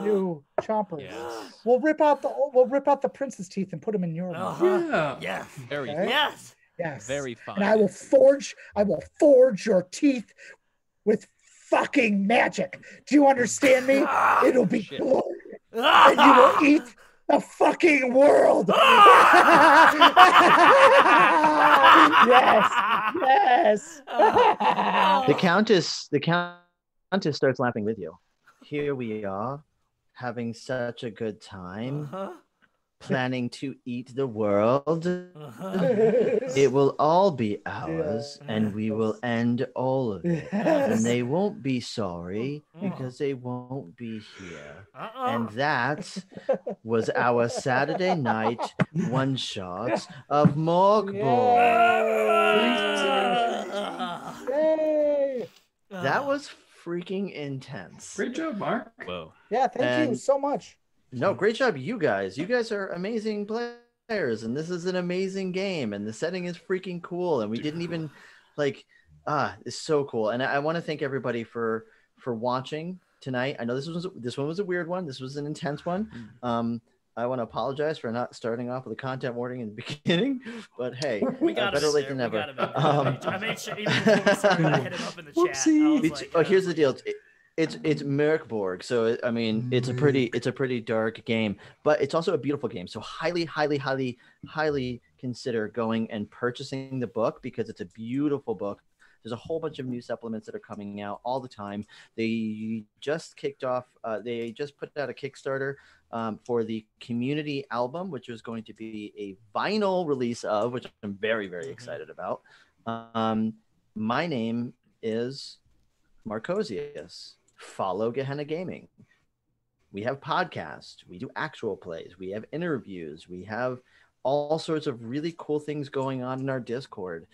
new chompers. Yes. We'll rip out the prince's teeth and put them in your mouth. Yeah. Yes. Very, Okay. Yes. Yes. very fine. And I will forge your teeth with fucking magic. Do you understand me? It'll be Shit. glorious. And you will eat the fucking world. Yes. The countess starts laughing with you. Here we are, having such a good time, planning to eat the world. It will all be ours, and we will end all of it. And they won't be sorry because they won't be here. And that was our Saturday night one shot of MÖRK BORG. Yay. That was freaking intense. Great job, Mark. Whoa. Yeah, thank you so much. No, great job, you guys. You guys are amazing players, and this is an amazing game, and the setting is freaking cool. And we didn't even it's so cool. And I want to thank everybody for watching tonight. I know this one was a weird one. This was an intense one. I want to apologize for not starting off with a content warning in the beginning, but hey, better late than never. I made sure even before we started, I hit him up in the chat. I was like, Here's the deal. It's MÖRK BORG, so I mean it's a pretty dark game, but it's also a beautiful game. So highly consider going and purchasing the book because it's a beautiful book There's a whole bunch of new supplements that are coming out all the time. They just kicked off. They just put out a Kickstarter for the community album, which is going to be a vinyl release of, which I'm very, very excited about. My name is Marcosius. Follow Gehenna Gaming. We have podcasts. We do actual plays. We have interviews. We have all sorts of really cool things going on in our Discord.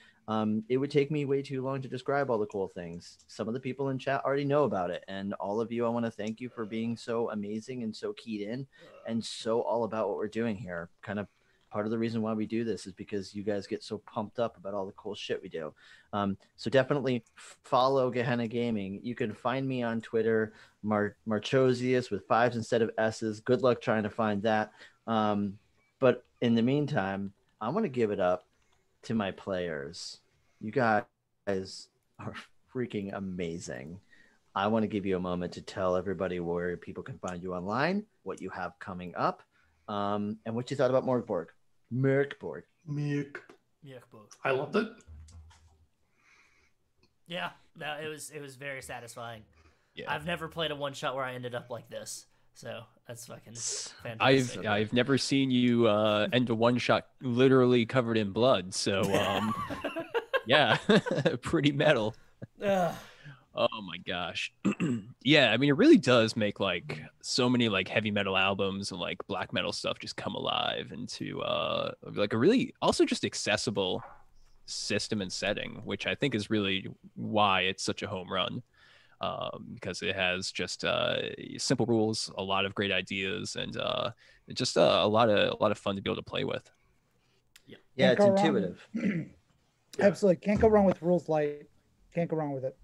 It would take me way too long to describe all the cool things. Some of the people in chat already know about it. And all of you, I want to thank you for being so amazing and so keyed in and so all about what we're doing here. Kind of part of the reason why we do this is because you guys get so pumped up about all the cool shit we do. So definitely follow Gehenna Gaming. You can find me on Twitter, Marchosius with 5s instead of S's. Good luck trying to find that. But in the meantime, I want to give it up to my players. You guys are freaking amazing. I want to give you a moment to tell everybody where people can find you online, what you have coming up, and what you thought about MÖRK BORG. MÖRK BORG. MÖRK. Borg. I loved it. Yeah, no, it was very satisfying. Yeah. I've never played a one shot where I ended up like this, so that's fucking fantastic. I've never seen you end a one shot literally covered in blood. So yeah, pretty metal. Oh my gosh. Yeah, I mean, it really does make like so many like heavy metal albums and like black metal stuff just come alive into like a really also just accessible system and setting, which I think is really why it's such a home run. Because it has just simple rules, a lot of great ideas, and just a lot of fun to be able to play with. Yeah, it's intuitive. Absolutely, can't go wrong with rules light. Can't go wrong with it.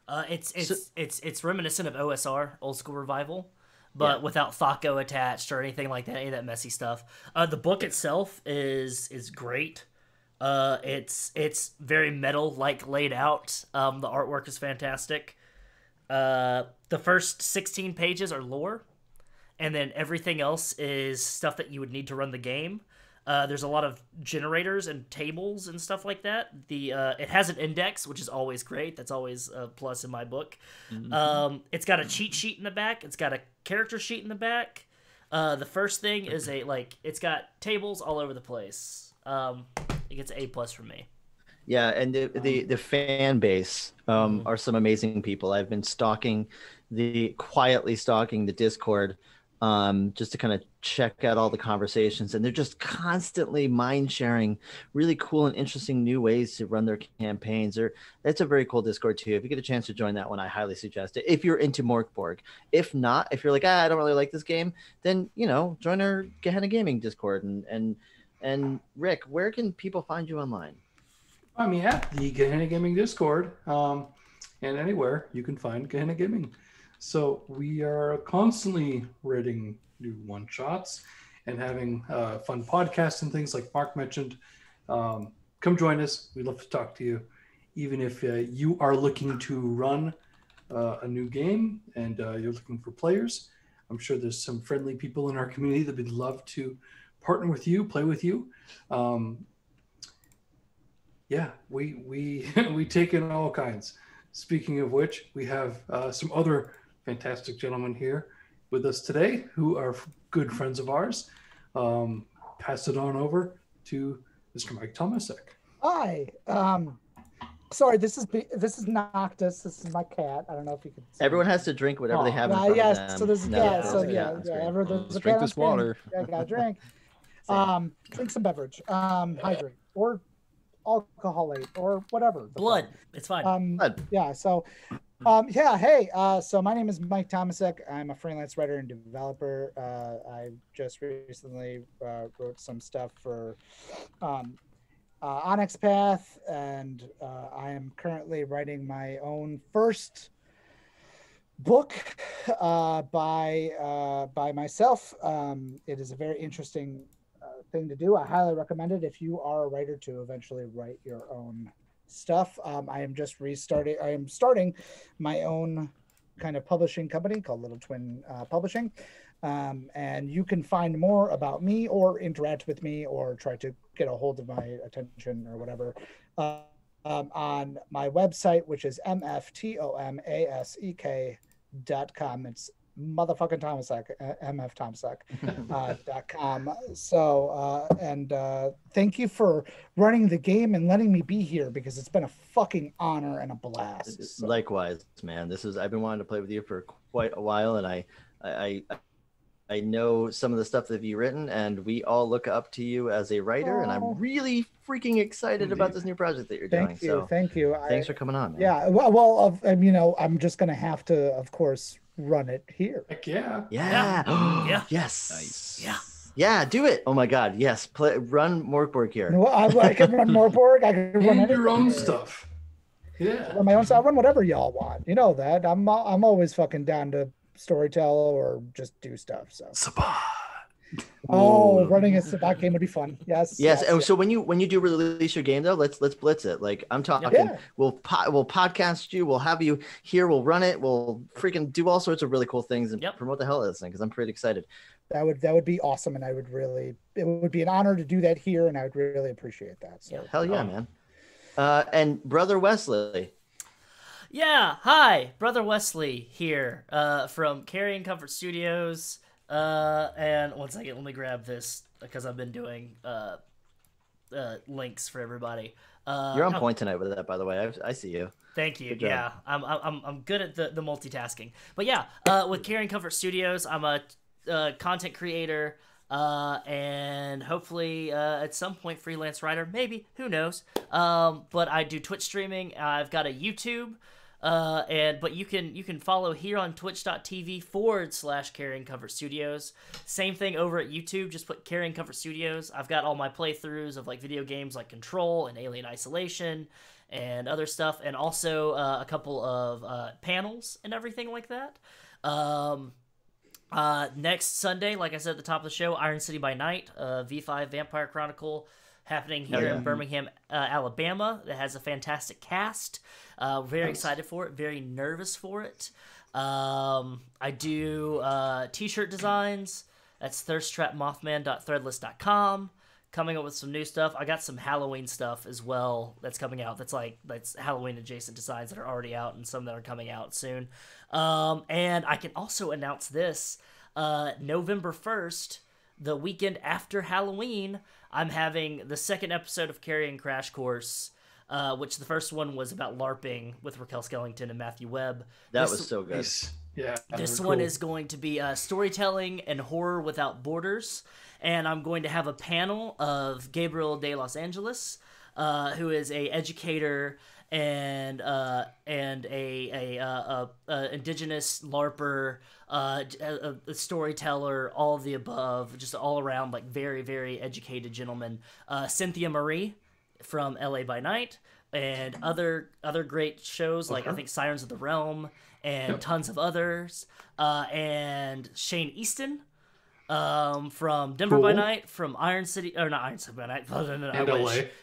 It's reminiscent of OSR, Old School Revival, but without Thaco attached or anything like that, any of that messy stuff. The book itself is great. It's very metal like laid out. The artwork is fantastic. The first 16 pages are lore, and then everything else is stuff that you would need to run the game. There's a lot of generators and tables and stuff like that. It has an index, which is always great. That's always a plus in my book. It's got a cheat sheet in the back. It's got a character sheet in the back. The first thing is it's got tables all over the place. It gets an A+ from me. Yeah, and the fan base are some amazing people. I've been quietly stalking the Discord just to kind of check out all the conversations, and they're just constantly mind sharing really cool and interesting new ways to run their campaigns. That's a very cool Discord too. If you get a chance to join that one, I highly suggest it. If you're into MÖRK BORG, if not, if you're like, I don't really like this game, then join our Gehenna Gaming Discord. And Rick, where can people find you online? I'm at the Gehenna Gaming Discord, and anywhere you can find Gehenna Gaming. So we are constantly writing new one-shots and having fun podcasts and things like Mark mentioned. Come join us. We'd love to talk to you. Even if you are looking to run a new game and you're looking for players, I'm sure there's some friendly people in our community that would love to partner with you, play with you. Yeah, we take in all kinds. Speaking of which, we have some other fantastic gentlemen here with us today who are good friends of ours. Pass it on over to Mr. Mike Tomasek. Hi. Sorry, this is Noctis. This is my cat. I don't know if you can see. Everyone has to drink whatever they have in front yes, of them. so there's Let's drink this water. Yeah, gotta drink. Drink some beverage. Hydrate or alcoholate or whatever. Blood. It's fine. Blood. Yeah. So, hey. So my name is Mike Tomasek. I'm a freelance writer and developer. I just recently wrote some stuff for Onyx Path, and I am currently writing my own first book by myself. It is a very interesting thing to do. I highly recommend it if you are a writer to eventually write your own stuff. I am starting my own kind of publishing company called Little Twin Publishing. And you can find more about me or interact with me or try to get a hold of my attention or whatever on my website, which is mftomasek.com. It's motherfucking Tomasek, mftomasek.com. So, and thank you for running the game and letting me be here, because it's been a fucking honor and a blast. So. Likewise, man. I've been wanting to play with you for quite a while, and I know some of the stuff that you've written, and we all look up to you as a writer, and I'm really freaking excited about this new project that you're doing. Thank you. Thanks for coming on, man. Yeah, well, you know, I'm just going to have to, of course, run it here. Heck yeah. Yeah. Yes. Nice. Yeah. Yeah, do it. Oh my God. Yes. Run MÖRK BORG here. Well, I can run MÖRK BORG. I can run And your own anything. stuff. Yeah. Run my own stuff. I'll run whatever y'all want. You know that. I'm always fucking down to storytell or just do stuff. So. Sabah. Oh, running a Sabak game would be fun. Yes. Yes. And so when you do release your game though, let's blitz it. Like I'm talking, Yeah. we'll podcast you. We'll have you here. We'll run it. We'll freaking do all sorts of really cool things and promote the hell out of this thing, because I'm pretty excited. That would be awesome, and it would be an honor to do that here, and I would really appreciate that. So Hell yeah, man. And Brother Wesley. Yeah, hi, Brother Wesley here from Carrion Comfort Studios. And one second, let me grab this because I've been doing links for everybody. You're on point tonight with that, by the way. I see you. Thank you. Good job. Yeah, I'm good at the multitasking. But yeah, with Carrion Comfort Studios, I'm a content creator. And hopefully at some point freelance writer, maybe, who knows. But I do Twitch streaming. I've got a YouTube. But you can follow here on twitch.tv/Carrion Comfort Studios. Same thing over at YouTube. Just put Carrion Comfort Studios. I've got all my playthroughs of like video games like Control and Alien Isolation and other stuff, and also a couple of panels and everything like that. Next Sunday, like I said at the top of the show, Iron City by Night, V5 Vampire Chronicle, happening here in Birmingham, Alabama. That has a fantastic cast. Very excited for it. Very nervous for it. I do t-shirt designs. That's thirsttrapmothman.threadless.com. Coming up with some new stuff. I got some Halloween stuff as well that's coming out. That's Halloween adjacent designs that are already out, and some that are coming out soon. And I can also announce this. November 1st, the weekend after Halloween, I'm having the second episode of Carrion Crash Course, which the first one was about LARPing with Raquel Skellington and Matthew Webb. That was so good. Nice. Yeah. This one is going to be storytelling and horror without borders, and I'm going to have a panel of Gabriel de Los Angeles, who is a educator and a indigenous LARPer, a storyteller, all of the above, just all around like very, very educated gentleman. Cynthia Marie from LA by Night, and other great shows like I think Sirens of the Realm and tons of others, and Shane Easton from Denver by Night, from Iron City, or not Iron City by Night,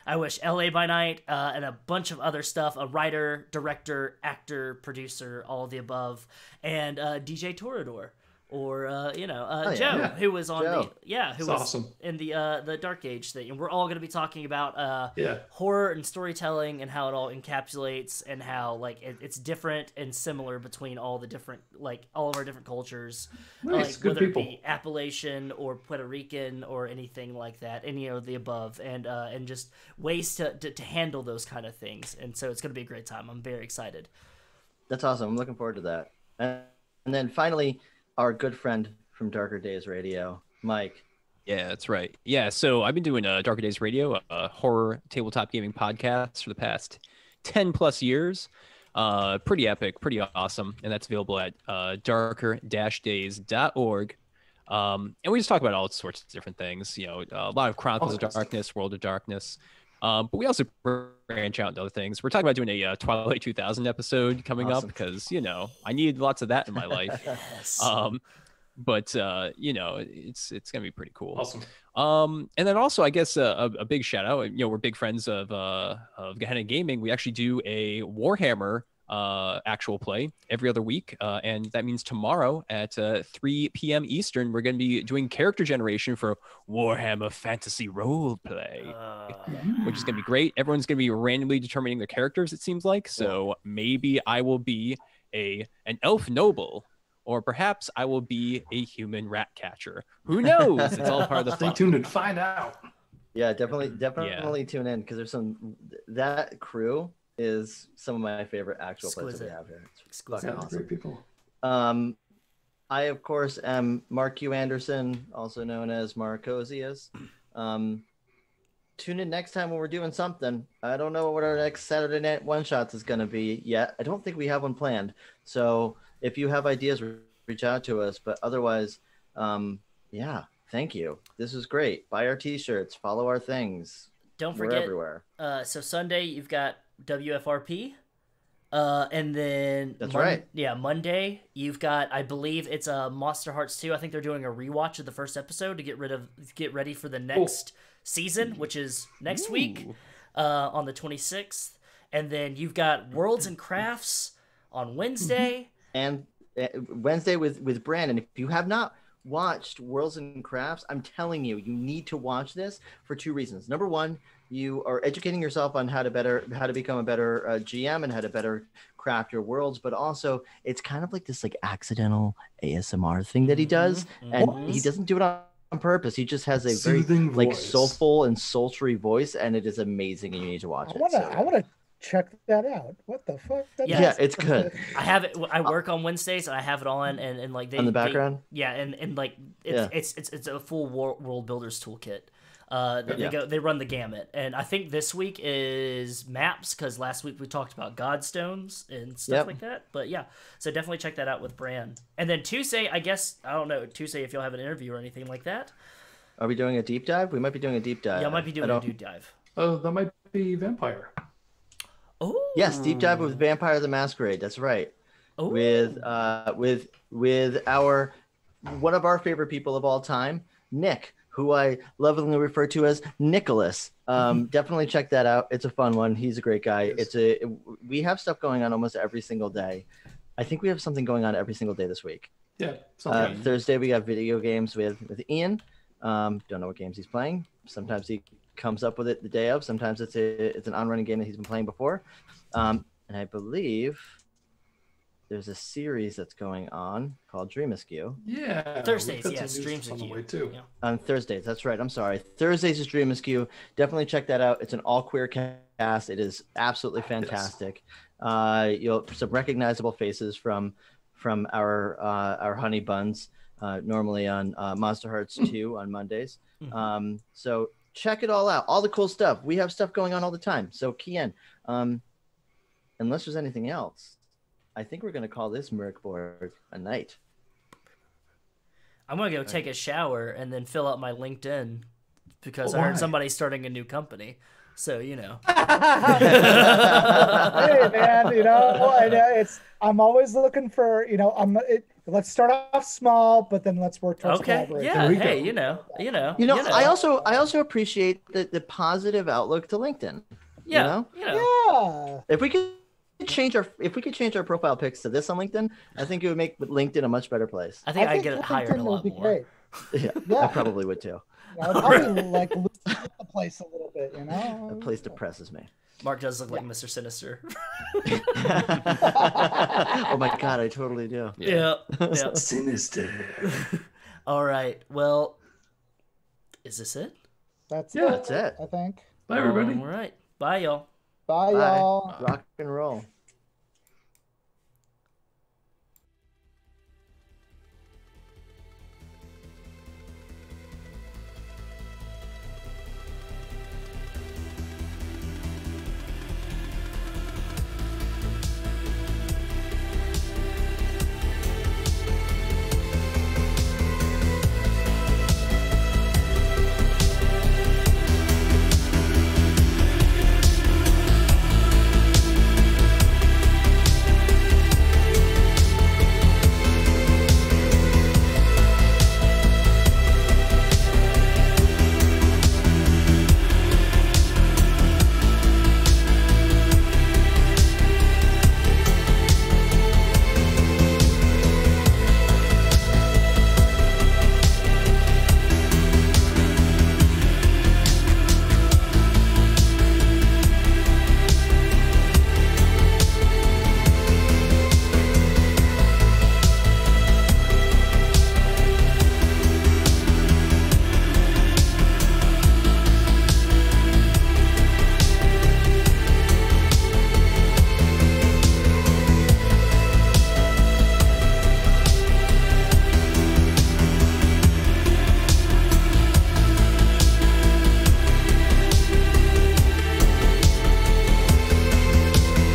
I wish LA by Night, and a bunch of other stuff, a writer, director, actor, producer, all of the above, and DJ Torador, or Joe, who was on awesome. in the Dark Age thing, and we're all going to be talking about horror and storytelling and how it all encapsulates, and how like it's different and similar between all the different, like all of our different cultures, Nice. like Good whether people. it be Appalachian or Puerto Rican or anything like that, any of the above, and just ways to handle those kind of things. And so it's going to be a great time. I'm very excited. That's awesome. I'm looking forward to that. And then finally, our good friend from Darker Days Radio, Mike. Yeah, that's right. Yeah, so I've been doing Darker Days Radio, a horror tabletop gaming podcast for the past 10 plus years. Pretty epic, pretty awesome. And that's available at darker-days.org. And we just talk about all sorts of different things, a lot of Chronicles of Darkness, World of Darkness. But we also branch out into other things. We're talking about doing a Twilight 2000 episode coming up because, I need lots of that in my life. Yes. But it's going to be pretty cool. Awesome. And then also, I guess a big shout out, we're big friends of Gehenna Gaming. We actually do a Warhammer actual play every other week. And that means tomorrow at 3 p.m. Eastern, we're going to be doing character generation for Warhammer Fantasy Roleplay, which is going to be great. Everyone's going to be randomly determining their characters, it seems like. So maybe I will be an elf noble, or perhaps I will be a human rat catcher. Who knows? It's all part of the Stay fun. tuned and find out. Yeah, definitely tune in, because there's that crew is some of my favorite actual players that we have here. It's fucking awesome. Great people. I of course am Mark Q. Anderson, also known as Marcosius. Tune in next time when we're doing something. I don't know what our next Saturday night one shots is going to be yet. I don't think we have one planned. So if you have ideas, reach out to us. But otherwise, yeah, thank you. This is great. Buy our t-shirts, follow our things. Don't We're forget, everywhere. So Sunday you've got WFRP, and then right. Yeah, Monday you've got, I believe it's Monster Hearts 2. I think they're doing a rewatch of the first episode to get ready for the next season, which is next week on the 26th. And then you've got Worlds and Crafts on Wednesday, and Wednesday with Brandon. If you have not watched Worlds and Crafts, I'm telling you, you need to watch this for two reasons. Number one, you are educating yourself on how to become a better GM and how to better craft your worlds, but also it's kind of like this like accidental ASMR thing that he does, and he doesn't do it on purpose. He just has a Soothing very like voice. soulful and sultry voice, and it is amazing, and you need to watch it. I want to check that out. What the fuck? Yeah, it's good. I have it. I work on Wednesdays, and I have it on, and like on the background. And like it's a full world builders toolkit. They run the gamut, and I think this week is maps, because last week we talked about godstones and stuff like that. But yeah, so definitely check that out with Bran. And then Tuesday, I guess, I don't know Tuesday if you'll have an interview or anything like that. Are we doing a deep dive? We might be doing a deep dive. Yeah, I might be doing a deep dive. Oh, that might be Vampire. Oh yes, deep dive with Vampire the Masquerade. That's right. Ooh. With our one of our favorite people of all time, Nick, who I lovingly refer to as Nicholas. Definitely check that out. It's a fun one. He's a great guy. We have stuff going on almost every single day. I think we have something going on every single day this week. Yeah. Thursday we got video games with Ian. Don't know what games he's playing. Sometimes he comes up with it the day of. Sometimes it's an on-running game that he's been playing before. And I believe there's a series that's going on called Dream Askew. Yeah. Thursdays, yes, Dreams on the Askew. way too. Yeah. On Thursdays, that's right. I'm sorry. Thursdays is Dream Askew. Definitely check that out. It's an all-queer cast. It is absolutely fantastic. You'll some recognizable faces from our honey buns. Normally on Monster Hearts 2 on Mondays. So check it all out. All the cool stuff. We have stuff going on all the time. So key in. Unless there's anything else, I think we're going to call this MÖRK BORG a night. I'm going to go take a shower and then fill out my LinkedIn, because I heard somebody's starting a new company. So, you know. Hey, man, you know, I'm always looking for, you know, let's start off small, but then let's work towards collaboration. Yeah, hey, you know. I also appreciate the positive outlook to LinkedIn. Yeah, Yeah. If we could change our profile pics to this on LinkedIn, I think it would make LinkedIn a much better place. I think I'd get it hired a lot more. Great. Yeah, I probably would too. You know, it'd probably like loosen up the place a little bit, you know. The place depresses me. Mark does look like Mr. Sinister. Oh my god, I totally do. Yeah. Sinister. All right. Well, is this it? That's it. I think. Bye, everybody. All right. Bye, y'all. Bye, y'all. Rock and roll.